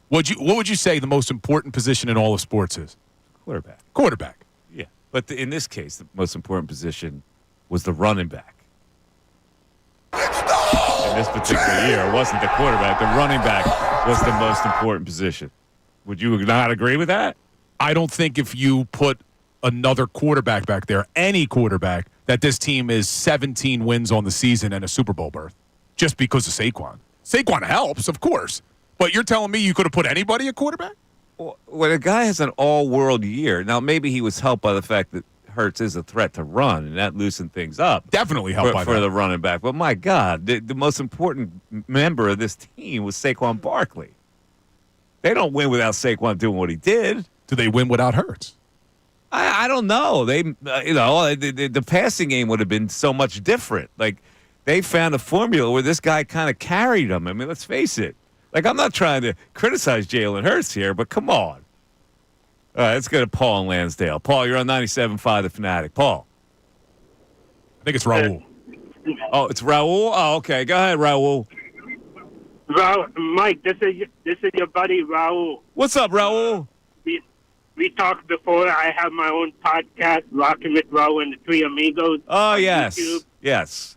What would you say the most important position in all of sports is? Quarterback. Quarterback. Yeah, but in this case, the most important position was the running back. In this particular year, it wasn't the quarterback. The running back was the most important position. Would you not agree with that? I don't think if you put another quarterback back there, any quarterback, that this team is 17 wins on the season and a Super Bowl berth just because of Saquon. Saquon helps, of course, but you're telling me you could have put anybody at quarterback? Well, when a guy has an all-world year, now maybe he was helped by the fact that Hurts is a threat to run, and that loosened things up. Definitely helped by for that. the running back. But my God, the most important member of this team was Saquon Barkley. They don't win without Saquon doing what he did. Do they win without Hurts? I don't know. They, the passing game would have been so much different. Like, they found a formula where this guy kind of carried them. I mean, let's face it. Like, I'm not trying to criticize Jalen Hurts here, but come on. All right, let's go to Paul in Lansdale. Paul, you're on 97.5 The Fanatic. Paul. I think it's Raul. Oh, it's Raul? Oh, okay. Go ahead, Raul. Mike, this is your buddy Raul. What's up, Raul? We talked before. I have my own podcast, Rocking with Raul and the Three Amigos. Oh, yes. YouTube. Yes.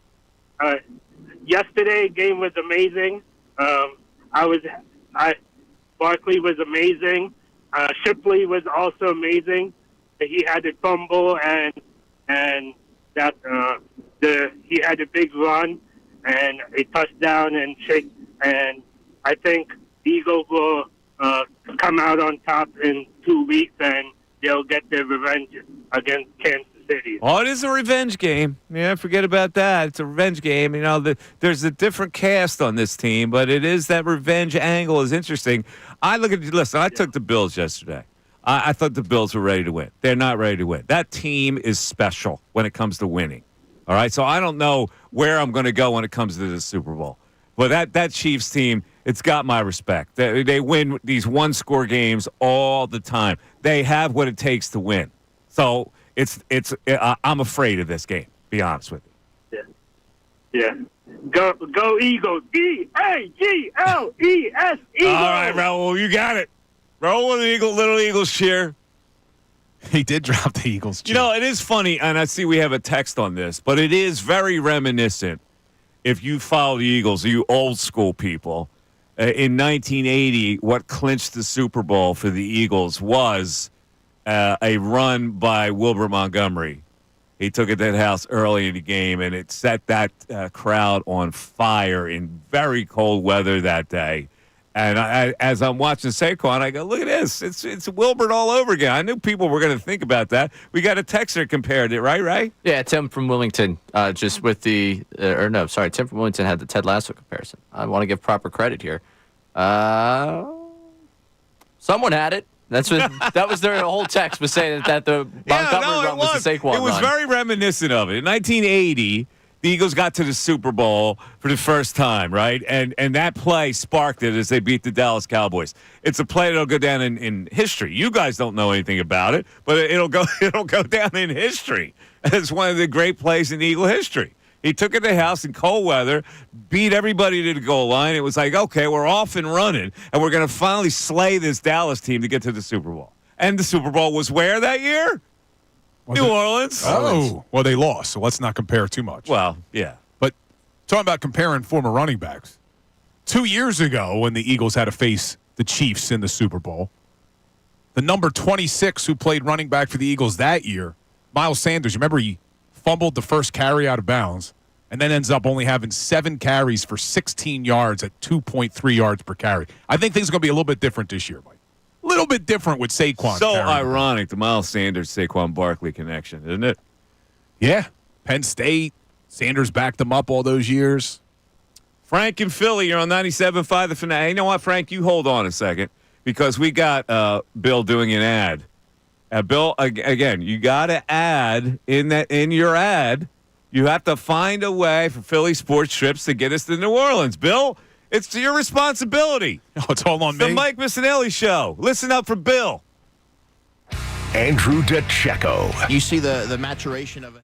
Yesterday, game was amazing. Barkley was amazing. Shipley was also amazing. He had a fumble and that he had a big run and a touchdown and I think the Eagles will come out on top in 2 weeks and they'll get their revenge against Kansas City. Oh, it is a revenge game. Yeah, forget about that. It's a revenge game. You know, there's a different cast on this team, but it is that revenge angle is interesting. Listen, I took the Bills yesterday. I thought the Bills were ready to win. They're not ready to win. That team is special when it comes to winning. All right, so I don't know where I'm going to go when it comes to the Super Bowl. But that Chiefs team, it's got my respect. They win these one-score games all the time. They have what it takes to win. So I'm afraid of this game, be honest with you. Yeah. Go Eagles. E-A-G-L-E-S, Eagles. All right, Raul, you got it. Raul, little Eagles cheer. He did drop the Eagles cheer. You know, it is funny, and I see we have a text on this, but it is very reminiscent. If you follow the Eagles, you old school people, in 1980, what clinched the Super Bowl for the Eagles was a run by Wilbur Montgomery. He took it to that house early in the game, and it set that crowd on fire in very cold weather that day. And as I'm watching Saquon, I go, look at this. It's Wilbur all over again. I knew people were going to think about that. We got a texter compared it, right? Yeah, Tim from Wilmington, just with Tim from Wilmington had the Ted Lasso comparison. I want to give proper credit here. Someone had it. That was their whole text was saying that the Montgomery run was the Saquon run. It was very reminiscent of it. In 1980, the Eagles got to the Super Bowl for the first time, right? And that play sparked it as they beat the Dallas Cowboys. It's a play that'll go down in history. You guys don't know anything about it, but it'll go down in history as one of the great plays in Eagle history. He took it to the house in cold weather, beat everybody to the goal line. It was like, okay, we're off and running, and we're going to finally slay this Dallas team to get to the Super Bowl. And the Super Bowl was where that year? New Orleans. Oh, well, they lost, so let's not compare too much. Well, yeah. But talking about comparing former running backs, 2 years ago when the Eagles had to face the Chiefs in the Super Bowl, the number 26 who played running back for the Eagles that year, Miles Sanders, you remember he fumbled the first carry out of bounds and then ends up only having 7 carries for 16 yards at 2.3 yards per carry. I think things are going to be a little bit different this year, Mike. A little bit different with Saquon. So carrying. ironic, the Miles Sanders, Saquon Barkley connection, isn't it? Yeah. Penn State, Sanders backed them up all those years. Frank in Philly, you're on 97.5 The Fanatic. You know what, Frank? You hold on a second because we got Bill doing an ad. Bill, again, you got to add in your ad. You have to find a way for Philly sports trips to get us to New Orleans. Bill, it's your responsibility. Oh, it's all on me. The Mike Missanelli Show. Listen up for Bill. Andrew DeCecco. You see the maturation of it.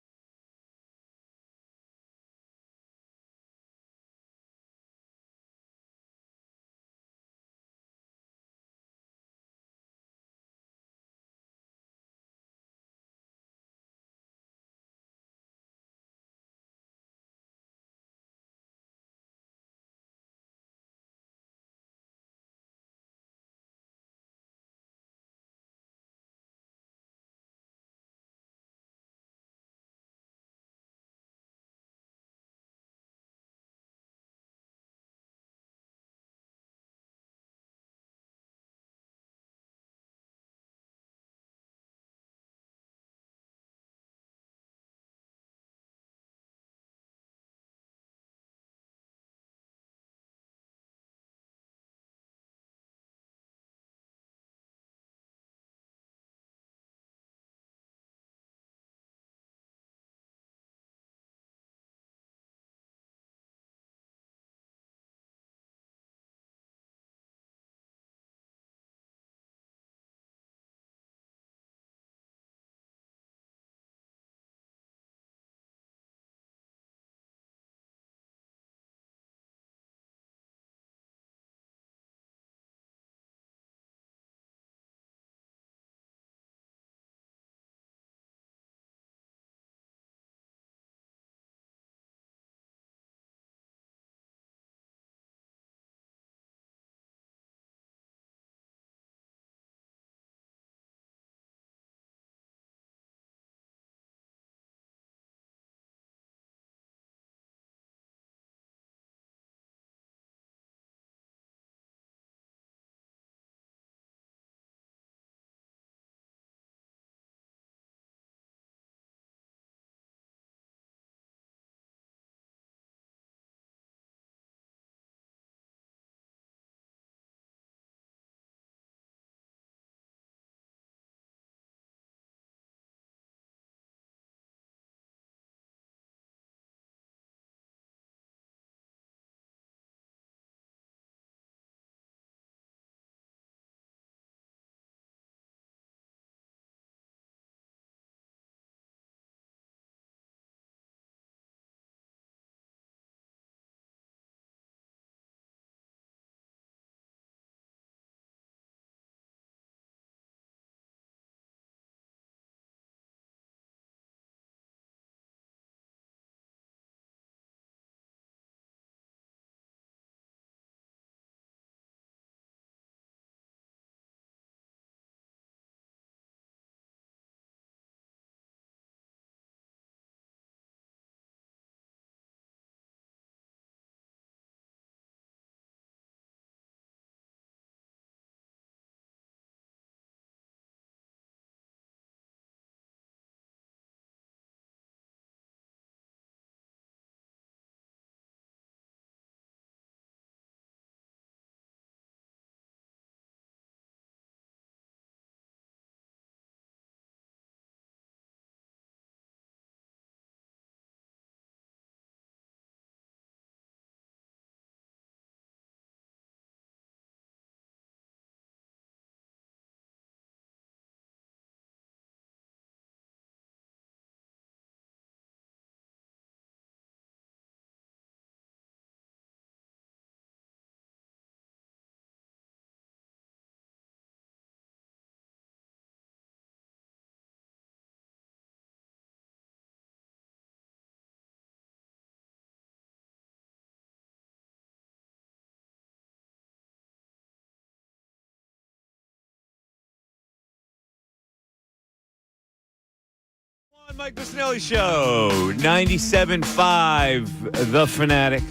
Mike Missanelli Show, 97.5, The Fanatic.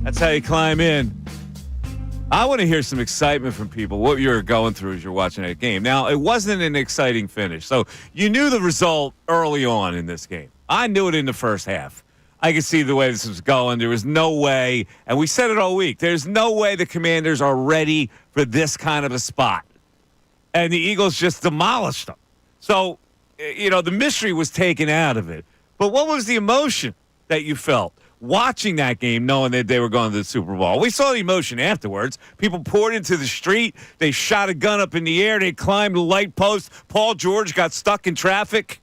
That's how you climb in. I want to hear some excitement from people, what you're going through as you're watching that game. Now, it wasn't an exciting finish, so you knew the result early on in this game. I knew it in the first half. I could see the way this was going. There was no way, and we said it all week, there's no way the Commanders are ready for this kind of a spot. And the Eagles just demolished them. So, the mystery was taken out of it. But what was the emotion that you felt watching that game, knowing that they were going to the Super Bowl? We saw the emotion afterwards. People poured into the street. They shot a gun up in the air. They climbed the light post. Paul George got stuck in traffic.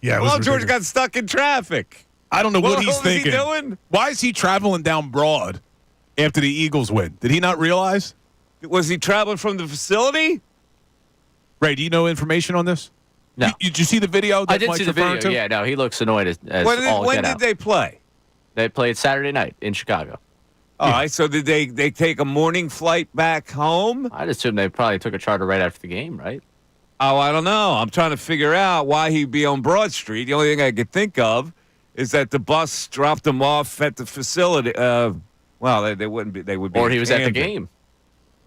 Yeah, Paul George got stuck in traffic. I don't know what he's thinking. What was he doing? Why is he traveling down Broad after the Eagles win? Did he not realize? Was he traveling from the facility? Ray, do you know information on this? No. Did you see the video that I did Mike's see the referring video. to? Yeah, no, he looks annoyed as all When get did out. they play? They played Saturday night in Chicago. All right, so did they take a morning flight back home? I'd assume they probably took a charter right after the game, right? Oh, I don't know. I'm trying to figure out why he'd be on Broad Street. The only thing I could think of is that the bus dropped him off at the facility. Well, they wouldn't be. They would be. Or he was at the Camden. game.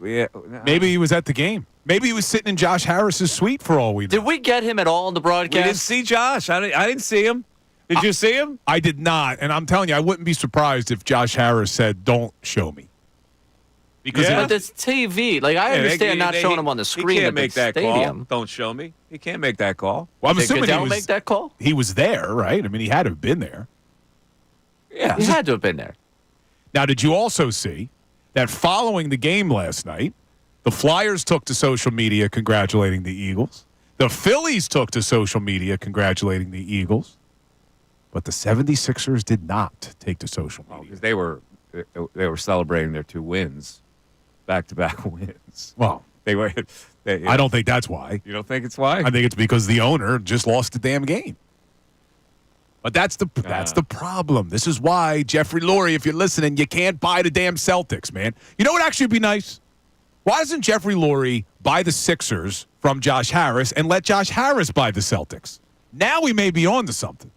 Yeah, Maybe he was at the game. Maybe he was sitting in Josh Harris's suite for all we know. Did we get him at all in the we broadcast? didn't see Josh. I didn't see him. Did you see him? I did not, and I'm telling you, I wouldn't be surprised if Josh Harris said, "Don't show me," because But it's TV. Like, I understand not showing him on the screen He can't at make the that stadium. call. Don't show me. He can't make that call. Well, I'm Did assuming Goodell make that call? He was there, right? I mean, he had to have been there. Yeah, He had to have been there. Now, did you also see that following the game last night, the Flyers took to social media congratulating the Eagles. The Phillies took to social media congratulating the Eagles. But the 76ers did not take to social media. Because they were celebrating their 2 wins, back-to-back wins. Well, They were. I don't think that's why. You don't think it's why? I think it's because the owner just lost the damn game. But that's the problem. This is why, Jeffrey Lurie, if you're listening, you can't buy the damn Celtics, man. You know what actually would be nice? Why doesn't Jeffrey Lurie buy the Sixers from Josh Harris and let Josh Harris buy the Celtics? Now we may be on to something.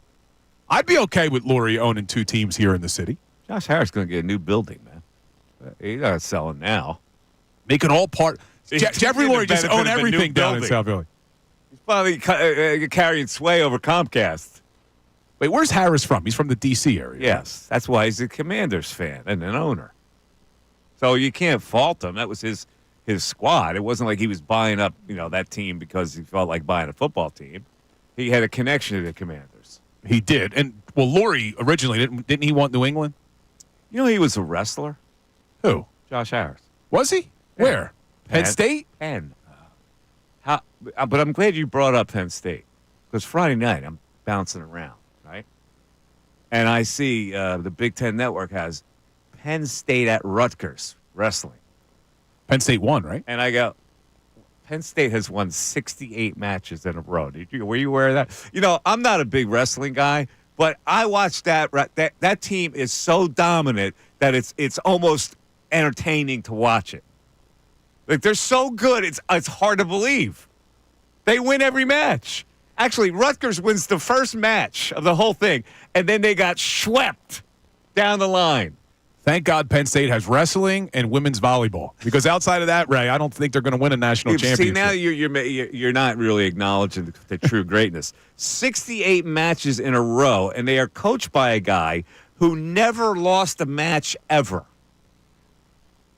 I'd be okay with Lurie owning 2 teams here in the city. Josh Harris going to get a new building, man. He's not selling now. Make it all part. Jeffrey Lurie just own everything down in South Philly. He's probably carrying sway over Comcast. Wait, where's Harris from? He's from the D.C. area. Yes, that's why he's a Commanders fan and an owner. So you can't fault him. That was his squad. It wasn't like he was buying up, that team because he felt like buying a football team. He had a connection to the Commanders. He did. And, Lurie originally, didn't he want New England? He was a wrestler. Who? Josh Harris. Was he? Yeah. Where? Penn State? But I'm glad you brought up Penn State. Because Friday night, I'm bouncing around, right? And I see the Big Ten Network has Penn State at Rutgers wrestling. Penn State won, right? And I go, Penn State has won 68 matches in a row. Were you aware of that? I'm not a big wrestling guy, but I watched that. That team is so dominant that it's almost entertaining to watch it. Like, they're so good, it's hard to believe. They win every match. Actually, Rutgers wins the first match of the whole thing, and then they got swept down the line. Thank God Penn State has wrestling and women's volleyball. Because outside of that, Ray, I don't think they're going to win a national championship. See, now you're not really acknowledging the true greatness. 68 matches in a row, and they are coached by a guy who never lost a match ever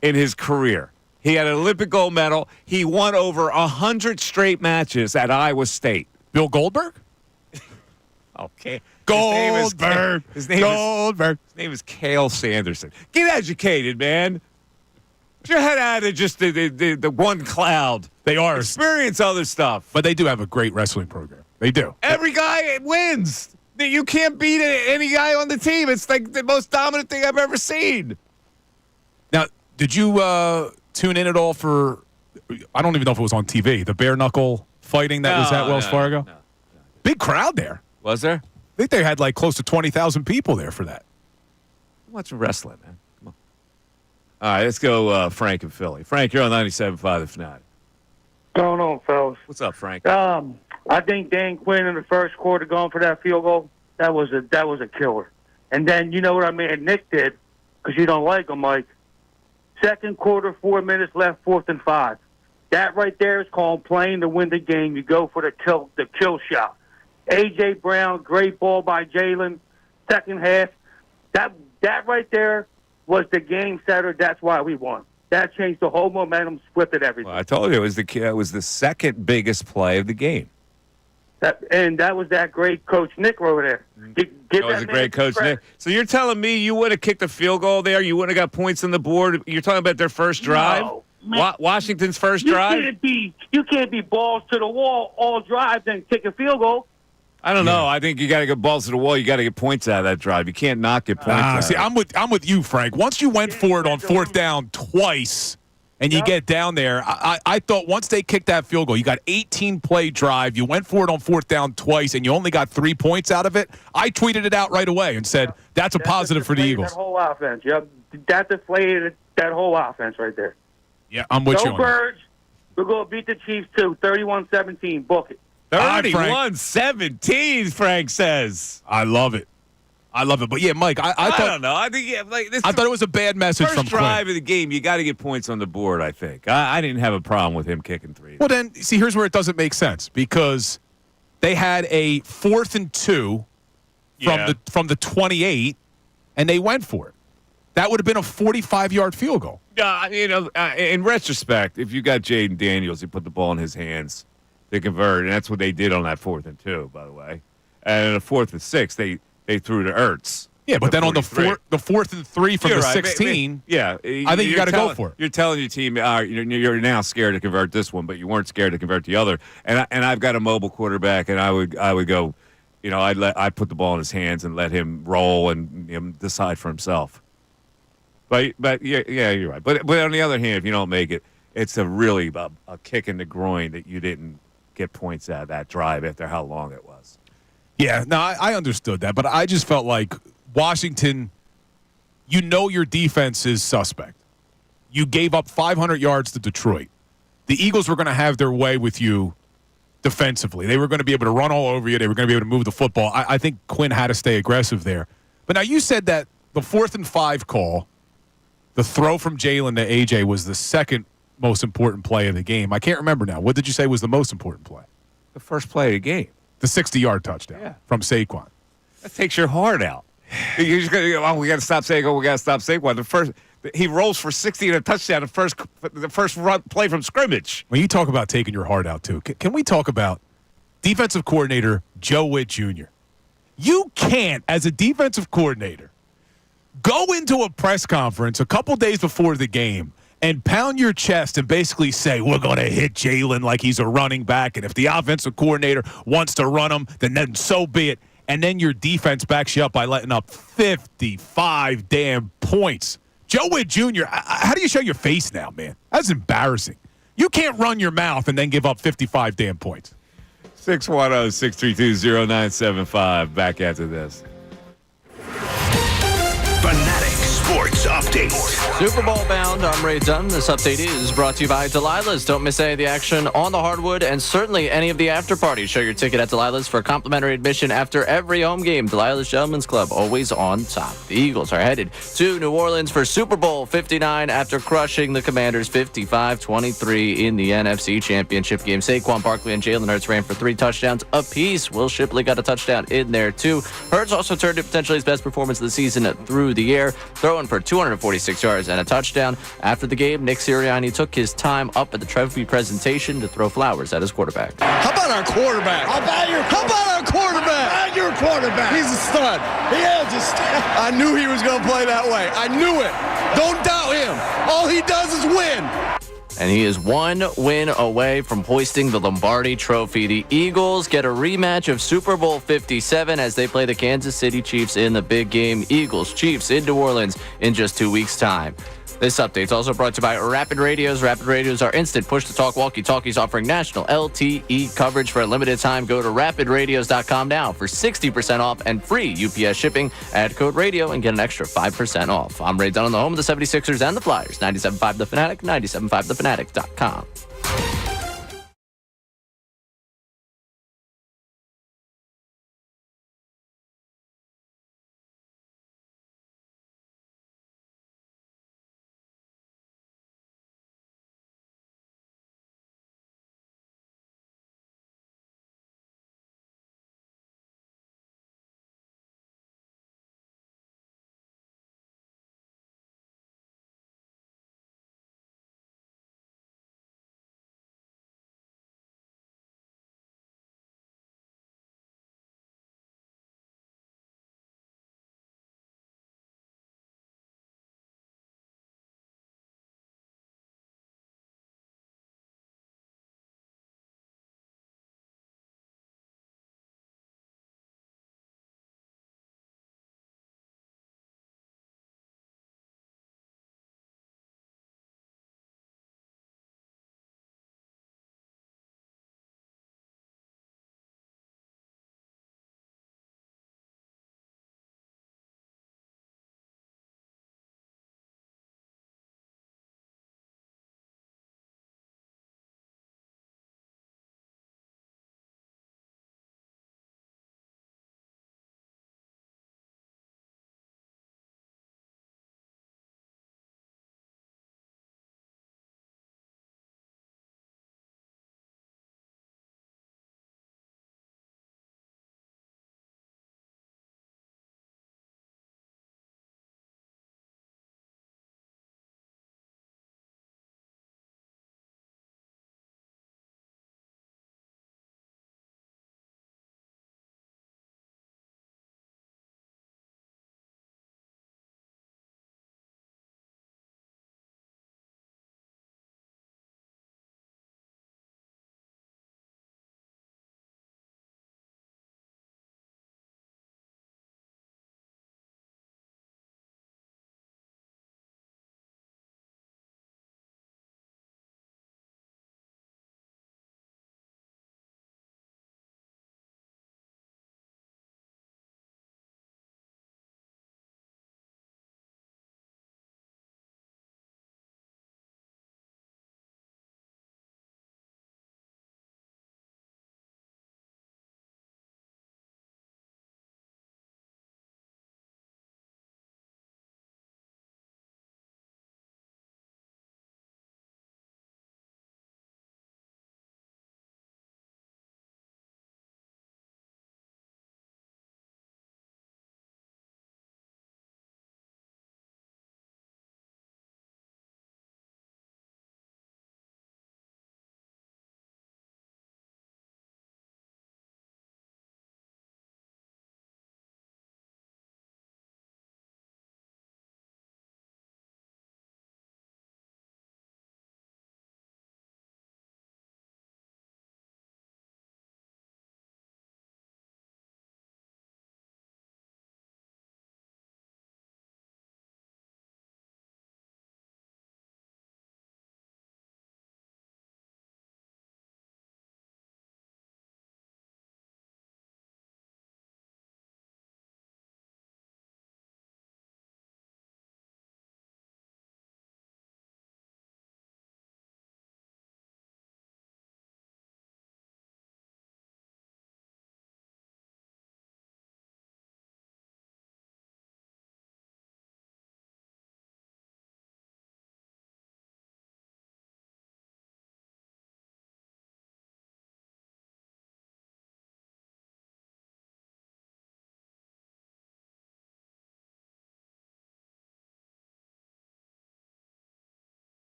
in his career. He had an Olympic gold medal. He won over 100 straight matches at Iowa State. Bill Goldberg? Okay. Goldberg. His name is Cale Sanderson. Get educated, man. Get your head out of just the one cloud. They are. Experience other stuff. But they do have a great wrestling program. They do. Every guy wins. You can't beat any guy on the team. It's like the most dominant thing I've ever seen. Now, did you tune in at all for, I don't even know if it was on TV, the bare knuckle fighting that was at Wells Fargo? No. Big crowd there. Was there? I think they had like close to 20,000 people there for that. I'm watching wrestling, man. Come on. All right, let's go Frank in Philly. Frank, you're on 97.5 The Fanatic. Going on, fellas? What's up, Frank? I think Dan Quinn in the first quarter going for that field goal, that was a killer. And then, you know what I mean, Nick did, because you don't like him, Mike. Second quarter, 4 minutes left, 4th and 5. That right there is called playing to win the game. You go for the kill shot. A.J. Brown, great ball by Jalen. Second half, that right there was the game setter. That's why we won. That changed the whole momentum, flipped everything. Well, I told you it was the second biggest play of the game. That was that great coach Nick over there. That was a great coach Nick. So you're telling me you would have kicked a field goal there? You wouldn't have got points on the board? You're talking about their first drive? No, man. Washington's first drive? You can't be balls to the wall all drive then kick a field goal. I don't know. I think you got to get balls to the wall. You got to get points out of that drive. You can't not get points out. See, I'm with you, Frank. Once you went for it on 4th down twice and you get down there, I thought once they kicked that field goal, you got 18-play drive. You went for it on 4th down twice, and you only got 3 points out of it. I tweeted it out right away and said, that's a positive for the Eagles. That whole offense. Yep. That deflated that whole offense right there. Yeah, I'm with you on that. Birds. We're going to beat the Chiefs, too. 31-17. Book it. 31-17, Frank says. I love it. But yeah, Mike, I thought, don't know. I think I thought it was a bad message from Quinn. First drive of the game, you got to get points on the board. I think I didn't have a problem with him kicking 3. Well, then see, here's where it doesn't make sense because they had a 4th and 2 from the 28, and they went for it. That would have been a 45-yard field goal. In retrospect, if you got Jaden Daniels, you put the ball in his hands to convert, and that's what they did on that 4th and 2, by the way. And in the 4th and 6, they threw to Ertz. Yeah, but then on the 4th and 3 from the 16, I think you got to go for it. You're telling your team you're now scared to convert this one, but you weren't scared to convert the other. And I've got a mobile quarterback, and I would go, I'd put the ball in his hands and let him roll and decide for himself. But yeah, you're right. But on the other hand, if you don't make it, it's a really a kick in the groin that you didn't get points out of that drive after how long it was. Yeah, no, I understood that, but I just felt like Washington, your defense is suspect. You gave up 500 yards to Detroit. The Eagles were going to have their way with you defensively. They were going to be able to run all over you. They were going to be able to move the football. I think Quinn had to stay aggressive there. But now you said that the 4th and 5 call, the throw from Jalen to A.J. was the second most important play of the game. I can't remember now. What did you say was the most important play? The first play of the game. The 60-yard touchdown from Saquon. That takes your heart out. You're just going to go, we got to stop Saquon. We got to stop Saquon. He rolls for 60 and a touchdown. The first run play from scrimmage. When you talk about taking your heart out too, can we talk about defensive coordinator Joe Witt Jr.? You can't, as a defensive coordinator, go into a press conference a couple days before the game and pound your chest and basically say, we're going to hit Jalen like he's a running back, and if the offensive coordinator wants to run him, then so be it. And then your defense backs you up by letting up 55 damn points. Joe Witt Jr., how do you show your face now, man? That's embarrassing. You can't run your mouth and then give up 55 damn points. 610-632-0975. Back after this. Fanatic Sports Update. Super Bowl bound. I'm Ray Dunn. This update is brought to you by Delilah's. Don't miss any of the action on the hardwood and certainly any of the after parties. Show your ticket at Delilah's for complimentary admission after every home game. Delilah's Gentlemen's Club, always on top. The Eagles are headed to New Orleans for Super Bowl 59 after crushing the Commanders 55-23 in the NFC Championship game. Saquon Barkley and Jalen Hurts ran for 3 touchdowns apiece. Will Shipley got a touchdown in there too. Hurts also turned in potentially his best performance of the season through the air, throwing for 246 yards and a touchdown. After the game, Nick Sirianni took his time up at the trophy presentation to throw flowers at his quarterback. How about our quarterback? How about our quarterback? How about your quarterback? He's a stud. He is a stud. I knew he was going to play that way. I knew it. Don't doubt him. All he does is win. And he is 1 win away from hoisting the Lombardi Trophy. The Eagles get a rematch of Super Bowl 57 as they play the Kansas City Chiefs in the big game. Eagles-Chiefs in New Orleans in just 2 weeks' time. This update is also brought to you by Rapid Radios. Rapid Radios are instant push-to-talk walkie-talkies offering national LTE coverage for a limited time. Go to rapidradios.com now for 60% off and free UPS shipping. Add code radio and get an extra 5% off. I'm Ray Dunn on the home of the 76ers and the Flyers. 97.5 The Fanatic, 97.5thefanatic.com.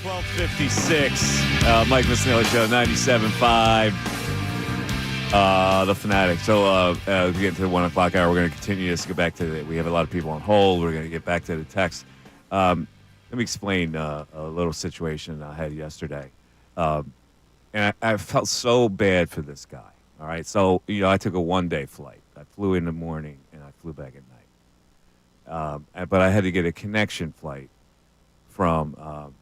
12:56. Mike Missanelli Show, 97.5. The Fanatic. So we get to the 1 o'clock hour. We're going to continue this. Go back to we have a lot of people on hold. We're going to get back to the text. Let me explain a little situation I had yesterday. And I felt so bad for this guy. All right. So, I took a one-day flight. I flew in the morning and I flew back at night. But I had to get a connection flight from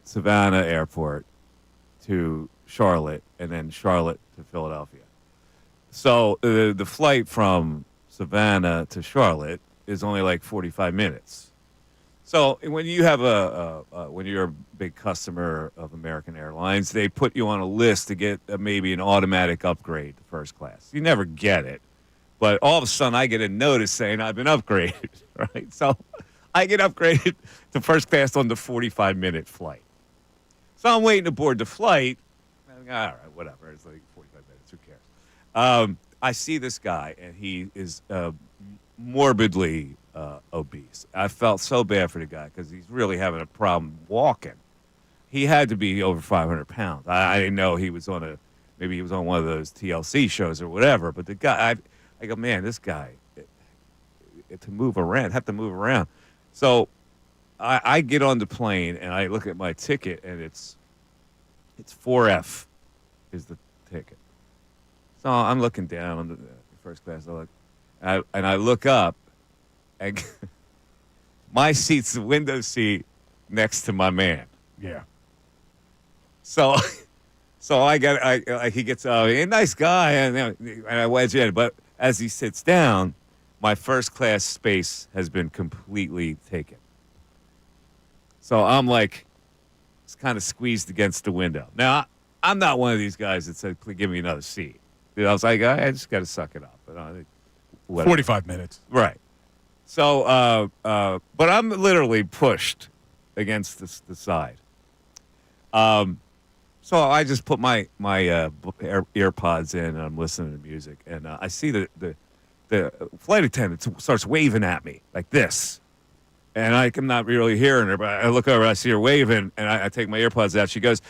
Savannah Airport to Charlotte, and then Charlotte to Philadelphia. So the flight from Savannah to Charlotte is only like 45 minutes. So when you have when you're a big customer of American Airlines, they put you on a list to get maybe an automatic upgrade to first class. You never get it, but all of a sudden I get a notice saying I've been upgraded, right? So I get upgraded to first class on the 45-minute flight. So I'm waiting to board the flight. All right, whatever. It's like 45 minutes. Who cares? I see this guy, and he is morbidly obese. I felt so bad for the guy because he's really having a problem walking. He had to be over 500 pounds. I didn't know he was maybe he was on one of those TLC shows or whatever. But the guy, I go, man, this guy, have to move around. So I get on the plane and I look at my ticket, and it's 4F is the ticket. So I'm looking down on the first class. I look up, and my seat's the window seat next to my man. Yeah. So he gets a nice guy, and I wedge in. But as he sits down, my first class space has been completely taken. So I'm like, it's kind of squeezed against the window. Now, I'm not one of these guys that said, please give me another seat. I was like, I just got to suck it up. But 45 minutes. Right. So, but I'm literally pushed against the side. So I just put my earpods in, and I'm listening to music. And I see the flight attendant starts waving at me like this. And I'm not really hearing her, but I look over, I see her waving, and I take my earpods out. She goes,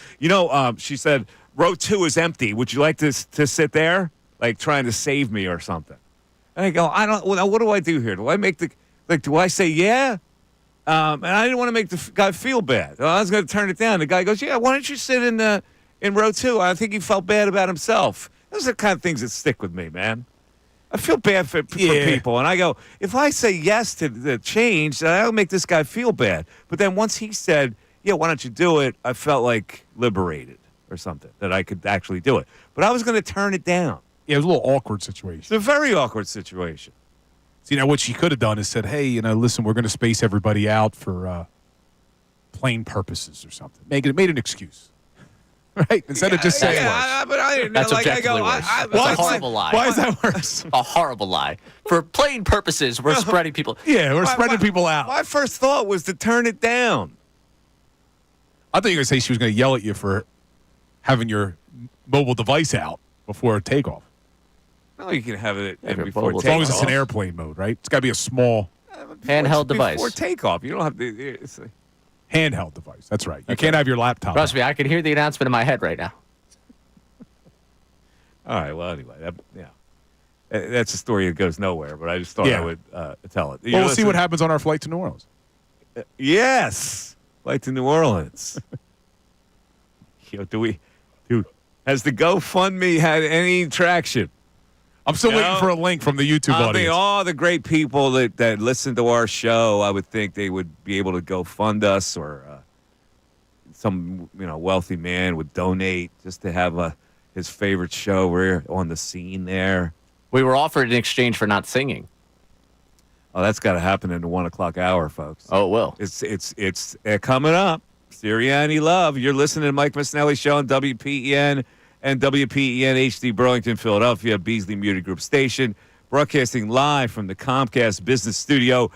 she said, row 2 is empty. Would you like to sit there? Like trying to save me or something. And I go, what do I do here? Do I do I say yeah? And I didn't want to make the guy feel bad. I was going to turn it down. The guy goes, yeah, why don't you sit in row 2? I think he felt bad about himself. Those are the kind of things that stick with me, man. I feel bad for people. And I go, if I say yes to the change, that'll make this guy feel bad. But then once he said, yeah, why don't you do it, I felt like liberated or something, that I could actually do it. But I was going to turn it down. Yeah, it was a little awkward situation. It's a very awkward situation. So, what she could have done is said, hey, listen, we're going to space everybody out for plane purposes or something. Made an excuse. Right? Instead of just saying but I didn't know. That's objectively worse. That's a horrible lie. Why is that worse? A horrible lie. For plain purposes, we're spreading people. Yeah, we're spreading people out. My first thought was to turn it down. I thought you were going to say she was going to yell at you for having your mobile device out before takeoff. No, you can have it before takeoff. As long as it's in airplane mode, right? It's got to be a small handheld device. Before takeoff. You don't have to. Handheld device. That's right. You can't have your laptop. Trust me, I can hear the announcement in my head right now. All right. Well, anyway, that's a story that goes nowhere. But I just thought I would tell it. We'll see what happens on our flight to New Orleans. Yes, flight to New Orleans. Has the GoFundMe had any traction? I'm still waiting for a link from the YouTube audience. I mean, all the great people that listen to our show, I would think they would be able to go fund us, or some wealthy man would donate just to have his favorite show. We're on the scene there. We were offered in exchange for not singing. Oh, that's got to happen in the 1 o'clock hour, folks. Oh, it will. It's coming up. Sirianni Love. You're listening to Mike Missanelli Show on WPEN. And WPEN HD Burlington, Philadelphia, Beasley Media Group station, broadcasting live from the Comcast Business Studio,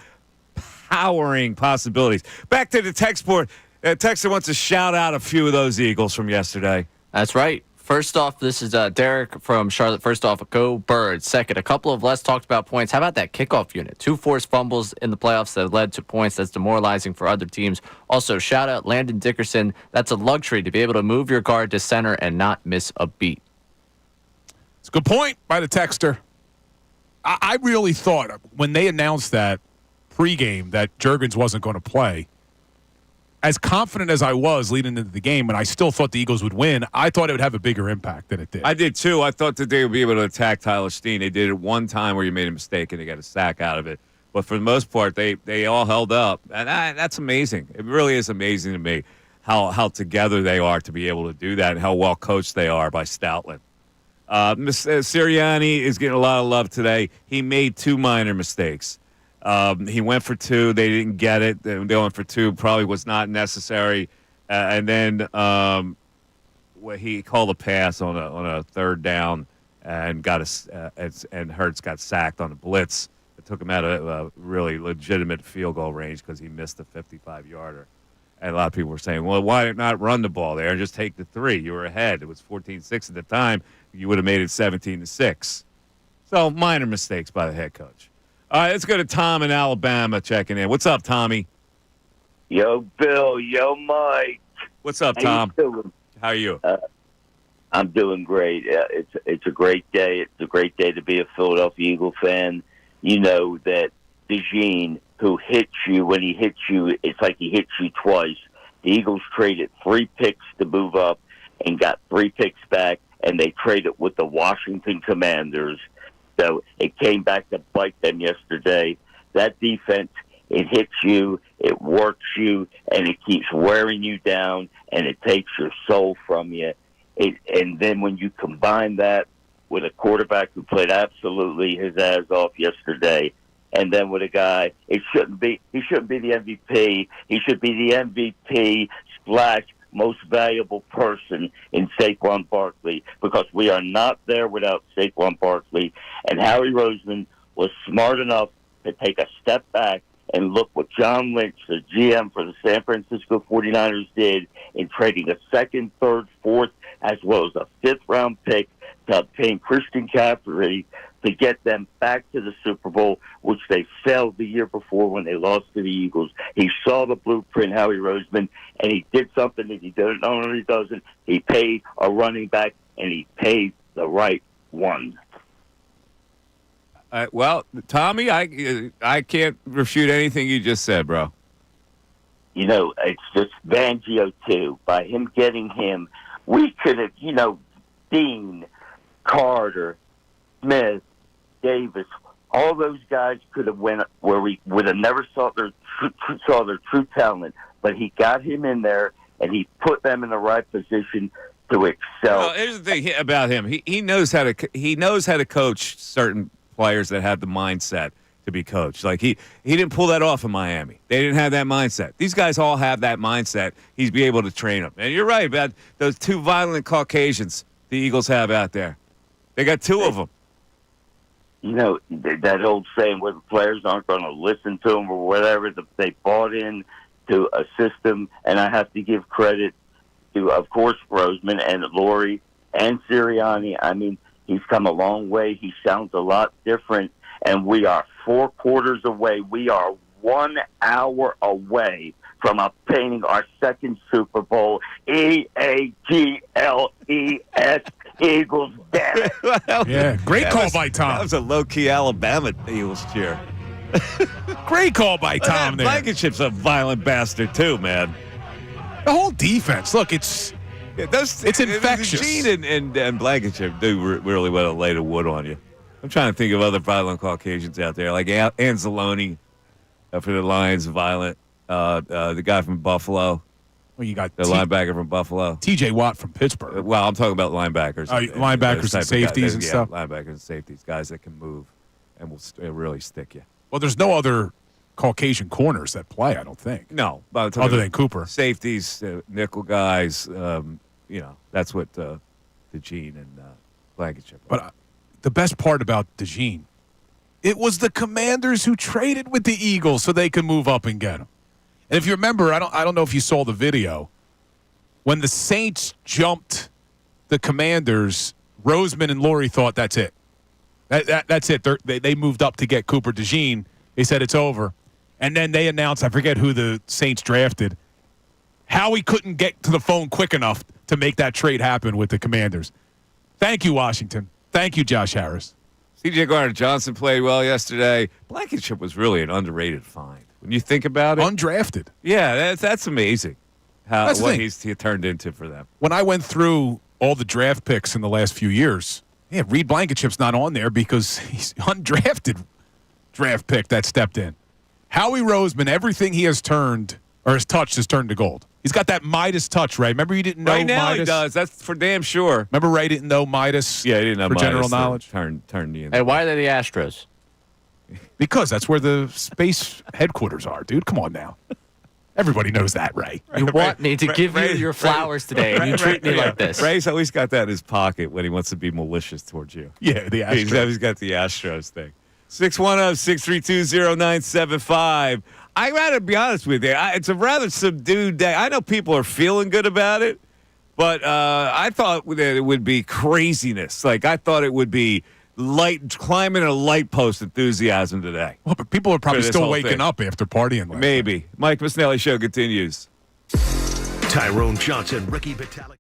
powering possibilities. Back to the text board. Texter wants to shout out a few of those Eagles from yesterday. That's right. First off, this is Derek from Charlotte. First off, go Birds. Second, a couple of less talked about points. How about that kickoff unit? 2 forced fumbles in the playoffs that led to points. That's demoralizing for other teams. Also, shout out Landon Dickerson. That's a luxury to be able to move your guard to center and not miss a beat. It's a good point by the texter. I really thought when they announced that pregame that Juergens wasn't going to play, as confident as I was leading into the game, and I still thought the Eagles would win, I thought it would have a bigger impact than it did. I did too. I thought that they would be able to attack Tyler Steen. They did it one time where you made a mistake and they got a sack out of it. But for the most part, they all held up. And that's amazing. It really is amazing to me how together they are to be able to do that and how well coached they are by Stoutland. Sirianni is getting a lot of love today. He made 2 minor mistakes. He went for 2. They didn't get it. They went for 2. Probably was not necessary. And then he called a pass on a third down and and Hurts got sacked on a blitz. It took him out of a really legitimate field goal range because he missed a 55-yarder. And a lot of people were saying, well, why not run the ball there and just take the 3? You were ahead. It was 14-6 at the time. You would have made it 17-6. So minor mistakes by the head coach. All right, let's go to Tom in Alabama checking in. What's up, Tommy? Yo, Bill. Yo, Mike. What's up, Tom? How are you? I'm doing great. It's a great day. It's a great day to be a Philadelphia Eagle fan. You know that DeJean, who hits you, when he hits you, it's like he hits you twice. The Eagles traded 3 picks to move up and got 3 picks back, and they traded with the Washington Commanders. So it came back to bite them yesterday. That defense, it hits you, it works you, and it keeps wearing you down, and it takes your soul from you. And then when you combine that with a quarterback who played absolutely his ass off yesterday, and then with a guy, he shouldn't be the MVP. He should be the MVP / most valuable person in Saquon Barkley, because we are not there without Saquon Barkley. And Howie Roseman was smart enough to take a step back and look what John Lynch, the GM for the San Francisco 49ers, did in trading a 2nd, 3rd, 4th, as well as a 5th-round pick to obtain Christian McCaffrey to get them back to the Super Bowl, which they failed the year before when they lost to the Eagles. He saw the blueprint, Howie Roseman, and he did something that he not only doesn't, he paid a running back, and he paid the right one. Well, Tommy, I can't refute anything you just said, bro. You know, it's just Fangio, too. By him getting him, we could have, Dean, Carter, Smith, Davis, all those guys could have went where we would have never saw their true talent. But he got him in there, and he put them in the right position to excel. Well, here's the thing about him: he knows how to coach certain players that have the mindset to be coached. Like he didn't pull that off in Miami. They didn't have that mindset. These guys all have that mindset. He's be able to train them. And you're right about those 2 violent Caucasians the Eagles have out there. They got 2 of them. You know, that old saying where the players aren't going to listen to them or whatever, they bought in to a system, and I have to give credit to, of course, Roseman and Laurie and Sirianni. I mean, he's come a long way. He sounds a lot different, and we are 4 quarters away. We are 1 hour away from obtaining our 2nd Super Bowl. EAGLES. Eagles, damn it. Yeah, great call by Tom. That was a low-key Alabama Eagles cheer. Great call by Tom there. Blankenship's a violent bastard, too, man. The whole defense. Look, it's infectious. Gene and Blankenship do really well to lay the wood on you. I'm trying to think of other violent Caucasians out there, like Anzalone for the Lions, violent. The guy from Buffalo. Well, you got the linebacker from Buffalo. T.J. Watt from Pittsburgh. Well, I'm talking about linebackers. Linebackers and safeties and stuff. Linebackers and safeties, guys that can move and will really stick you. Well, there's no other Caucasian corners that play, I don't think. No. Other than Cooper. Safeties, nickel guys, that's what DeJean and Blankenship are. But the best part about DeJean, it was the Commanders who traded with the Eagles so they could move up and get him. And if you remember, I don't know if you saw the video, when the Saints jumped the Commanders, Roseman and Laurie thought that's it. That's it. They moved up to get Cooper DeJean. They said it's over. And then they announced, I forget who the Saints drafted. Howie couldn't get to the phone quick enough to make that trade happen with the Commanders. Thank you, Washington. Thank you, Josh Harris. C.J. Gardner-Johnson played well yesterday. Blankenship was really an underrated find. When you think about it. Undrafted. Yeah, that's amazing That's the what thing. he turned into for them. When I went through all the draft picks in the last few years, Reed Blankenship's not on there because he's undrafted draft pick that stepped in. Howie Roseman, everything he has turned or has touched has turned to gold. He's got that Midas touch, right? Remember you didn't know Right now Midas? he does. That's for damn sure. Remember Ray didn't know Midas? Yeah, he didn't know for Midas general knowledge. Turned the Hey, why are they the Astros? Because that's where the space headquarters are, dude. Come on now. Everybody knows that, Ray. You want me to give you your flowers today, and you treat me like this. Ray's always got that in his pocket when he wants to be malicious towards you. Yeah, the Astros. He's got the Astros thing. 610-632-0975. I got to be honest with you. It's a rather subdued day. I know people are feeling good about it, but I thought that it would be craziness. Like, I thought it would be climbing a light post enthusiasm today. Well, but people are probably For this still whole waking thing. up after partying. Maybe. Mike Missanelli Show continues. Tyrone Johnson, Ricky Vitale.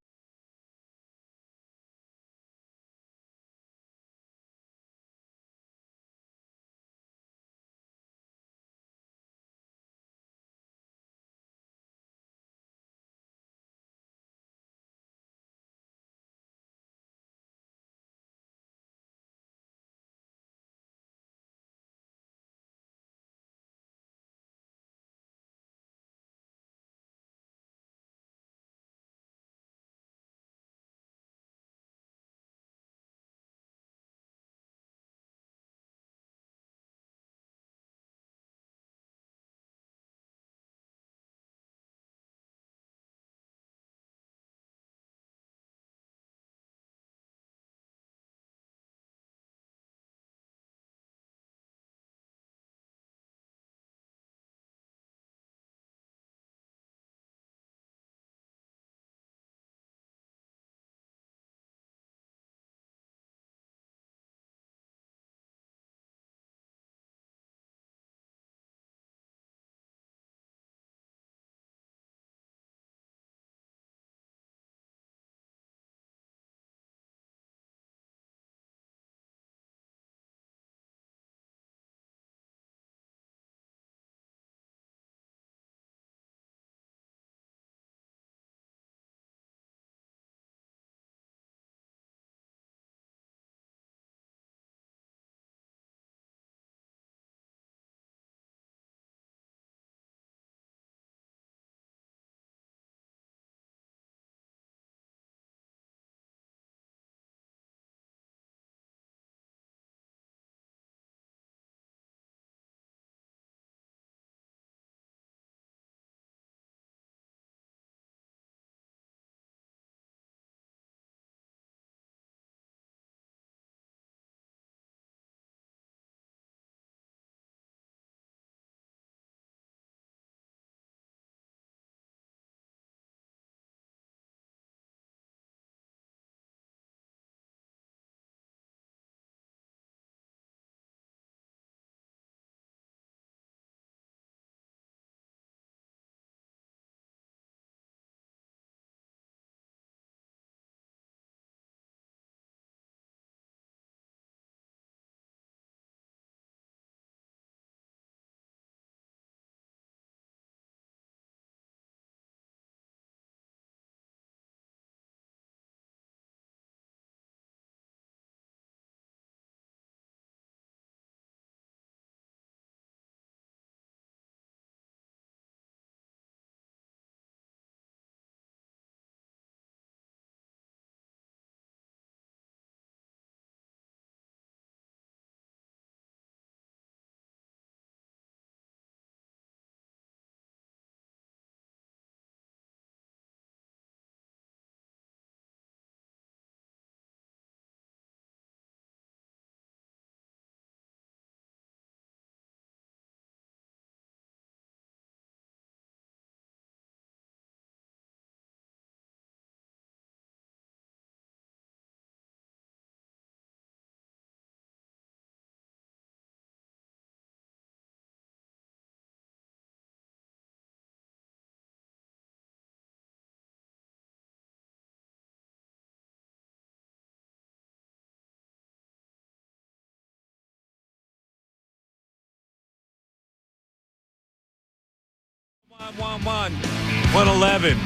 111.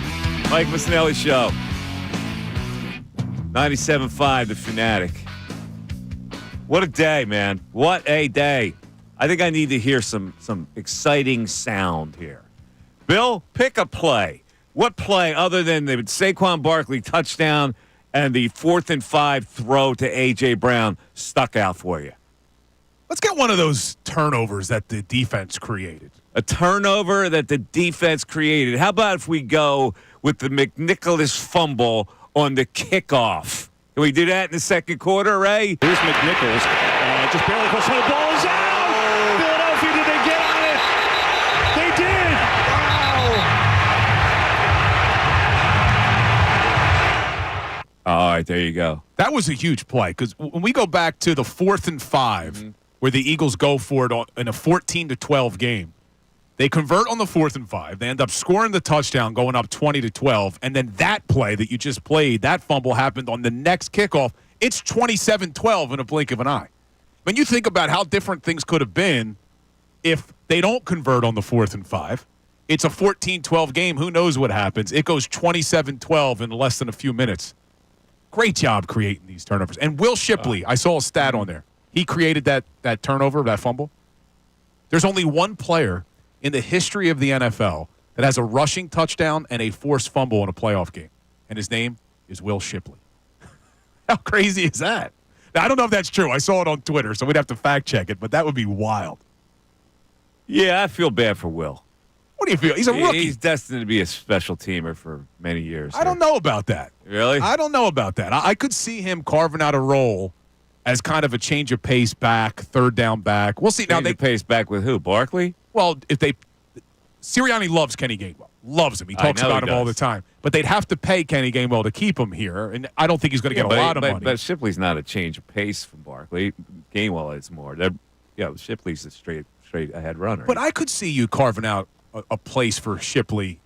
Mike Missanelli Show. 97.5, The Fanatic. What a day, man. What a day. I think I need to hear some exciting sound here. Bill, pick a play. What play other than the Saquon Barkley touchdown and the 4th and 5 throw to A.J. Brown stuck out for you? Let's get one of those turnovers that the defense created. A turnover that the defense created. How about if we go with the McNicholas fumble on the kickoff? Can we do that in the second quarter, Ray? Here's McNichols. Just barely close. The ball is out. Philadelphia, did they get on it? They did. Wow. All right, there you go. That was a huge play because when we go back to the 4th and 5, where the Eagles go for it in a 14-12 game, they convert on the 4th and 5. They end up scoring the touchdown, going up 20-12, and then that play that you just played, that fumble happened on the next kickoff. It's 27-12 in a blink of an eye. When you think about how different things could have been if they don't convert on the 4th and 5, it's a 14-12 game. Who knows what happens? It goes 27-12 in less than a few minutes. Great job creating these turnovers. And Will Shipley, I saw a stat on there. He created that turnover, that fumble. There's only one player in the history of the NFL that has a rushing touchdown and a forced fumble in a playoff game. And his name is Will Shipley. How crazy is that? Now, I don't know if that's true. I saw it on Twitter, so we'd have to fact check it, but that would be wild. Yeah, I feel bad for Will. What do you feel? He's a rookie. He's destined to be a special teamer for many years. I don't know about that. Really? I don't know about that. I could see him carving out a role as kind of a change of pace back, third down back. We'll see. Change of pace back with who? Barkley? Well, Sirianni loves Kenny Gainwell. Loves him. He talks about him all the time. But they'd have to pay Kenny Gainwell to keep him here, and I don't think he's going to get a lot of money. But Shipley's not a change of pace from Barkley. Gainwell is more. Shipley's a straight ahead runner. But I could see you carving out a place for Shipley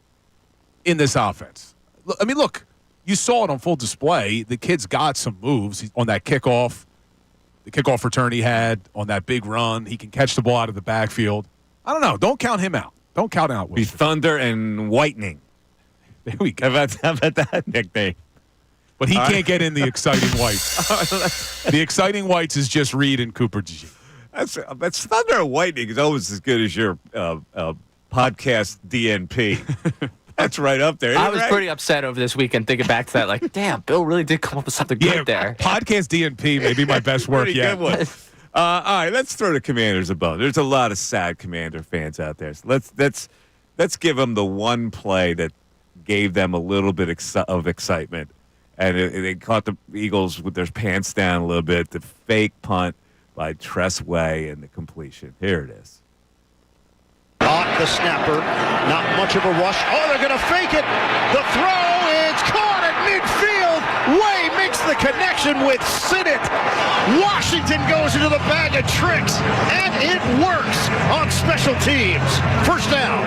in this offense. I mean, look, you saw it on full display. The kid's got some moves on that kickoff. The kickoff return he had on that big run. He can catch the ball out of the backfield. I don't know. Don't count him out. Don't count out Will. Be thunder and whitening. There we go. How about that nickname? But he can't get in the exciting whites. The exciting whites is just Reed and Cooper DeJean. That's thunder and whitening is almost as good as your podcast DNP. That's right up there. I was pretty upset over this weekend thinking back to that. Like, damn, Bill really did come up with something good there. Podcast DNP may be my best work yet. Good one. All right, let's throw the Commanders a bone. There's a lot of sad Commander fans out there. So let's give them the one play that gave them a little bit of excitement, and they caught the Eagles with their pants down a little bit. The fake punt by Tress Way and the completion. Here it is. The snapper, not much of a rush. Oh, they're going to fake it. The throw, it's caught at midfield. Way makes the connection with Sinnott. Washington goes into the bag of tricks, and it works on special teams. First down.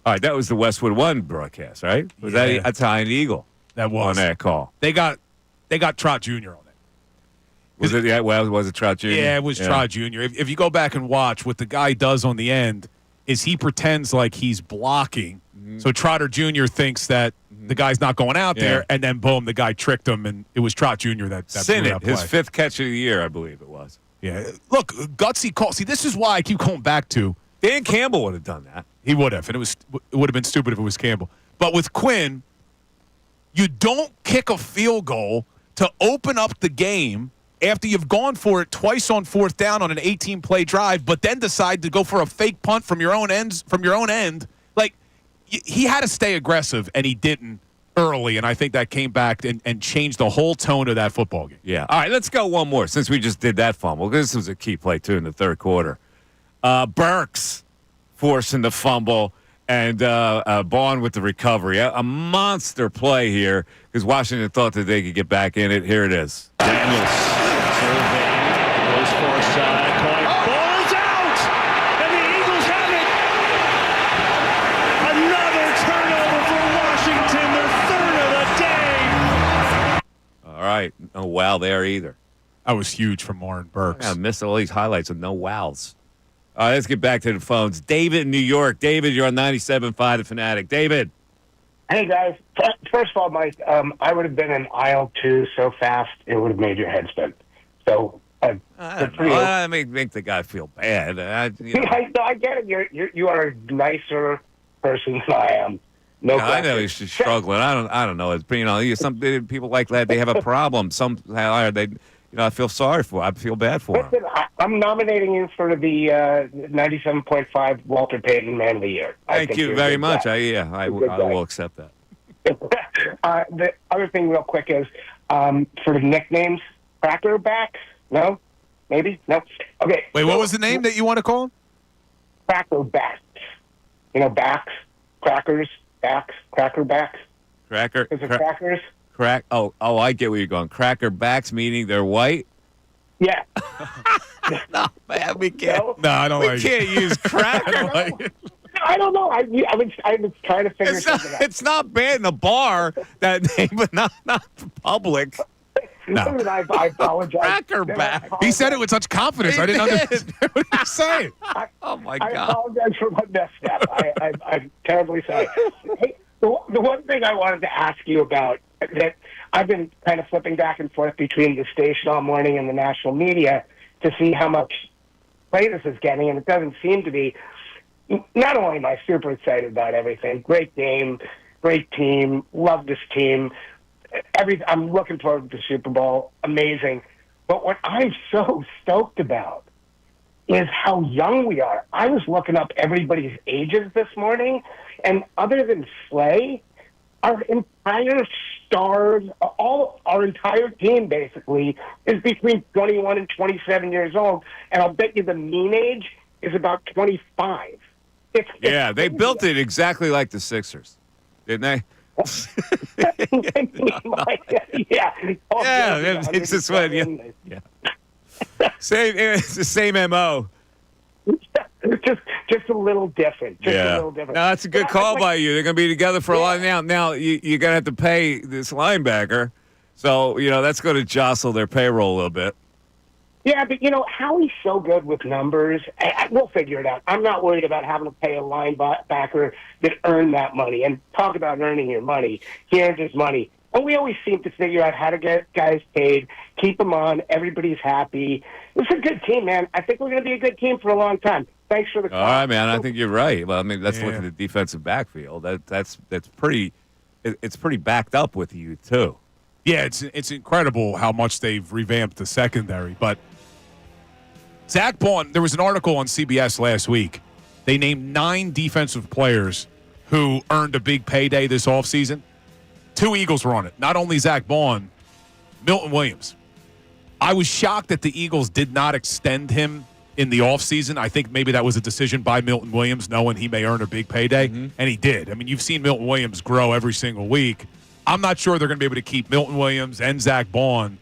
All right, that was the Westwood One broadcast, right? Was that Italian Eagle? That was on that call. They got Trot Jr. on it. Was it? Yeah, well, was it Trot Jr.? Yeah, it was Trot Jr. If you go back and watch what the guy does on the end, is he pretends like he's blocking. So Trotter Jr. thinks that the guy's not going out there, and then boom, the guy tricked him, and it was Trot Jr. that Sinnott, that play. his 5th catch of the year, I believe it was. Yeah, look, gutsy call. See, this is why I keep going back to Dan Campbell would have done that. He would have, and it would have been stupid if it was Campbell. But with Quinn, you don't kick a field goal to open up the game after you've gone for it twice on 4th down on an 18-play drive, but then decide to go for a fake punt from your own end. Like, he had to stay aggressive, and he didn't early, and I think that came back and changed the whole tone of that football game. Yeah. All right, let's go one more, since we just did that fumble. This was a key play, too, in the third quarter. Burks forcing the fumble, and Bond with the recovery. A monster play here, because Washington thought that they could get back in it. Here it is. Daniels. Goes far side. Ball is out! And the Eagles have it! Another turnover for Washington, their 3rd of the day! All right. No wow there either. That was huge from Warren Burks. I missed all these highlights of no wows. All right, let's get back to the phones. David in New York. David, you're on 97.5 The Fanatic. David. Hey, guys. First of all, Mike, I would have been in aisle 2 so fast it would have made your head spin. So, I make the guy feel bad. I get it. You are a nicer person than I am. No I know he's just struggling. I don't know. It's some people like that. They have a problem. Somehow they. I feel sorry for him. I feel bad for him. Listen, I'm nominating you for the 97.5 Walter Payton Man of the Year. Thank you very much. I will accept that. The other thing real quick is for the nicknames, Crackerbacks? No? Maybe? No? Okay. Wait, what was the name that you want to call him? Crackerbacks. Backs, crackers, backs, crackerbacks. Cracker. Is it crackers? Crack. Oh, I get where you're going. Cracker backs, meaning they're white? Yeah. No, man, we can't. No, I don't like it. We can't use cracker. I don't know. I was trying to figure something out. It's not bad in a bar, that name, but not public. No. I apologize. Cracker back. He said it with such confidence. I didn't understand what he was saying. Oh, my I God. apologize for my misstep. I'm terribly sorry. Hey, the one thing I wanted to ask you about that I've been kind of flipping back and forth between the station all morning and the national media to see how much play this is getting, and it doesn't seem to be. Not only am I super excited about everything, great game, great team, love this team. I'm looking forward to the Super Bowl, amazing. But what I'm so stoked about is how young we are. I was looking up everybody's ages this morning, and other than Slay, our entire stars, our entire team basically is between 21 and 27 years old, and I'll bet you the mean age is about 25. Yeah, they built it exactly like the Sixers, didn't they? Yeah. It's this one. Yeah. It's the same MO. Just a little different. A little different. No, that's a good call by you. They're going to be together for a while now. Now you're going to have to pay this linebacker, so that's going to jostle their payroll a little bit. Yeah, but Howie's so good with numbers. We'll figure it out. I'm not worried about having to pay a linebacker that earned that money. And talk about earning your money. He earns his money. And we always seem to figure out how to get guys paid, keep them on, everybody's happy. It's a good team, man. I think we're going to be a good team for a long time. Thanks for the call. All right, man. I think you're right. Well, let's look at the defensive backfield. That's pretty. It's pretty backed up with you too. Yeah, it's incredible how much they've revamped the secondary. But Zach Baun, there was an article on CBS last week. They named 9 defensive players who earned a big payday this offseason. 2 Eagles were on it. Not only Zach Baun, Milton Williams. I was shocked that the Eagles did not extend him in the offseason. I think maybe that was a decision by Milton Williams, knowing he may earn a big payday, and he did. I mean, you've seen Milton Williams grow every single week. I'm not sure they're going to be able to keep Milton Williams and Zach Baun.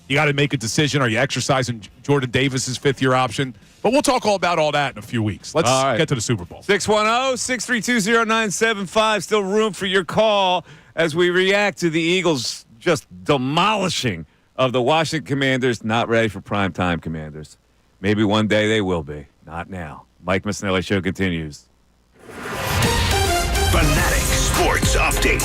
You got to make a decision. Are you exercising Jordan Davis's 5th-year option? But we'll talk all about all that in a few weeks. Let's get to the Super Bowl. 610-632-0975. Still room for your call as we react to the Eagles just demolishing of the Washington Commanders. Not ready for primetime Commanders. Maybe one day they will be. Not now. Mike Missanelli Show continues. Fanatic Sports Update.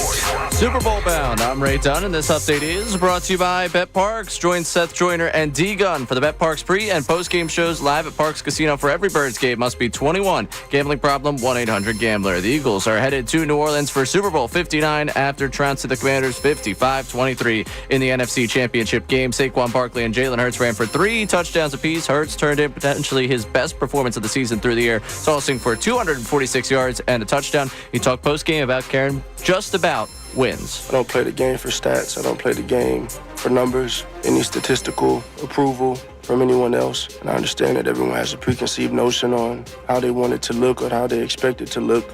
Super Bowl bound. I'm Ray Dunn, and this update is brought to you by Bet Parks. Join Seth Joyner and D-Gun for the Bet Parks pre- and post-game shows live at Parks Casino for every Birds game. Must be 21. Gambling problem, 1-800-GAMBLER. The Eagles are headed to New Orleans for Super Bowl 59 after trouncing the Commanders 55-23 in the NFC Championship game. Saquon Barkley and Jalen Hurts ran for 3 touchdowns apiece. Hurts turned in potentially his best performance of the season through the air, tossing for 246 yards and a touchdown. He talked post-game about caring just about wins. I don't play the game for stats. I don't play the game for numbers, any statistical approval from anyone else. And I understand that everyone has a preconceived notion on how they want it to look or how they expect it to look.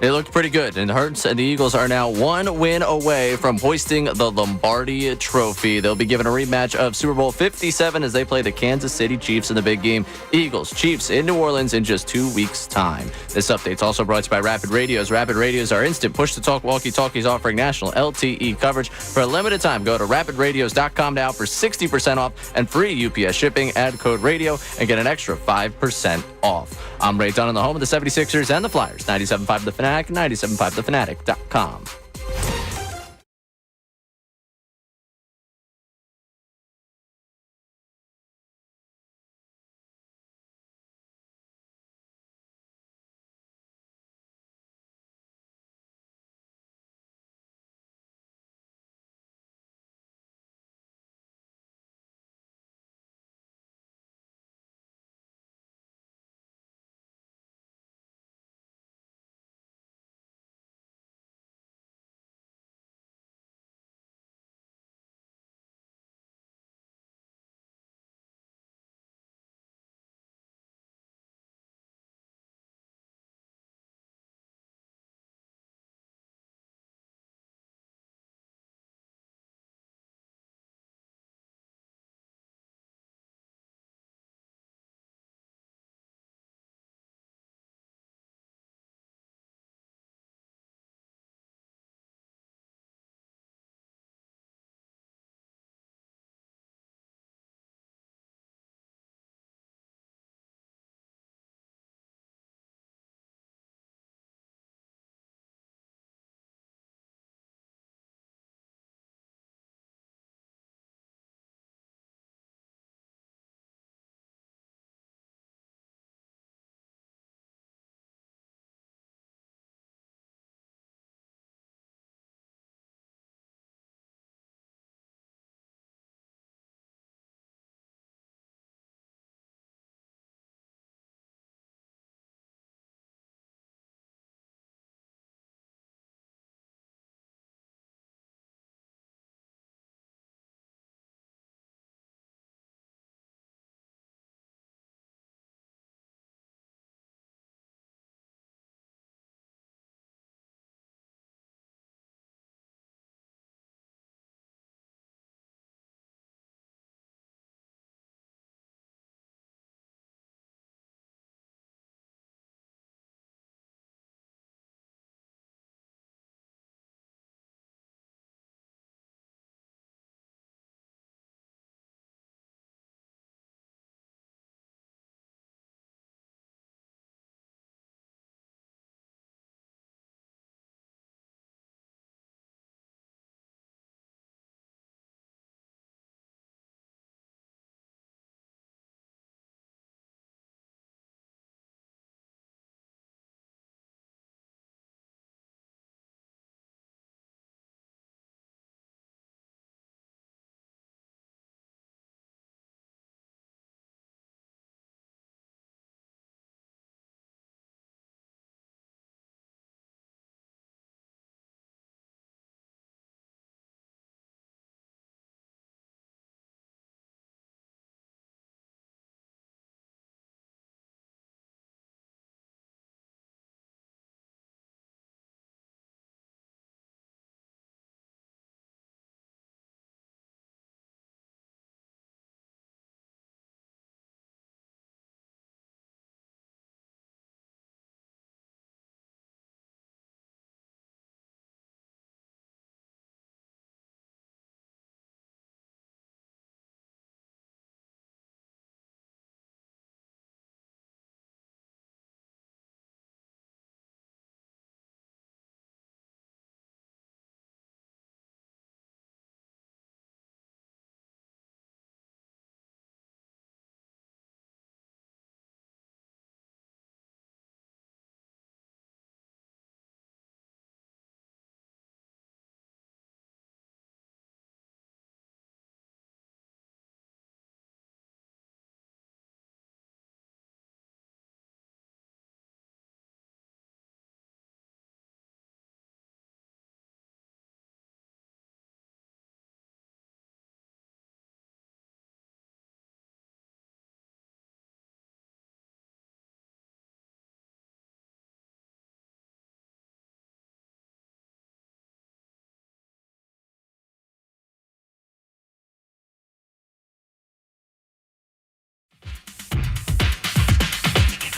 They looked pretty good, and Hurts and the Eagles are now 1 win away from hoisting the Lombardi Trophy. They'll be given a rematch of Super Bowl 57 as they play the Kansas City Chiefs in the big game. Eagles, Chiefs in New Orleans in just 2 weeks' time. This update's also brought to you by Rapid Radios. Rapid Radios are instant push-to-talk walkie-talkies offering national LTE coverage. For a limited time, go to rapidradios.com now for 60% off and free UPS shipping. Add code radio and get an extra 5% off. I'm Ray Dunn, the home of the 76ers and the Flyers. 97.5 The Fanatic, 97.5thefanatic.com.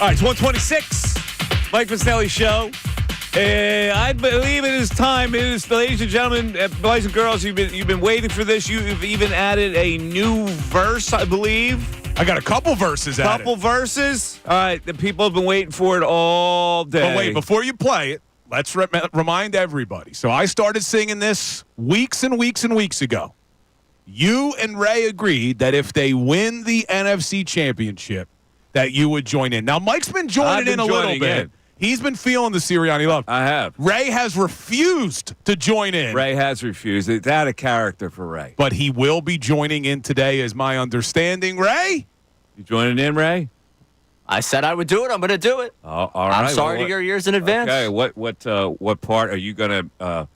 All right, it's 126. Mike Missanelli Show. I believe it is time. It is, ladies and gentlemen, boys and girls, you've been waiting for this. You've even added a new verse, I believe. I got a couple verses added. Couple verses. All right, the people have been waiting for it all day. But wait, before you play it, let's remind everybody. So I started singing this weeks and weeks and weeks ago. You and Ray agreed that if they win the NFC Championship, that you would join in. Now, Mike's been joining in a little bit. He's been feeling the Sirianni love. I have. Ray has refused to join in. Ray has refused. It's out of character for Ray. But he will be joining in today, is my understanding. Ray? You joining in, Ray? I said I would do it. I'm going to do it. Oh, all right. I'm sorry to your ears in advance. Okay. What part are you gonna? How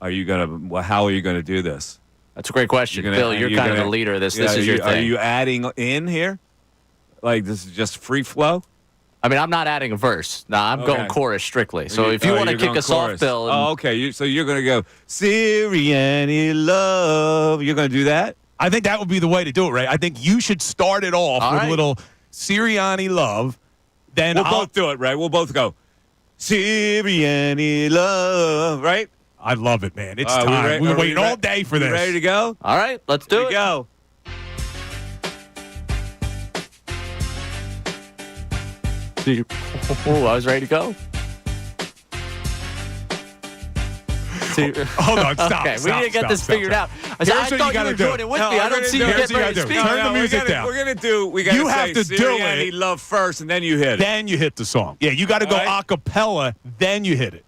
are you gonna do this? That's a great question, Bill. You're kind of the leader of this. This is your thing. Are you adding in here? Like this is just free flow? I mean, I'm not adding a verse. No, I'm going chorus strictly. So if you want to kick us off, Bill. Okay. So you're going to go, Sirianni love. You're going to do that? I think that would be the way to do it, Ray. I think you should start it off with a little Sirianni love. Then we'll both do it, Ray. We'll both go, Sirianni love. Right? I love it, man. It's time. We've been waiting all day for this. Ready to go? All right. Let's do it. Go. Oh, I was ready to go. Hold on, stop. Okay, we need to get this figured out. I thought you were doing it with me. I don't see you getting ready to speak. Turn the music down. You have to do it. Love first, and then you hit it. Then you hit the song. Yeah, you got to go a cappella, then you hit it.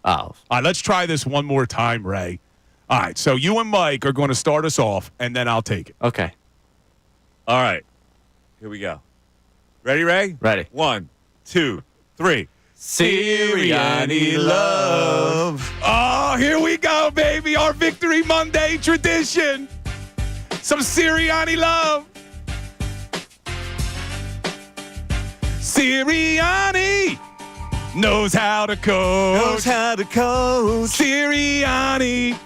Oh. All right, let's try this one more time, Ray. All right, so you and Mike are going to start us off, and then I'll take it. Okay. All right. Here we go. Ready, Ray? Ready. 1, 2, 3. Sirianni love. Oh, here we go, baby. Our Victory Monday tradition. Some Sirianni love. Sirianni knows how to coach. Knows how to coach. Sirianni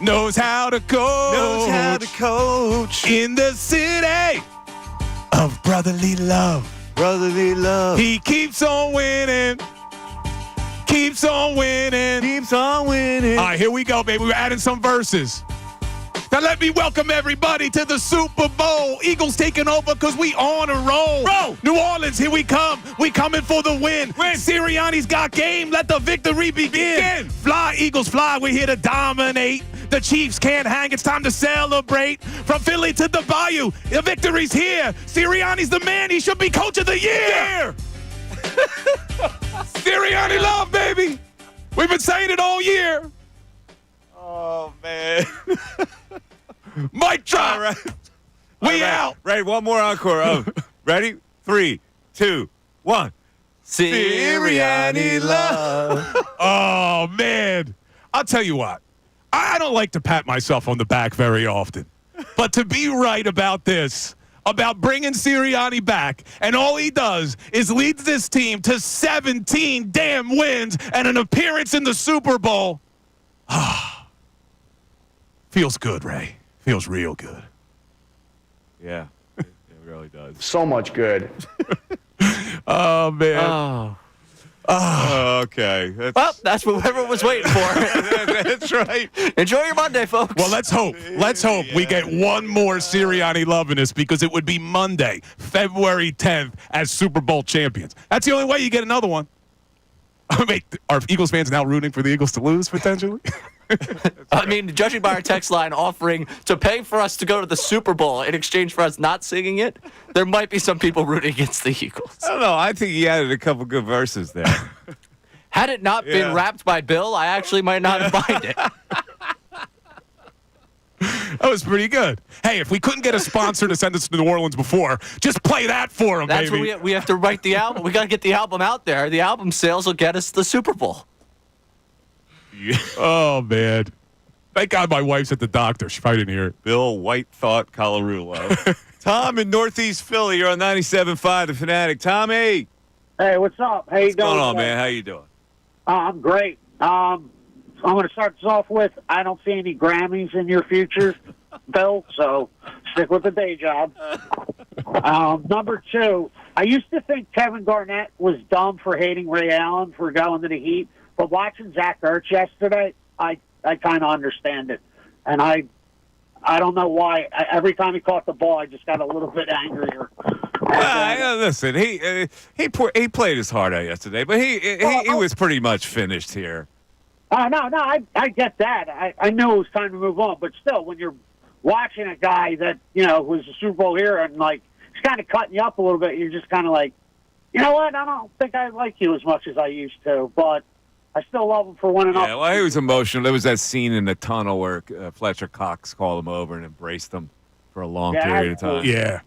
knows how to coach. Knows how to coach. In the city of brotherly love. Brotherly love. He keeps on winning. Keeps on winning. Keeps on winning. All right, here we go, baby. We're adding some verses. Now let me welcome everybody to the Super Bowl. Eagles taking over because we on a roll. Bro. New Orleans, here we come. We coming for the win. Sirianni's got game. Let the victory begin. Fly, Eagles, fly. We're here to dominate. The Chiefs can't hang. It's time to celebrate. From Philly to the Bayou, the victory's here. Sirianni's the man. He should be coach of the year. Sirianni love, baby. We've been saying it all year. Oh, man. Mic drop. All right. We out. Ready, one more encore. Ready? 3, 2, 1. Sirianni love. Oh, man. I'll tell you what. I don't like to pat myself on the back very often. But to be right about this, about bringing Sirianni back, and all he does is leads this team to 17 damn wins and an appearance in the Super Bowl. Feels good, Ray. Feels real good. Yeah, it really does. So much good. Oh, man. Oh, okay. Well, that's what everyone was waiting for. That's right. Enjoy your Monday, folks. Well, let's hope. Let's hope we get one more Sirianni love in this, because it would be Monday, February 10th, as Super Bowl champions. That's the only way you get another one. Wait, are Eagles fans now rooting for the Eagles to lose, potentially? I mean, judging by our text line offering to pay for us to go to the Super Bowl in exchange for us not singing it, there might be some people rooting against the Eagles. I don't know. I think he added a couple good verses there. Had it not been rapped by Bill, I actually might not have minded it. That was pretty good. Hey, if we couldn't get a sponsor to send us to New Orleans before, just play that for him, That's baby. what we have to write the album. We got to get the album out there. The album sales will get us the Super Bowl. Oh, man. Thank God my wife's at the doctor. She probably didn't hear it. Bill White Thought Colarulo. Tom in Northeast Philly. You're on 97.5 The Fanatic. Tommy. Hey, what's up? How you doing? What's going on, man? How you doing? I'm great. I'm going to start this off with, I don't see any Grammys in your future, Bill, so stick with the day job. Number two, I used to think Kevin Garnett was dumb for hating Ray Allen for going to the Heat, but watching Zach Ertz yesterday, I kind of understand it. And I don't know why. Every time he caught the ball, I just got a little bit angrier. Listen, he played his heart out yesterday, but he was pretty much finished here. No, I get that. I knew it was time to move on, but still, when you're watching a guy that, who's a Super Bowl hero and, like, he's kind of cutting you up a little bit, you're just kind of like, you know what, I don't think I like you as much as I used to, but I still love him for winning up. Yeah, well, he was emotional. There was that scene in the tunnel where Fletcher Cox called him over and embraced him for a long period of time. Yeah.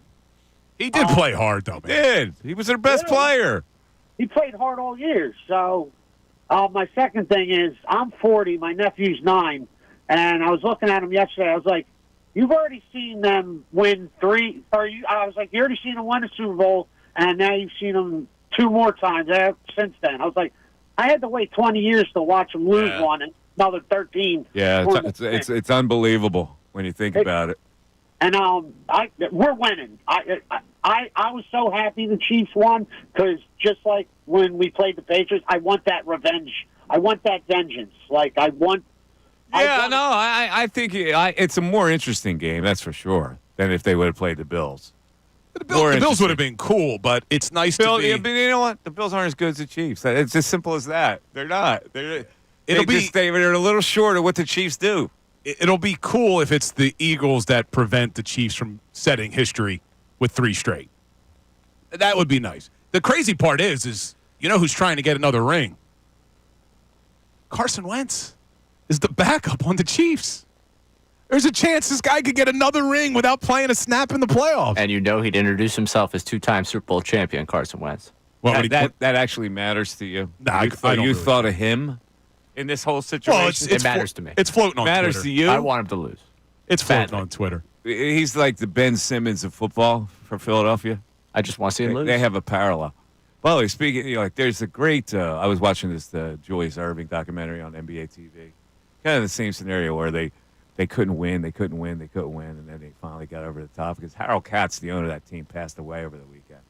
He did play hard, though, man. He was their best player. He played hard all year, so... my second thing is, I'm 40, my nephew's 9, and I was looking at him yesterday. I was like, you've already seen them win 3, I was like, you already seen them win a Super Bowl, and now you've seen them 2 more times since then. I was like, I had to wait 20 years to watch them lose one, and another 13. Yeah, it's unbelievable when you think about it. And we're winning. I was so happy the Chiefs won because just like when we played the Patriots, I want that revenge. I want that vengeance. Like I want. I think it's a more interesting game, that's for sure, than if they would have played the Bills. The Bills would have been cool, but it's nice to be. Yeah, but you know what? The Bills aren't as good as the Chiefs. It's as simple as that. They're not. They're a little short of what the Chiefs do. It'll be cool if it's the Eagles that prevent the Chiefs from setting history with 3 straight. That would be nice. The crazy part is you know who's trying to get another ring? Carson Wentz is the backup on the Chiefs. There's a chance this guy could get another ring without playing a snap in the playoffs. And he'd introduce himself as 2-time Super Bowl champion Carson Wentz. Well, that actually matters to you. Nah, you thought of him in this whole situation? Well, it matters to me. It's floating on Twitter. Matters to you? I want him to lose. It's floating on Twitter. He's like the Ben Simmons of football for Philadelphia. I just want to see him lose. They have a parallel. By the way, speaking, there's a great. I was watching this Julius Erving documentary on NBA TV. Kind of the same scenario where they couldn't win, and then they finally got over the top because Harold Katz, the owner of that team, passed away over the weekend.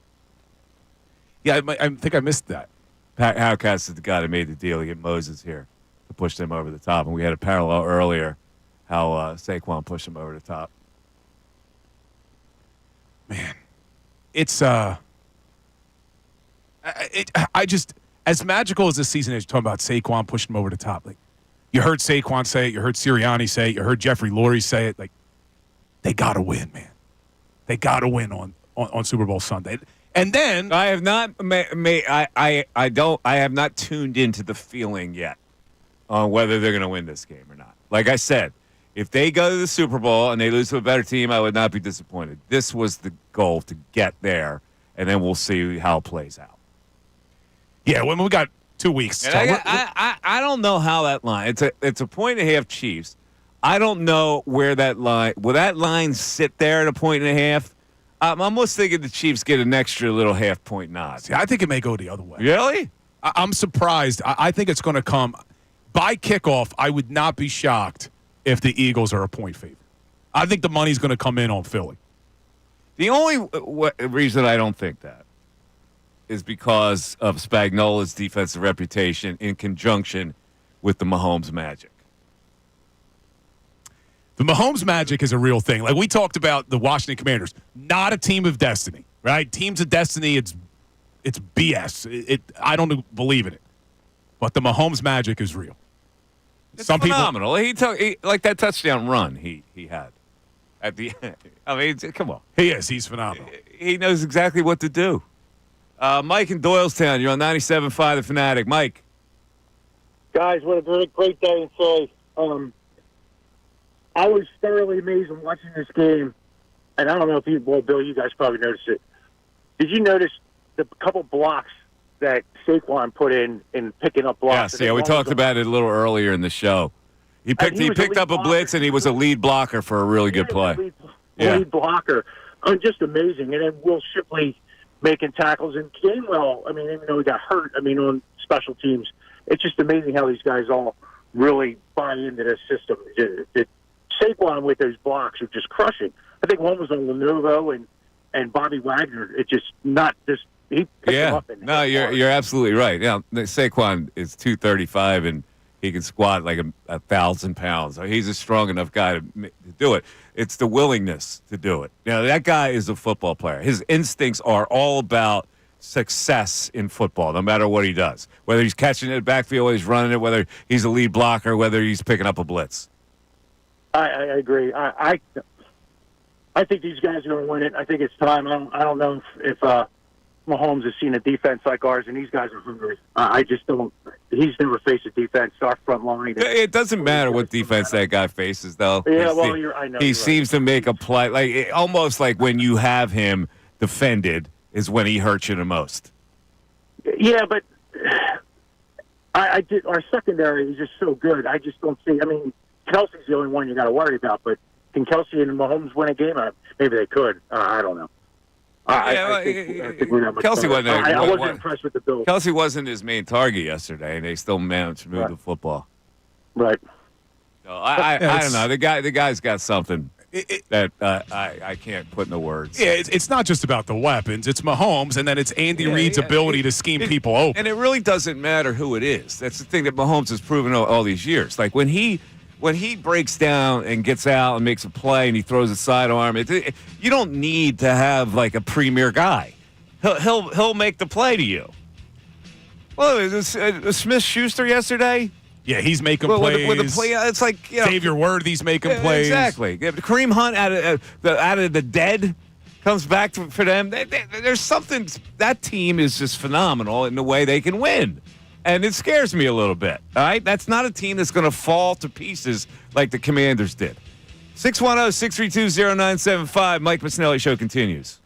Yeah, I think I missed that. Harold Katz is the guy that made the deal to get Moses here to push them over the top, and we had a parallel earlier how Saquon pushed him over the top. Man, it's I just, as magical as this season is, talking about Saquon pushing him over the top. Like, you heard Saquon say it, you heard Sirianni say it, you heard Jeffrey Lurie say it. Like, they got to win, man. They got to win on Super Bowl Sunday. And then I have not I have not tuned into the feeling yet on whether they're going to win this game or not. Like I said, if they go to the Super Bowl and they lose to a better team, I would not be disappointed. This was the goal, to get there, and then we'll see how it plays out. Yeah, when we got 2 weeks. I don't know how that line. It's a point and a half Chiefs. I don't know where that line. Will that line sit there at a point and a half? I'm almost thinking the Chiefs get an extra little half-point nod. See, I think it may go the other way. Really? I'm surprised. I think it's going to come by kickoff. I would not be shocked if the Eagles are a point favorite. I think the money's going to come in on Philly. The only reason I don't think that is because of Spagnuolo's defensive reputation in conjunction with the Mahomes magic. The Mahomes magic is a real thing. Like we talked about the Washington Commanders, not a team of destiny, right? Teams of destiny, it's BS. I don't believe in it. But the Mahomes magic is real. It's phenomenal. He like that touchdown run he had at the end. I mean, come on. He is. He's phenomenal. He knows exactly what to do. Mike in Doylestown, you're on 97.5 The Fanatic. Mike. Guys, what a great day in Philly. I was thoroughly amazed in watching this game, and I don't know if Bill, you guys probably noticed it. Did you notice the couple blocks that Saquon put in picking up blocks? Yeah, we talked about it a little earlier in the show. He picked up a blitz, and he was a lead blocker for a really good play. Lead blocker. Just amazing. And then Will Shipley making tackles. And Gainwell, I mean, even though he got hurt, on special teams, it's just amazing how these guys all really buy into this system. Saquon with those blocks are just crushing. I think one was on Lenovo, and and Bobby Wagner, it's just not just he picked him up and No, you're absolutely right. Yeah, Saquon is 235 and he can squat like 1,000 pounds. He's a strong enough guy to do it. It's the willingness to do it. Now, that guy is a football player. His instincts are all about success in football, no matter what he does. Whether he's catching it in the backfield, whether he's running it, whether he's a lead blocker, whether he's picking up a blitz. I agree. I think these guys are going to win it. I think it's time. I don't know if Mahomes has seen a defense like ours, and these guys are hungry. I just don't. He's never faced a defense, our front line. It doesn't matter what defense that guy faces, though. Yeah, well, I know. He seems to make a play, almost like when you have him defended is when he hurts you the most. Yeah, but I did. Our secondary is just so good. I just don't see. I mean, Kelsey's the only one you got to worry about, but can Kelsey and Mahomes win a game? Maybe they could. I don't know. I think we're not much Kelsey better. wasn't. I wasn't impressed with the Bills. Kelsey wasn't his main target yesterday, and they still managed to move the football. Right. So I don't know. The guy's got something that I can't put into words. Yeah, it's not just about the weapons. It's Mahomes, and then it's Andy Reid's ability to scheme people open. And it really doesn't matter who it is. That's the thing that Mahomes has proven all these years. Like when he breaks down and gets out and makes a play and he throws a sidearm, you don't need to have like a premier guy. He'll make the play to you. Well, Smith-Schuster yesterday. Yeah, he's making plays. With a play, it's like Xavier Worthy's making plays. Exactly. Kareem Hunt out of the dead comes back for them. There's something. That team is just phenomenal in the way they can win. And it scares me a little bit. All right? That's not a team that's going to fall to pieces like the Commanders did. 610-632-0975. Mike Missanelli Show continues.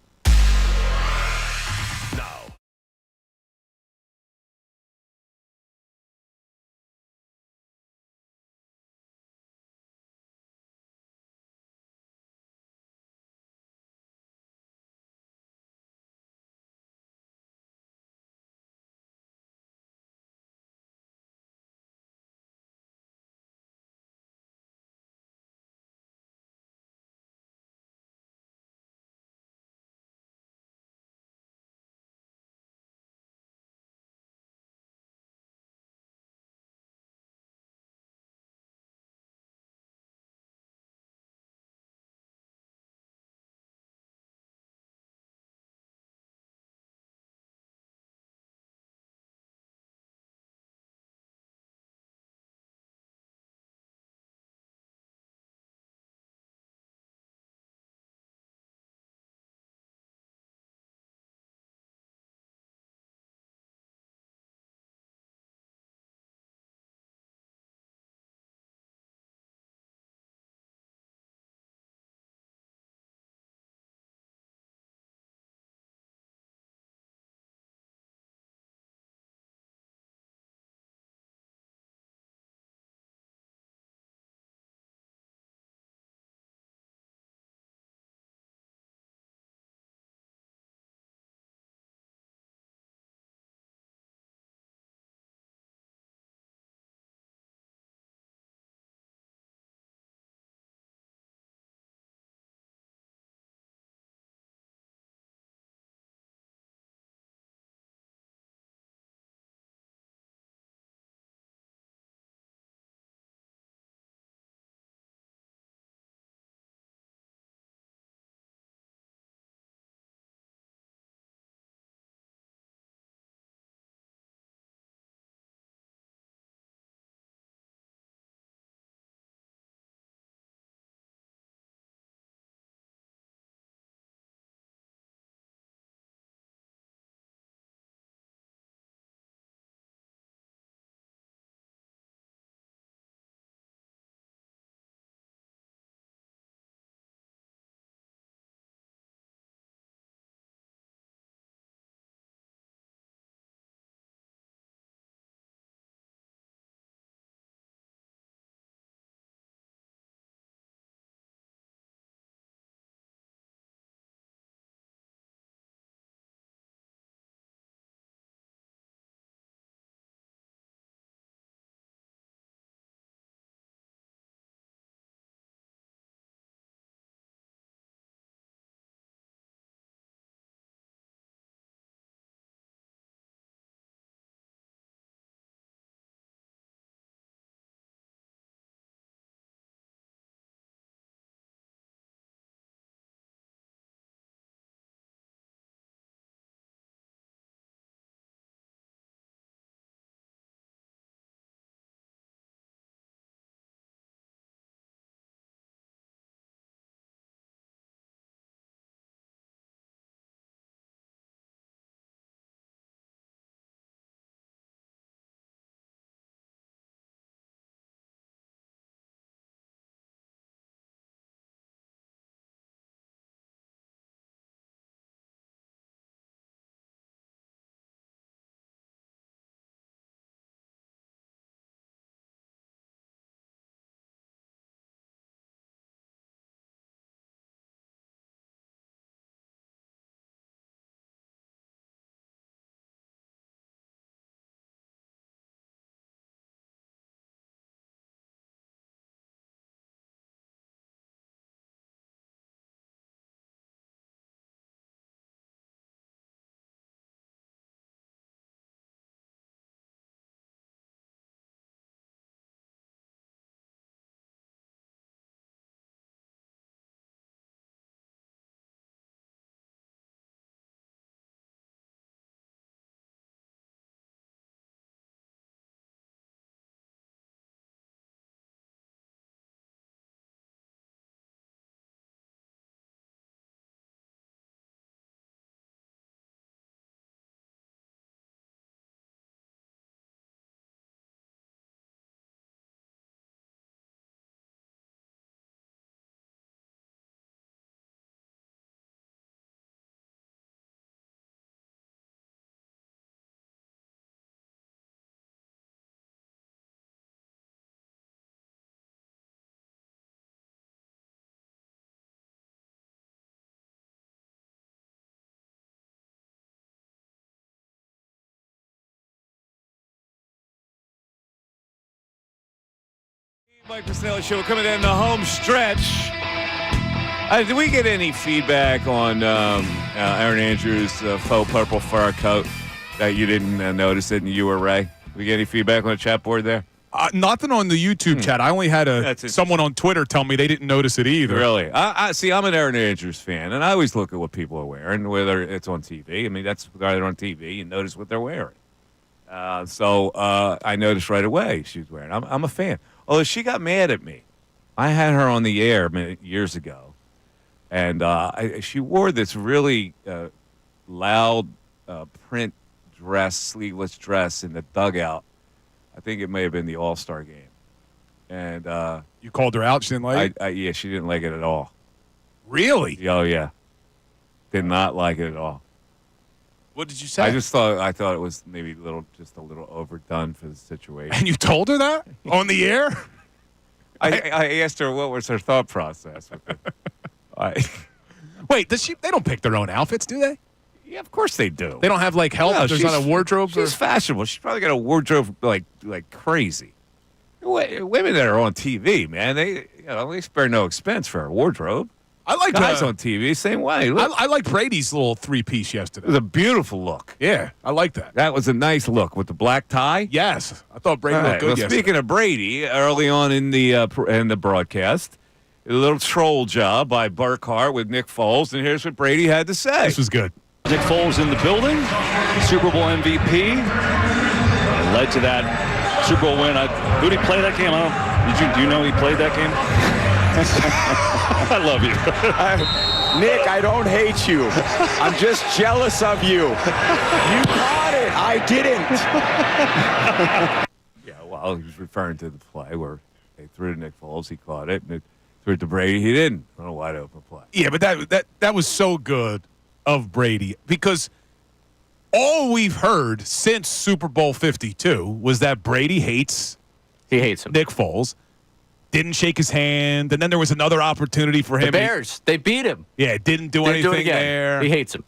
Mike Missanelli Show coming in the home stretch. Did we get any feedback on Aaron Andrews' faux purple fur coat that you didn't notice it and you were Ray? Did we get any feedback on the chat board there? Nothing on the YouTube chat. I only had someone on Twitter tell me they didn't notice it either. Really? I see. I'm an Aaron Andrews fan, and I always look at what people are wearing, whether it's on TV. I mean, that's why they're on TV. You notice what they're wearing. So I noticed right away she was wearing. I'm a fan. Although she got mad at me. I had her on the air years ago, and she wore this really loud print dress, sleeveless dress in the dugout. I think it may have been the All-Star game. And you called her out? She didn't like it? Yeah, she didn't like it at all. Really? Oh, yeah. Did not like it at all. What did you say? I thought it was maybe just a little overdone for the situation. And you told her that on the air? I asked her what was her thought process. Wait, they don't pick their own outfits, do they? Yeah, of course they do. They don't have like help. No, There's not a wardrobe. She's fashionable. She's probably got a wardrobe like crazy. Women that are on TV, man, they spare no expense for a wardrobe. I like guys on TV, same way. I like Brady's little three-piece yesterday. It was a beautiful look. Yeah, I like that. That was a nice look with the black tie. Yes, I thought Brady looked good yesterday. Speaking of Brady, early on in the broadcast, a little troll job by Burkhart with Nick Foles, and here's what Brady had to say. This was good. Nick Foles in the building, Super Bowl MVP, and led to that Super Bowl win. Who did he play that game? Do you know he played that game? I love you. Nick, I don't hate you. I'm just jealous of you. You caught it. I didn't. Yeah, well, he was referring to the play where they threw to Nick Foles. He caught it, and they threw it to Brady. He didn't. On a wide open play. Yeah, but that was so good of Brady because all we've heard since Super Bowl 52 was that Brady hates him. Nick Foles. Didn't shake his hand, and then there was another opportunity for him. The Bears, they beat him. Yeah, didn't do anything there. He hates him.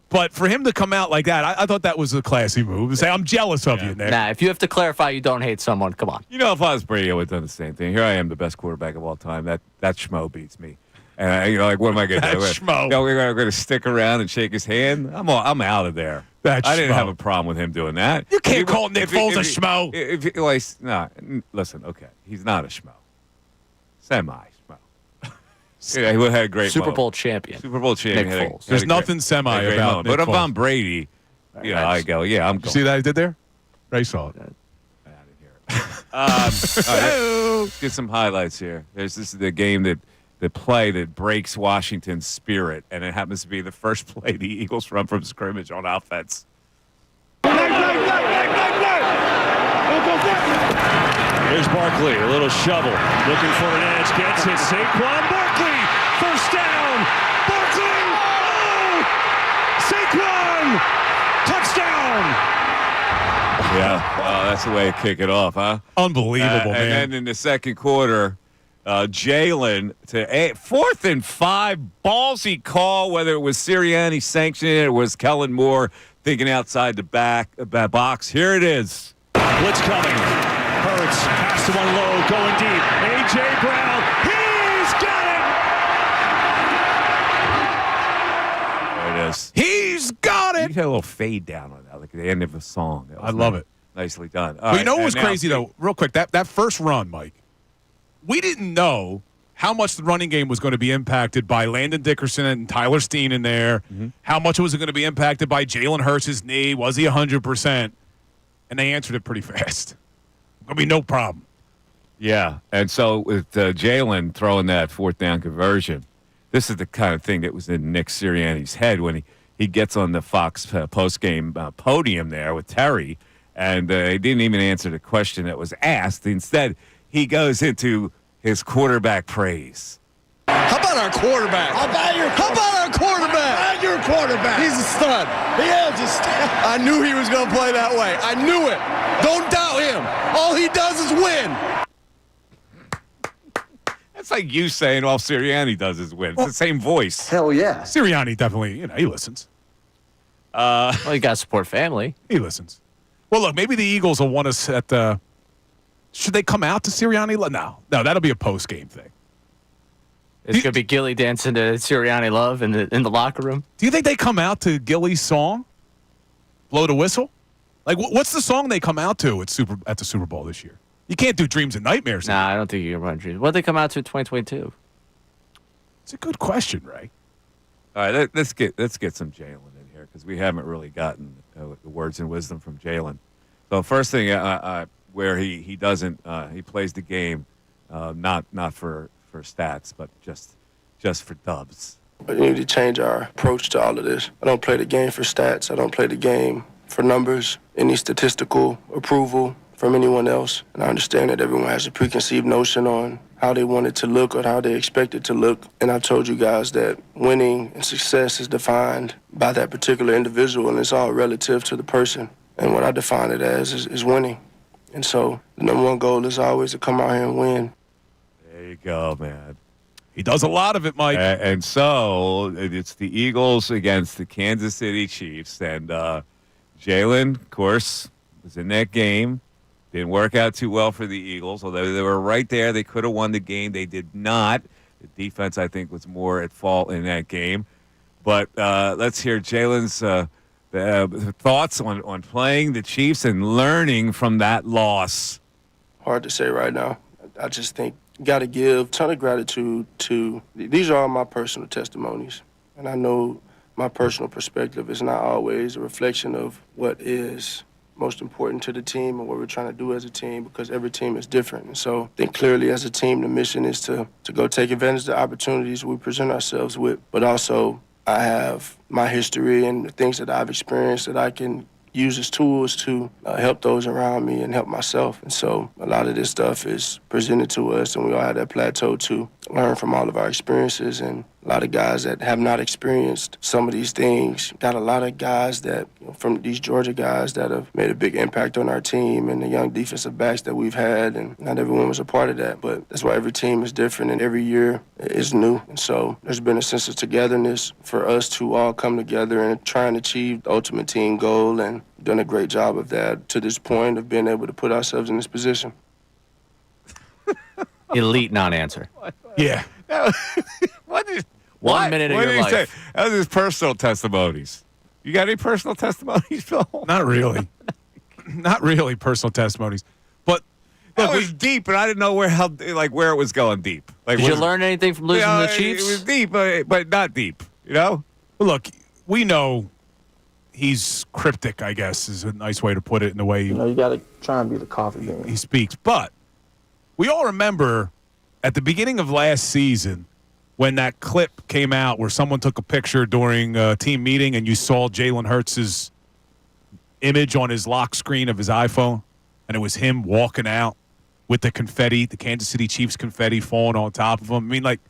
But for him to come out like that, I thought that was a classy move. To say, I'm jealous of you, Nick. Nah, if you have to clarify you don't hate someone, come on. You know, if I was Brady, I would have done the same thing. Here I am, the best quarterback of all time. That schmo beats me. And what am I going to do? Schmo. We're going to stick around and shake his hand. I'm out of there. I didn't have a problem with him doing that. You can't call Nick Foles a schmo. Listen, okay, he's not a schmo. Semi-schmo. Yeah, he would have had a great Super Bowl champion. Super Bowl champion. Nick Foles. There's nothing semi about Nick But if Foles. I'm Brady, I go, yeah, I'm going. See that I did there? Ray saw it. All right, let's get some highlights here. This is the game the play that breaks Washington's spirit, and it happens to be the first play the Eagles run from scrimmage on offense. Here's Barkley, a little shovel, looking for an edge, gets it, Saquon Barkley, first down, Barkley, Saquon, touchdown. Yeah, wow, that's the way to kick it off, huh? Unbelievable, man. And then in the second quarter, Jalen to 4th and 5, ballsy call, whether it was Sirianni sanctioning it or was Kellen Moore thinking outside the box. Here it is. Blitz coming. Hurts, pass to one low, going deep. A.J. Brown, he's got it! There it is. He's got it! You had a little fade down on that, like at the end of a song. I love it. Nicely done. But you know what was crazy, though? Real quick, that first run, Mike, we didn't know how much the running game was going to be impacted by Landon Dickerson and Tyler Steen in there. Mm-hmm. How much was it going to be impacted by Jalen Hurts' knee? Was he 100%? And they answered it pretty fast. I mean, no problem. Yeah, and so with Jalen throwing that 4th down conversion, this is the kind of thing that was in Nick Sirianni's head when he gets on the Fox post-game podium there with Terry, and he didn't even answer the question that was asked. Instead, he goes into his quarterback praise. How about our quarterback? How about our quarterback? How about your quarterback? He's a stud. He is a stud. I knew he was going to play that way. I knew it. Don't doubt him. All he does is win. That's like you saying all Sirianni does is win. It's the same voice. Hell yeah. Sirianni definitely, he listens. Well, you got to support family. He listens. Well, look, maybe the Eagles will want us at Should they come out to Sirianni? No, that'll be a post-game thing. It's going to be Gilly dancing to Sirianni Love in the locker room. Do you think they come out to Gilly's song? Blow the whistle? Like, what's the song they come out to at the Super Bowl this year? You can't do Dreams and Nightmares. Nah, I don't think you can run Dreams. What did they come out to in 2022? It's a good question, Ray. All right, let's get some Jalen in here because we haven't really gotten the words and wisdom from Jalen. So first thing, where he doesn't he plays the game not for stats, but just for dubs. We need to change our approach to all of this. I don't play the game for stats. I don't play the game for numbers, any statistical approval from anyone else. And I understand that everyone has a preconceived notion on how they want it to look or how they expect it to look. And I told you guys that winning and success is defined by that particular individual, and it's all relative to the person. And what I define it as is winning. And so the number one goal is always to come out here and win. There you go, man. He does a lot of it, Mike. And so it's the Eagles against the Kansas City Chiefs. And Jalen, of course, was in that game. Didn't work out too well for the Eagles, although they were right there. They could have won the game. They did not. The defense, I think, was more at fault in that game. But let's hear Jalen's thoughts on playing the Chiefs and learning from that loss. Hard to say right now. I just think you got to give a ton of gratitude to – these are all my personal testimonies. And I know my personal perspective is not always a reflection of what is most important to the team and what we're trying to do as a team, because every team is different. And so I think clearly as a team, the mission is to go take advantage of the opportunities we present ourselves with. But also I have my history and the things that I've experienced that I can use as tools to help those around me and help myself. And so a lot of this stuff is presented to us, and we all have that plateau to learn from all of our experiences. And a lot of guys that have not experienced some of these things, got a lot of guys that, from these Georgia guys that have made a big impact on our team, and the young defensive backs that we've had, and not everyone was a part of that. But that's why every team is different and every year is new. And so there's been a sense of togetherness for us to all come together and try and achieve the ultimate team goal, and done a great job of that to this point of being able to put ourselves in this position. Elite non-answer. Yeah. What is 1 minute of your life? Say? That was his personal testimonies. You got any personal testimonies, Phil? Not really. Not really personal testimonies. But that was deep, and I didn't know where it was going deep. Like, did you learn anything from losing to the Chiefs? It was deep, but not deep. You know. Look, we know he's cryptic, I guess, is a nice way to put it in the way you got to try and be the coffee bean. He speaks. But we all remember at the beginning of last season when that clip came out where someone took a picture during a team meeting and you saw Jalen Hurts' image on his lock screen of his iPhone, and it was him walking out with the confetti, the Kansas City Chiefs confetti falling on top of him. I mean, like,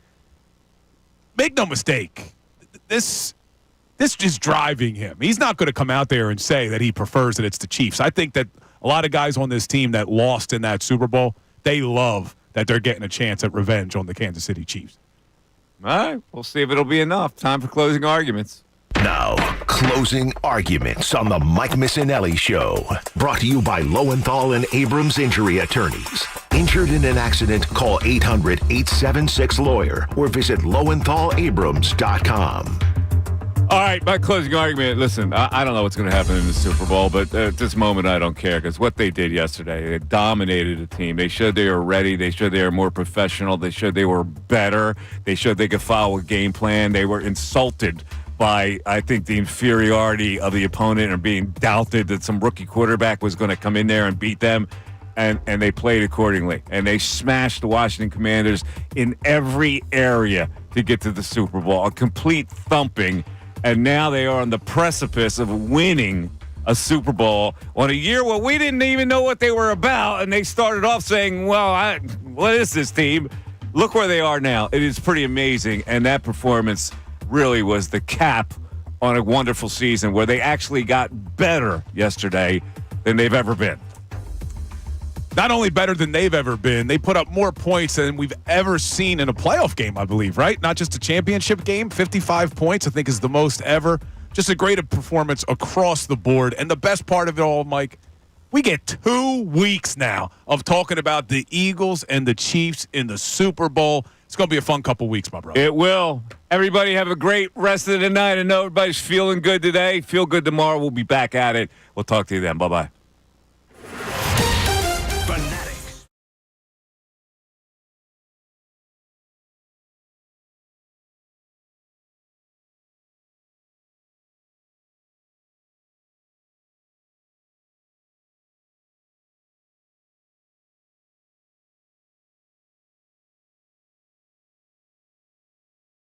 make no mistake, this is driving him. He's not going to come out there and say that he prefers that it's the Chiefs. I think that a lot of guys on this team that lost in that Super Bowl, they love that they're getting a chance at revenge on the Kansas City Chiefs. All right, we'll see if it'll be enough. Time for closing arguments. Now, closing arguments on the Mike Missanelli Show. Brought to you by Lowenthal and Abrams Injury Attorneys. Injured in an accident, call 800-876-LAWYER or visit LowenthalAbrams.com. All right, my closing argument. Listen, I don't know what's going to happen in the Super Bowl, but at this moment, I don't care, because what they did yesterday, they dominated the team. They showed they were ready. They showed they were more professional. They showed they were better. They showed they could follow a game plan. They were insulted by, I think, the inferiority of the opponent, and being doubted that some rookie quarterback was going to come in there and beat them. And they played accordingly. And they smashed the Washington Commanders in every area to get to the Super Bowl. A complete thumping. And now they are on the precipice of winning a Super Bowl on a year where we didn't even know what they were about. And they started off saying, well, what is this team? Look where they are now. It is pretty amazing. And that performance really was the cap on a wonderful season where they actually got better yesterday than they've ever been. Not only better than they've ever been, they put up more points than we've ever seen in a playoff game, I believe, right? Not just a championship game. 55 points, I think, is the most ever. Just a great performance across the board. And the best part of it all, Mike, We get 2 weeks now of talking about the Eagles and the Chiefs in the Super Bowl. It's going to be a fun couple weeks, my brother. It will. Everybody have a great rest of the night. I know everybody's feeling good today. Feel good tomorrow. We'll be back at it. We'll talk to you then. Bye-bye.